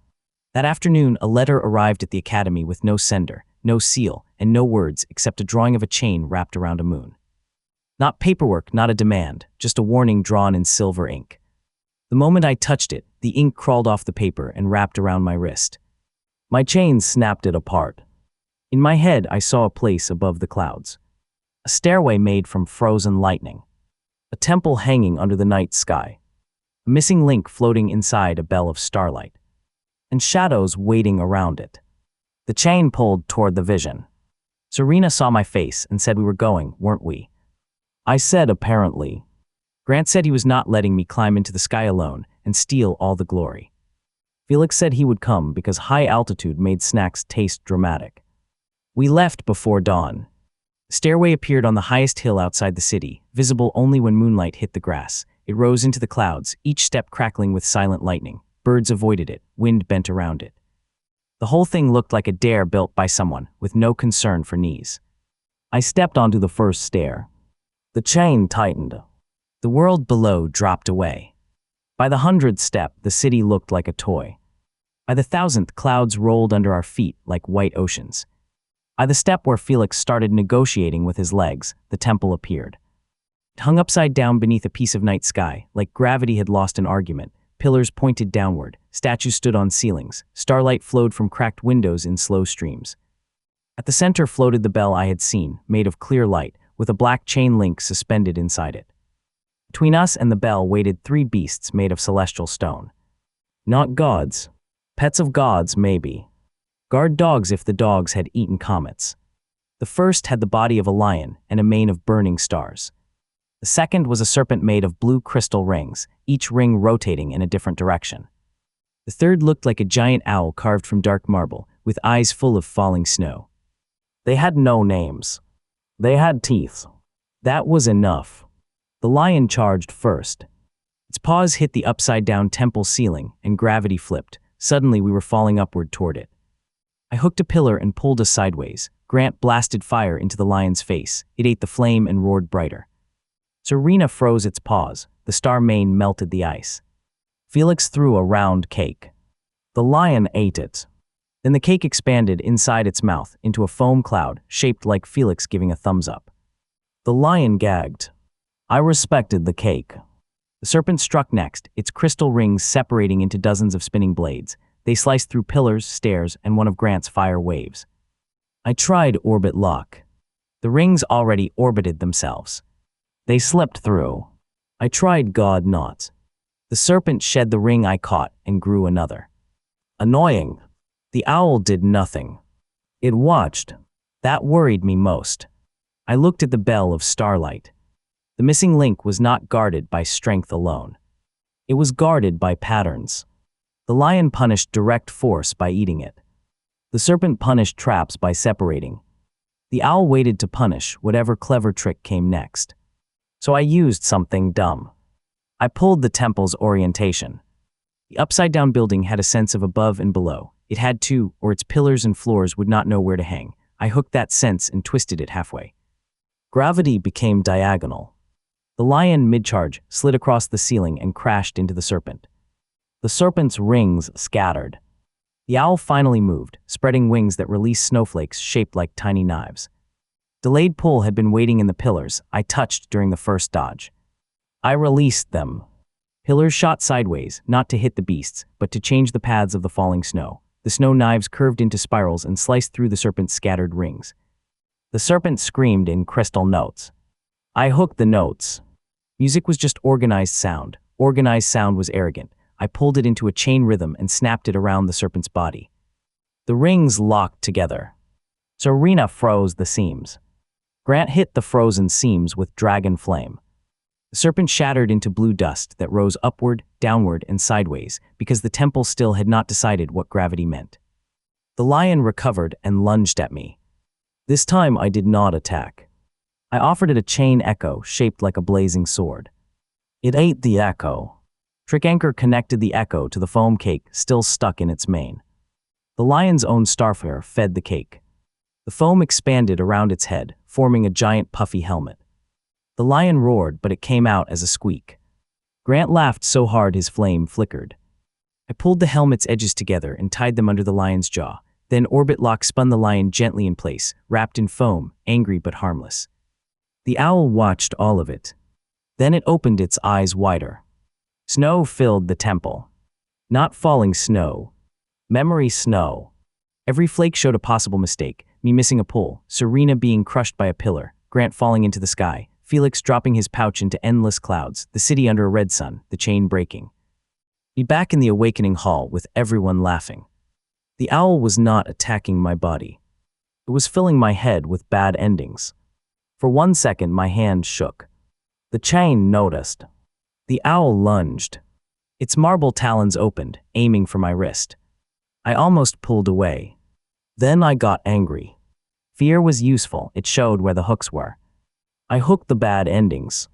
S1: That afternoon, a letter arrived at the academy with no sender, no seal, and no words except a drawing of a chain wrapped around a moon. Not paperwork, not a demand, just a warning drawn in silver ink. The moment I touched it, the ink crawled off the paper and wrapped around my wrist. My chain snapped it apart. In my head, I saw a place above the clouds. A stairway made from frozen lightning. A temple hanging under the night sky. A missing link floating inside a bell of starlight. And shadows waiting around it. The chain pulled toward the vision. Serena saw my face and said we were going, weren't we? I said apparently. Grant said he was not letting me climb into the sky alone and steal all the glory. Felix said he would come because high altitude made snacks taste dramatic. We left before dawn. The stairway appeared on the highest hill outside the city, visible only when moonlight hit the grass. It rose into the clouds, each step crackling with silent lightning. Birds avoided it, wind bent around it. The whole thing looked like a dare built by someone with no concern for knees. I stepped onto the first stair. The chain tightened. The world below dropped away. By the 100th step, the city looked like a toy. By the 1,000th, clouds rolled under our feet like white oceans. By the step where Felix started negotiating with his legs, the temple appeared. It hung upside down beneath a piece of night sky, like gravity had lost an argument. Pillars pointed downward, statues stood on ceilings, starlight flowed from cracked windows in slow streams. At the center floated the bell I had seen, made of clear light, with a black chain link suspended inside it. Between us and the bell waited 3 beasts made of celestial stone. Not gods. Pets of gods, maybe. Guard dogs if the dogs had eaten comets. The first had the body of a lion and a mane of burning stars. The second was a serpent made of blue crystal rings, each ring rotating in a different direction. The third looked like a giant owl carved from dark marble, with eyes full of falling snow. They had no names. They had teeth. That was enough. The lion charged first. Its paws hit the upside-down temple ceiling, and gravity flipped. Suddenly we were falling upward toward it. I hooked a pillar and pulled us sideways. Grant blasted fire into the lion's face. It ate the flame and roared brighter. Serena froze its paws. The star mane melted the ice. Felix threw a round cake. The lion ate it. Then the cake expanded inside its mouth into a foam cloud shaped like Felix giving a thumbs up. The lion gagged. I respected the cake. The serpent struck next, its crystal rings separating into dozens of spinning blades. They sliced through pillars, stairs, and one of Grant's fire waves. I tried orbit lock. The rings already orbited themselves. They slipped through. I tried god knots. The serpent shed the ring I caught and grew another. Annoying. The owl did nothing. It watched. That worried me most. I looked at the bell of starlight. The missing link was not guarded by strength alone. It was guarded by patterns. The lion punished direct force by eating it. The serpent punished traps by separating. The owl waited to punish whatever clever trick came next. So I used something dumb. I pulled the temple's orientation. The upside-down building had a sense of above and below. It had to, or its pillars and floors would not know where to hang. I hooked that sense and twisted it halfway. Gravity became diagonal. The lion, mid-charge, slid across the ceiling and crashed into the serpent. The serpent's rings scattered. The owl finally moved, spreading wings that released snowflakes shaped like tiny knives. Delayed pull had been waiting in the pillars I touched during the first dodge. I released them. Pillars shot sideways, not to hit the beasts, but to change the paths of the falling snow. The snow knives curved into spirals and sliced through the serpent's scattered rings. The serpent screamed in crystal notes. I hooked the notes. Music was just organized sound. Organized sound was arrogant. I pulled it into a chain rhythm and snapped it around the serpent's body. The rings locked together. Serena froze the seams. Grant hit the frozen seams with dragon flame. The serpent shattered into blue dust that rose upward, downward, and sideways because the temple still had not decided what gravity meant. The lion recovered and lunged at me. This time I did not attack. I offered it a chain echo shaped like a blazing sword. It ate the echo. Trick Anchor connected the echo to the foam cake still stuck in its mane. The lion's own starfire fed the cake. The foam expanded around its head, forming a giant puffy helmet. The lion roared, but it came out as a squeak. Grant laughed so hard his flame flickered. I pulled the helmet's edges together and tied them under the lion's jaw. Then Orbit Lock spun the lion gently in place, wrapped in foam, angry but harmless. The owl watched all of it. Then it opened its eyes wider. Snow filled the temple. Not falling snow. Memory snow. Every flake showed a possible mistake. Me missing a pull, Serena being crushed by a pillar, Grant falling into the sky, Felix dropping his pouch into endless clouds, the city under a red sun, the chain breaking. Me back in the awakening hall with everyone laughing. The owl was not attacking my body. It was filling my head with bad endings. For 1 second my hand shook. The chain noticed. The owl lunged. Its marble talons opened, aiming for my wrist. I almost pulled away. Then I got angry. Fear was useful, it showed where the hooks were. I hooked the bad endings.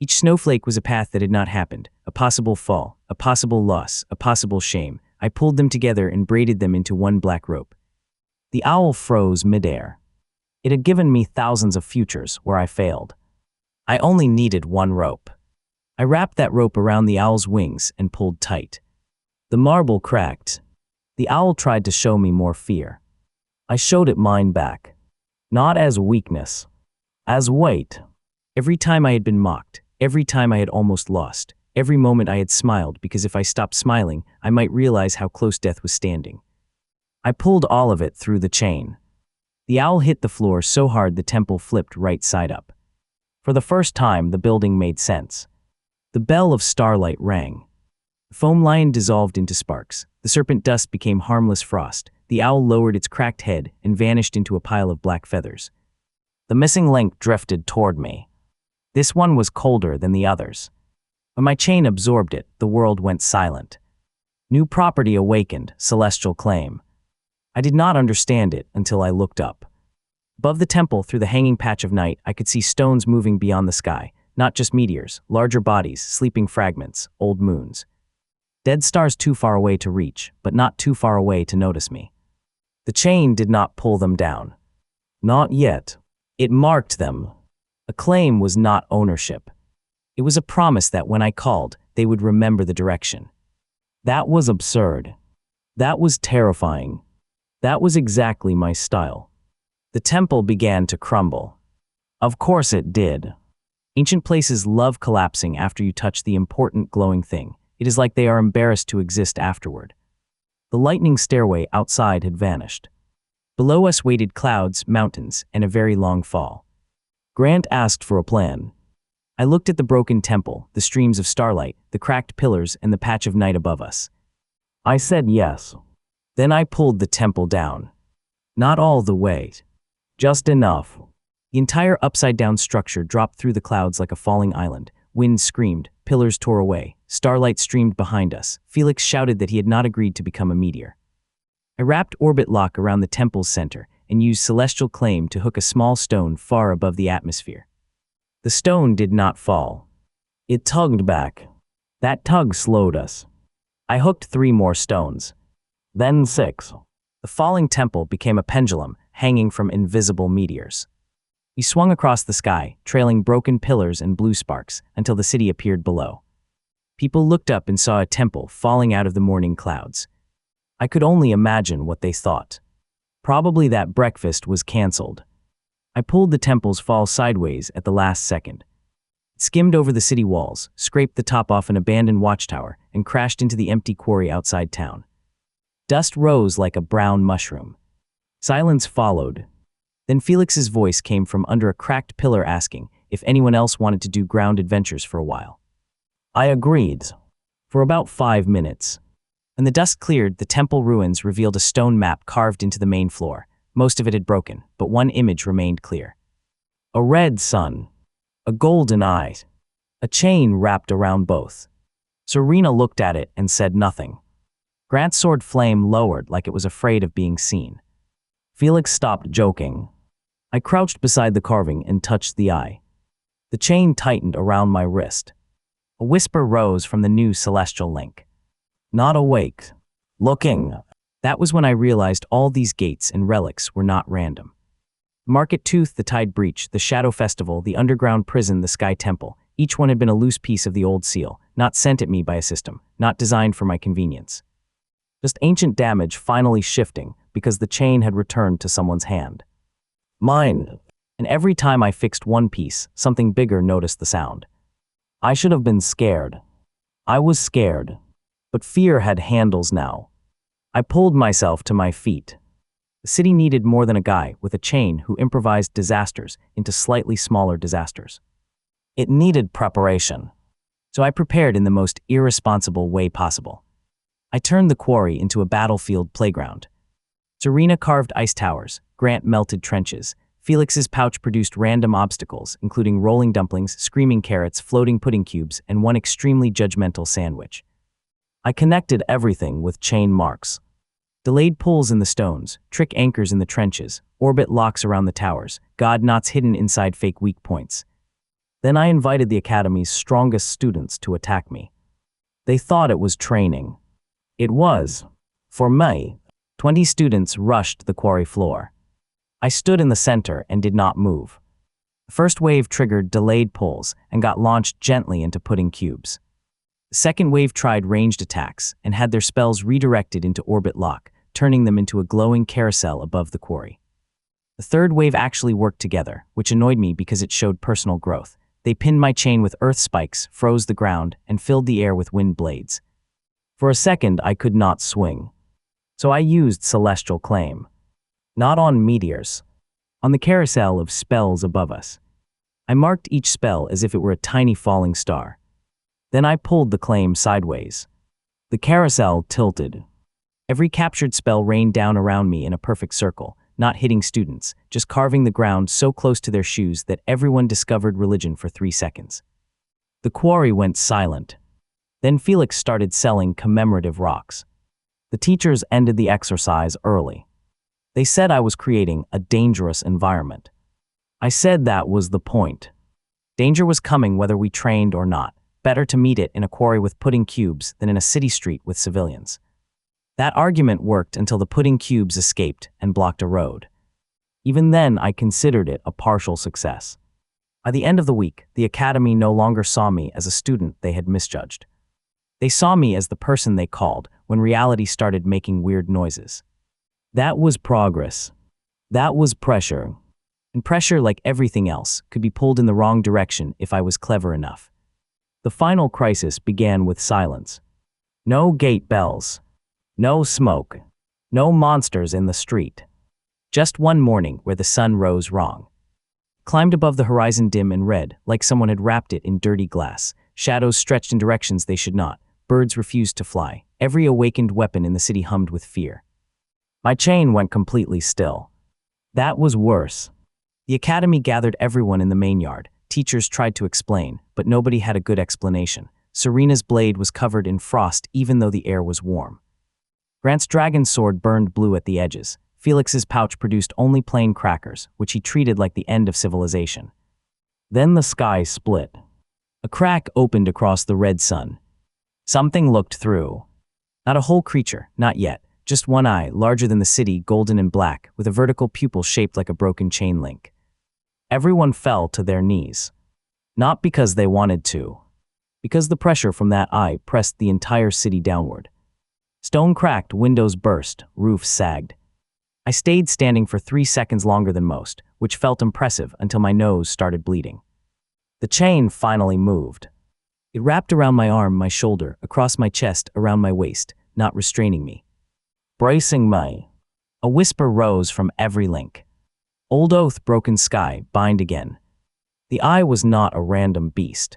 S1: Each snowflake was a path that had not happened, a possible fall, a possible loss, a possible shame. I pulled them together and braided them into one black rope. The owl froze midair. It had given me thousands of futures where I failed. I only needed one rope. I wrapped that rope around the owl's wings and pulled tight. The marble cracked. The owl tried to show me more fear. I showed it mine back. Not as weakness. As weight. Every time I had been mocked, every time I had almost lost, every moment I had smiled because if I stopped smiling, I might realize how close death was standing. I pulled all of it through the chain. The owl hit the floor so hard the temple flipped right side up. For the first time, the building made sense. The bell of starlight rang. The foam lion dissolved into sparks. The serpent dust became harmless frost. The owl lowered its cracked head and vanished into a pile of black feathers. The missing link drifted toward me. This one was colder than the others. When my chain absorbed it, the world went silent. New property awakened, celestial claim. I did not understand it until I looked up. Above the temple, through the hanging patch of night, I could see stones moving beyond the sky. Not just meteors, larger bodies, sleeping fragments, old moons. Dead stars too far away to reach, but not too far away to notice me. The chain did not pull them down. Not yet. It marked them. A claim was not ownership. It was a promise that when I called, they would remember the direction. That was absurd. That was terrifying. That was exactly my style. The temple began to crumble. Of course it did. Ancient places love collapsing after you touch the important glowing thing. It is like they are embarrassed to exist afterward. The lightning stairway outside had vanished. Below us waited clouds, mountains, and a very long fall. Grant asked for a plan. I looked at the broken temple, the streams of starlight, the cracked pillars, and the patch of night above us. I said yes. Then I pulled the temple down. Not all the way. Just enough. The entire upside-down structure dropped through the clouds like a falling island. Wind screamed, pillars tore away, starlight streamed behind us. Felix shouted that he had not agreed to become a meteor. I wrapped orbit lock around the temple's center and used celestial claim to hook a small stone far above the atmosphere. The stone did not fall. It tugged back. That tug slowed us. I hooked 3 more stones. Then 6. The falling temple became a pendulum hanging from invisible meteors. We swung across the sky, trailing broken pillars and blue sparks, until the city appeared below. People looked up and saw a temple falling out of the morning clouds. I could only imagine what they thought. Probably that breakfast was canceled. I pulled the temple's fall sideways at the last second. It skimmed over the city walls, scraped the top off an abandoned watchtower, and crashed into the empty quarry outside town. Dust rose like a brown mushroom. Silence followed. Then Felix's voice came from under a cracked pillar asking if anyone else wanted to do ground adventures for a while. I agreed. For about 5 minutes. When the dust cleared, the temple ruins revealed a stone map carved into the main floor. Most of it had broken, but one image remained clear. A red sun. A golden eye. A chain wrapped around both. Serena looked at it and said nothing. Grant's sword flame lowered like it was afraid of being seen. Felix stopped joking. I crouched beside the carving and touched the eye. The chain tightened around my wrist. A whisper rose from the new celestial link. Not awake. Looking. That was when I realized all these gates and relics were not random. Market Tooth, the Tide Breach, the Shadow Festival, the Underground Prison, the Sky Temple. Each one had been a loose piece of the old seal, not sent at me by a system, not designed for my convenience. Just ancient damage finally shifting because the chain had returned to someone's hand. Mine. And every time I fixed one piece, something bigger noticed the sound. I should have been scared. I was scared. But fear had handles now. I pulled myself to my feet. The city needed more than a guy with a chain who improvised disasters into slightly smaller disasters. It needed preparation. So I prepared in the most irresponsible way possible. I turned the quarry into a battlefield playground. Serena carved ice towers, Grant melted trenches, Felix's pouch produced random obstacles, including rolling dumplings, screaming carrots, floating pudding cubes, and one extremely judgmental sandwich. I connected everything with chain marks. Delayed pulls in the stones, trick anchors in the trenches, orbit locks around the towers, God knots hidden inside fake weak points. Then I invited the Academy's strongest students to attack me. They thought it was training. It was. For me. 20 students rushed the quarry floor. I stood in the center and did not move. The first wave triggered delayed pulls and got launched gently into pudding cubes. The second wave tried ranged attacks and had their spells redirected into orbit lock, turning them into a glowing carousel above the quarry. The third wave actually worked together, which annoyed me because it showed personal growth. They pinned my chain with earth spikes, froze the ground, and filled the air with wind blades. For a second, I could not swing. So I used celestial claim. Not on meteors. On the carousel of spells above us. I marked each spell as if it were a tiny falling star. Then I pulled the claim sideways. The carousel tilted. Every captured spell rained down around me in a perfect circle, not hitting students, just carving the ground so close to their shoes that everyone discovered religion for 3 seconds. The quarry went silent. Then Felix started selling commemorative rocks. The teachers ended the exercise early. They said I was creating a dangerous environment. I said that was the point. Danger was coming whether we trained or not. Better to meet it in a quarry with pudding cubes than in a city street with civilians. That argument worked until the pudding cubes escaped and blocked a road. Even then, I considered it a partial success. By the end of the week, the Academy no longer saw me as a student they had misjudged. They saw me as the person they called when reality started making weird noises. That was progress. That was pressure. And pressure, like everything else, could be pulled in the wrong direction if I was clever enough. The final crisis began with silence. No gate bells. No smoke. No monsters in the street. Just one morning where the sun rose wrong. Climbed above the horizon dim and red, like someone had wrapped it in dirty glass. Shadows stretched in directions they should not. Birds refused to fly. Every awakened weapon in the city hummed with fear. My chain went completely still. That was worse. The academy gathered everyone in the main yard. Teachers tried to explain, but nobody had a good explanation. Serena's blade was covered in frost even though the air was warm. Grant's dragon sword burned blue at the edges. Felix's pouch produced only plain crackers, which he treated like the end of civilization. Then the sky split. A crack opened across the red sun. Something looked through. Not a whole creature, not yet. Just one eye, larger than the city, golden and black, with a vertical pupil shaped like a broken chain link. Everyone fell to their knees. Not because they wanted to. Because the pressure from that eye pressed the entire city downward. Stone cracked, windows burst, roofs sagged. I stayed standing for 3 seconds longer than most, which felt impressive until my nose started bleeding. The chain finally moved. It wrapped around my arm, my shoulder, across my chest, around my waist, not restraining me. Bracing me. A whisper rose from every link. Old oath, broken sky, bind again. The eye was not a random beast.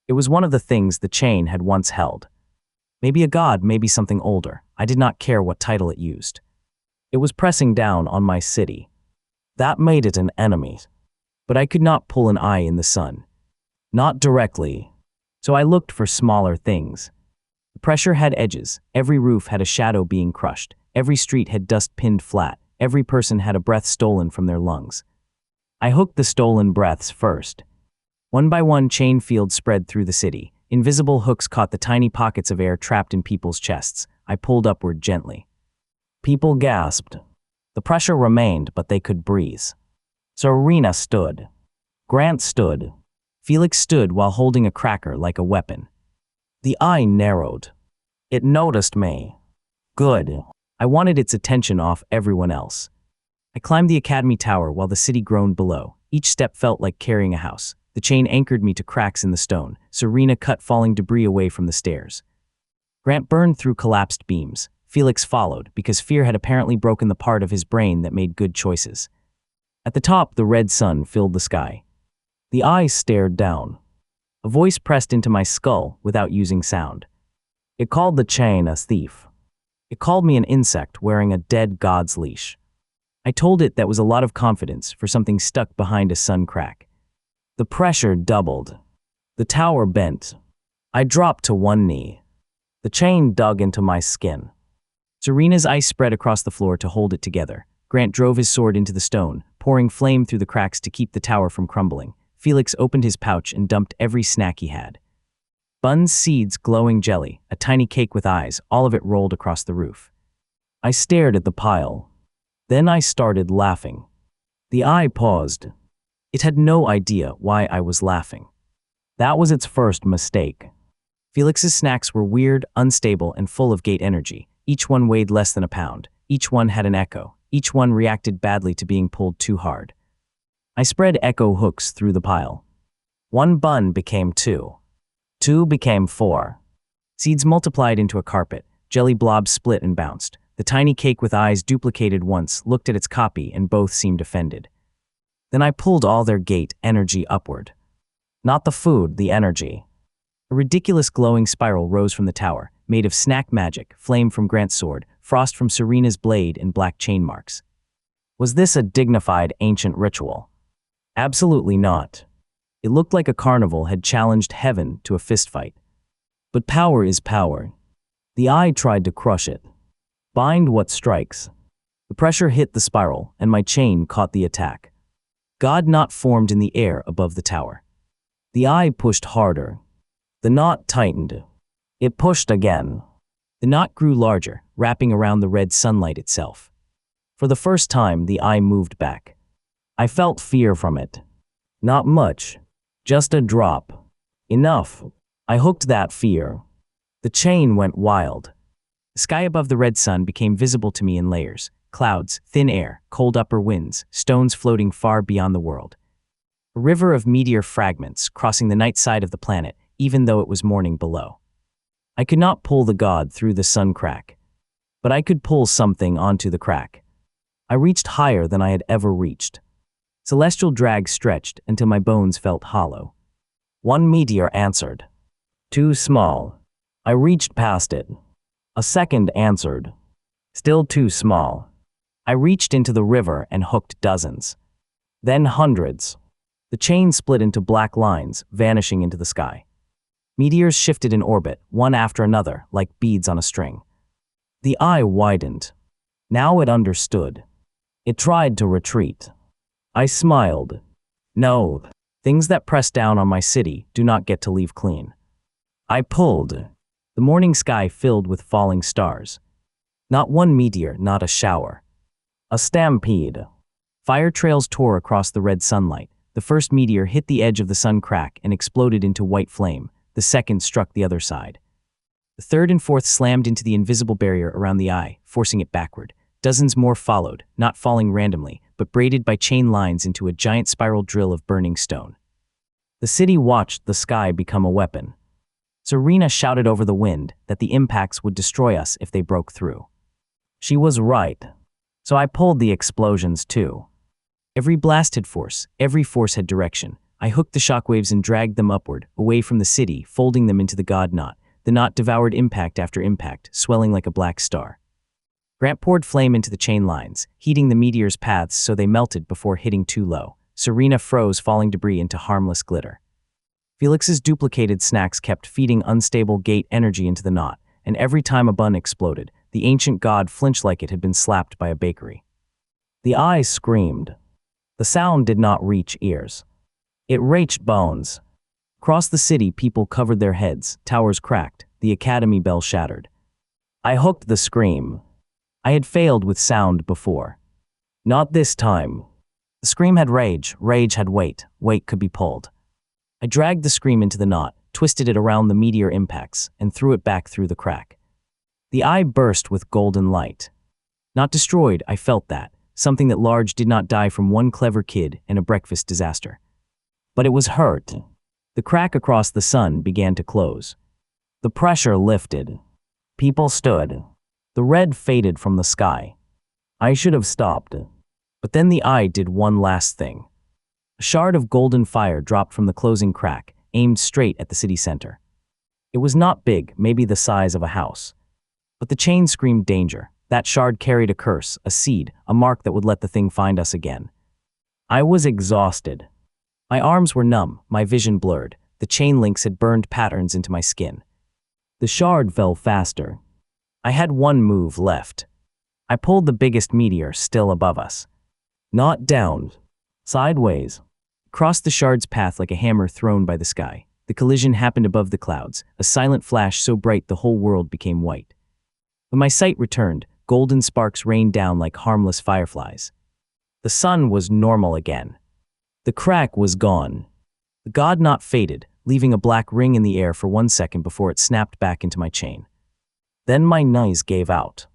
S1: It was one of the things the chain had once held. Maybe a god, maybe something older. I did not care what title it used. It was pressing down on my city. That made it an enemy. But I could not pull an eye in the sun. Not directly. So I looked for smaller things. The pressure had edges. Every roof had a shadow being crushed. Every street had dust pinned flat. Every person had a breath stolen from their lungs. I hooked the stolen breaths first. One by one, chain fields spread through the city. Invisible hooks caught the tiny pockets of air trapped in people's chests. I pulled upward gently. People gasped. The pressure remained, but they could breathe. Serena stood. Grant stood. Felix stood while holding a cracker like a weapon. The eye narrowed. It noticed me. Good. I wanted its attention off everyone else. I climbed the academy tower while the city groaned below. Each step felt like carrying a house. The chain anchored me to cracks in the stone. Serena cut falling debris away from the stairs. Grant burned through collapsed beams. Felix followed, because fear had apparently broken the part of his brain that made good choices. At the top, the red sun filled the sky. The eyes stared down. A voice pressed into my skull without using sound. It called the chain a thief. It called me an insect wearing a dead god's leash. I told it that was a lot of confidence for something stuck behind a sun crack. The pressure doubled. The tower bent. I dropped to one knee. The chain dug into my skin. Serena's ice spread across the floor to hold it together. Grant drove his sword into the stone, pouring flame through the cracks to keep the tower from crumbling. Felix opened his pouch and dumped every snack he had. Buns, seeds, glowing jelly, a tiny cake with eyes, all of it rolled across the roof. I stared at the pile. Then I started laughing. The eye paused. It had no idea why I was laughing. That was its first mistake. Felix's snacks were weird, unstable, and full of gate energy. Each one weighed less than a pound. Each one had an echo. Each one reacted badly to being pulled too hard. I spread echo hooks through the pile. 1 bun became 2. 2 became 4. Seeds multiplied into a carpet. Jelly blobs split and bounced. The tiny cake with eyes duplicated once, looked at its copy, and both seemed offended. Then I pulled all their gate energy upward. Not the food, the energy. A ridiculous glowing spiral rose from the tower, made of snack magic, flame from Grant's sword, frost from Serena's blade, and black chain marks. Was this a dignified ancient ritual? Absolutely not. It looked like a carnival had challenged heaven to a fistfight. But power is power. The eye tried to crush it. Bind what strikes. The pressure hit the spiral, and my chain caught the attack. God knot formed in the air above the tower. The eye pushed harder. The knot tightened. It pushed again. The knot grew larger, wrapping around the red sunlight itself. For the first time, the eye moved back. I felt fear from it. Not much. Just a drop. Enough. I hooked that fear. The chain went wild. The sky above the red sun became visible to me in layers. Clouds, thin air, cold upper winds, stones floating far beyond the world. A river of meteor fragments crossing the night side of the planet, even though it was morning below. I could not pull the god through the sun crack. but I could pull something onto the crack. I reached higher than I had ever reached. Celestial drag stretched until my bones felt hollow. One meteor answered. Too small. I reached past it. A second answered. Still too small. I reached into the river and hooked dozens. Then hundreds. The chain split into black lines, vanishing into the sky. Meteors shifted in orbit, one after another, like beads on a string. The eye widened. Now it understood. It tried to retreat. I smiled. No, things that press down on my city do not get to leave clean. I pulled. The morning sky filled with falling stars. Not one meteor, not a shower. A stampede. Fire trails tore across the red sunlight. The first meteor hit the edge of the sun crack and exploded into white flame. The second struck the other side. The third and fourth slammed into the invisible barrier around the eye, forcing it backward. Dozens more followed, not falling randomly, but braided by chain lines into a giant spiral drill of burning stone. The city watched the sky become a weapon. Serena shouted over the wind that the impacts would destroy us if they broke through. She was right. So I pulled the explosions too. Every blast had force, every force had direction. I hooked the shockwaves and dragged them upward, away from the city, folding them into the god knot. The knot devoured impact after impact, swelling like a black star. Grant poured flame into the chain lines, heating the meteors' paths so they melted before hitting too low. Serena froze falling debris into harmless glitter. Felix's duplicated snacks kept feeding unstable gate energy into the knot, and every time a bun exploded, the ancient god flinched like it had been slapped by a bakery. The eyes screamed. The sound did not reach ears. It reached bones. Across the city, people covered their heads, towers cracked, the academy bell shattered. I hooked the scream. I had failed with sound before. Not this time. The scream had rage, rage had weight, weight could be pulled. I dragged the scream into the knot, twisted it around the meteor impacts, and threw it back through the crack. The eye burst with golden light. Not destroyed, I felt that. Something that large did not die from one clever kid and a breakfast disaster. But it was hurt. The crack across the sun began to close. The pressure lifted. People stood. The red faded from the sky. I should have stopped. But then the eye did one last thing. A shard of golden fire dropped from the closing crack, aimed straight at the city center. It was not big, maybe the size of a house. But the chain screamed danger. That shard carried a curse, a seed, a mark that would let the thing find us again. I was exhausted. My arms were numb, my vision blurred. The chain links had burned patterns into my skin. The shard fell faster. I had one move left. I pulled the biggest meteor still above us. Not down. Sideways. Crossed the shard's path like a hammer thrown by the sky. The collision happened above the clouds, a silent flash so bright the whole world became white. When my sight returned, golden sparks rained down like harmless fireflies. The sun was normal again. The crack was gone. The god knot faded, leaving a black ring in the air for 1 second before it snapped back into my chain. Then my knees gave out.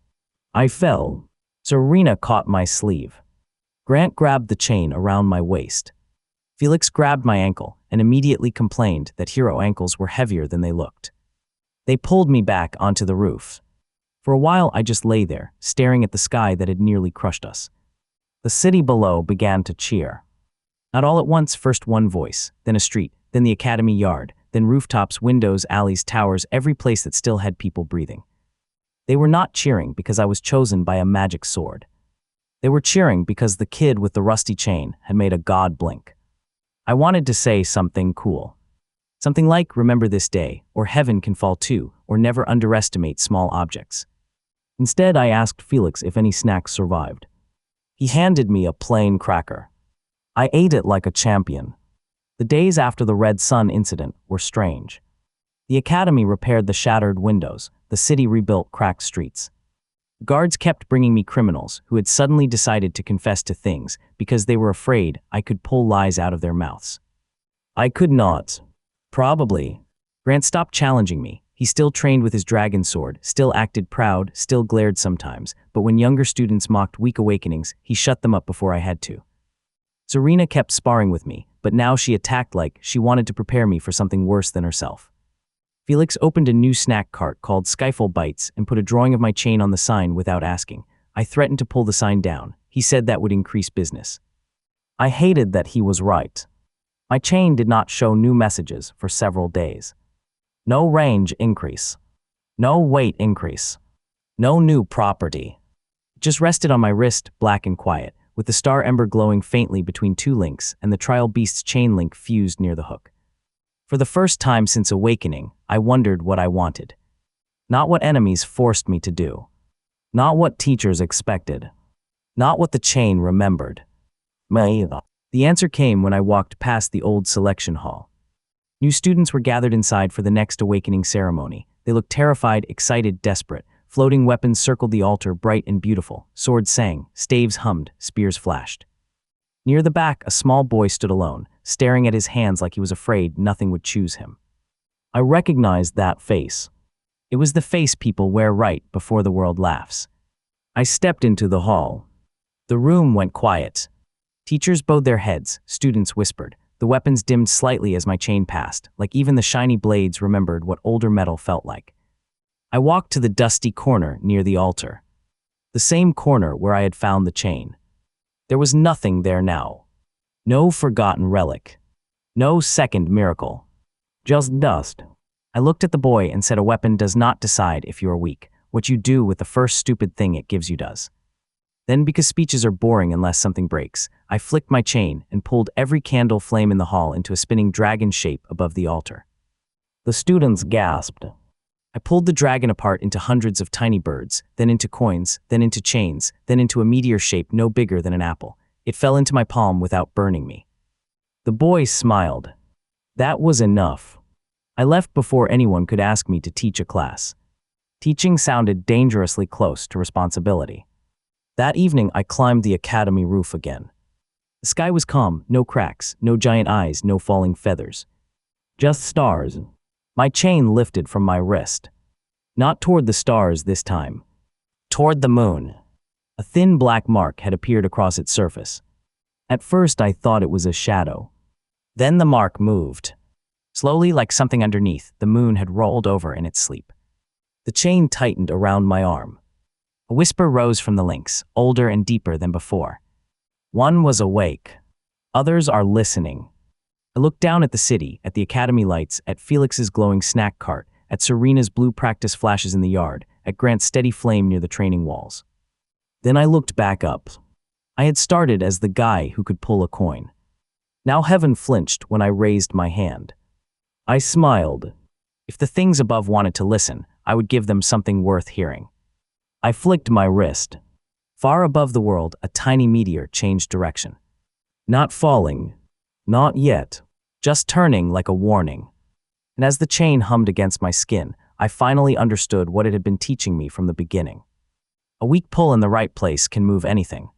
S1: I fell. Serena caught my sleeve. Grant grabbed the chain around my waist. Felix grabbed my ankle and immediately complained that hero ankles were heavier than they looked. They pulled me back onto the roof. For a while, I just lay there, staring at the sky that had nearly crushed us. The city below began to cheer. Not all at once, first one voice, then a street, then the academy yard, then rooftops, windows, alleys, towers, every place that still had people breathing. They were not cheering because I was chosen by a magic sword. They were cheering because the kid with the rusty chain had made a god blink. I wanted to say something cool. Something like, remember this day, or heaven can fall too, or never underestimate small objects. Instead, I asked Felix if any snacks survived. He handed me a plain cracker. I ate it like a champion. The days after the Red Sun incident were strange. The academy repaired the shattered windows, the city rebuilt cracked streets. Guards kept bringing me criminals who had suddenly decided to confess to things because they were afraid I could pull lies out of their mouths. I could not. Probably. Grant stopped challenging me. He still trained with his dragon sword, still acted proud, still glared sometimes, but when younger students mocked weak awakenings, he shut them up before I had to. Serena kept sparring with me, but now she attacked like she wanted to prepare me for something worse than herself. Felix opened a new snack cart called Skyfall Bites and put a drawing of my chain on the sign without asking. I threatened to pull the sign down. He said that would increase business. I hated that he was right. My chain did not show new messages for several days. No range increase. No weight increase. No new property. It just rested on my wrist, black and quiet, with the star ember glowing faintly between two links and the trial beast's chain link fused near the hook. For the first time since awakening, I wondered what I wanted. Not what enemies forced me to do. Not what teachers expected. Not what the chain remembered. The answer came when I walked past the old selection hall. New students were gathered inside for the next awakening ceremony. They looked terrified, excited, desperate. Floating weapons circled the altar, bright and beautiful. Swords sang, staves hummed, spears flashed. Near the back, a small boy stood alone, staring at his hands like he was afraid nothing would choose him. I recognized that face. It was the face people wear right before the world laughs. I stepped into the hall. The room went quiet. Teachers bowed their heads, students whispered. The weapons dimmed slightly as my chain passed, like even the shiny blades remembered what older metal felt like. I walked to the dusty corner near the altar. The same corner where I had found the chain. There was nothing there now. No forgotten relic. No second miracle. Just dust. I looked at the boy and said a weapon does not decide if you are weak. What you do with the first stupid thing it gives you does. Then, because speeches are boring unless something breaks, I flicked my chain and pulled every candle flame in the hall into a spinning dragon shape above the altar. The students gasped. I pulled the dragon apart into hundreds of tiny birds, then into coins, then into chains, then into a meteor shape no bigger than an apple. It fell into my palm without burning me. The boy smiled. That was enough. I left before anyone could ask me to teach a class. Teaching sounded dangerously close to responsibility. That evening, I climbed the academy roof again. The sky was calm, no cracks, no giant eyes, no falling feathers. Just stars. My chain lifted from my wrist. Not toward the stars this time. Toward the moon. A thin black mark had appeared across its surface. At first, I thought it was a shadow. Then the mark moved. Slowly, like something underneath, the moon had rolled over in its sleep. The chain tightened around my arm. A whisper rose from the links, older and deeper than before. One was awake. Others are listening. I looked down at the city, at the academy lights, at Felix's glowing snack cart, at Serena's blue practice flashes in the yard, at Grant's steady flame near the training walls. Then I looked back up. I had started as the guy who could pull a coin. Now heaven flinched when I raised my hand. I smiled. If the things above wanted to listen, I would give them something worth hearing. I flicked my wrist. Far above the world, a tiny meteor changed direction. Not falling. Not yet. Just turning like a warning. And as the chain hummed against my skin, I finally understood what it had been teaching me from the beginning. A weak pull in the right place can move anything.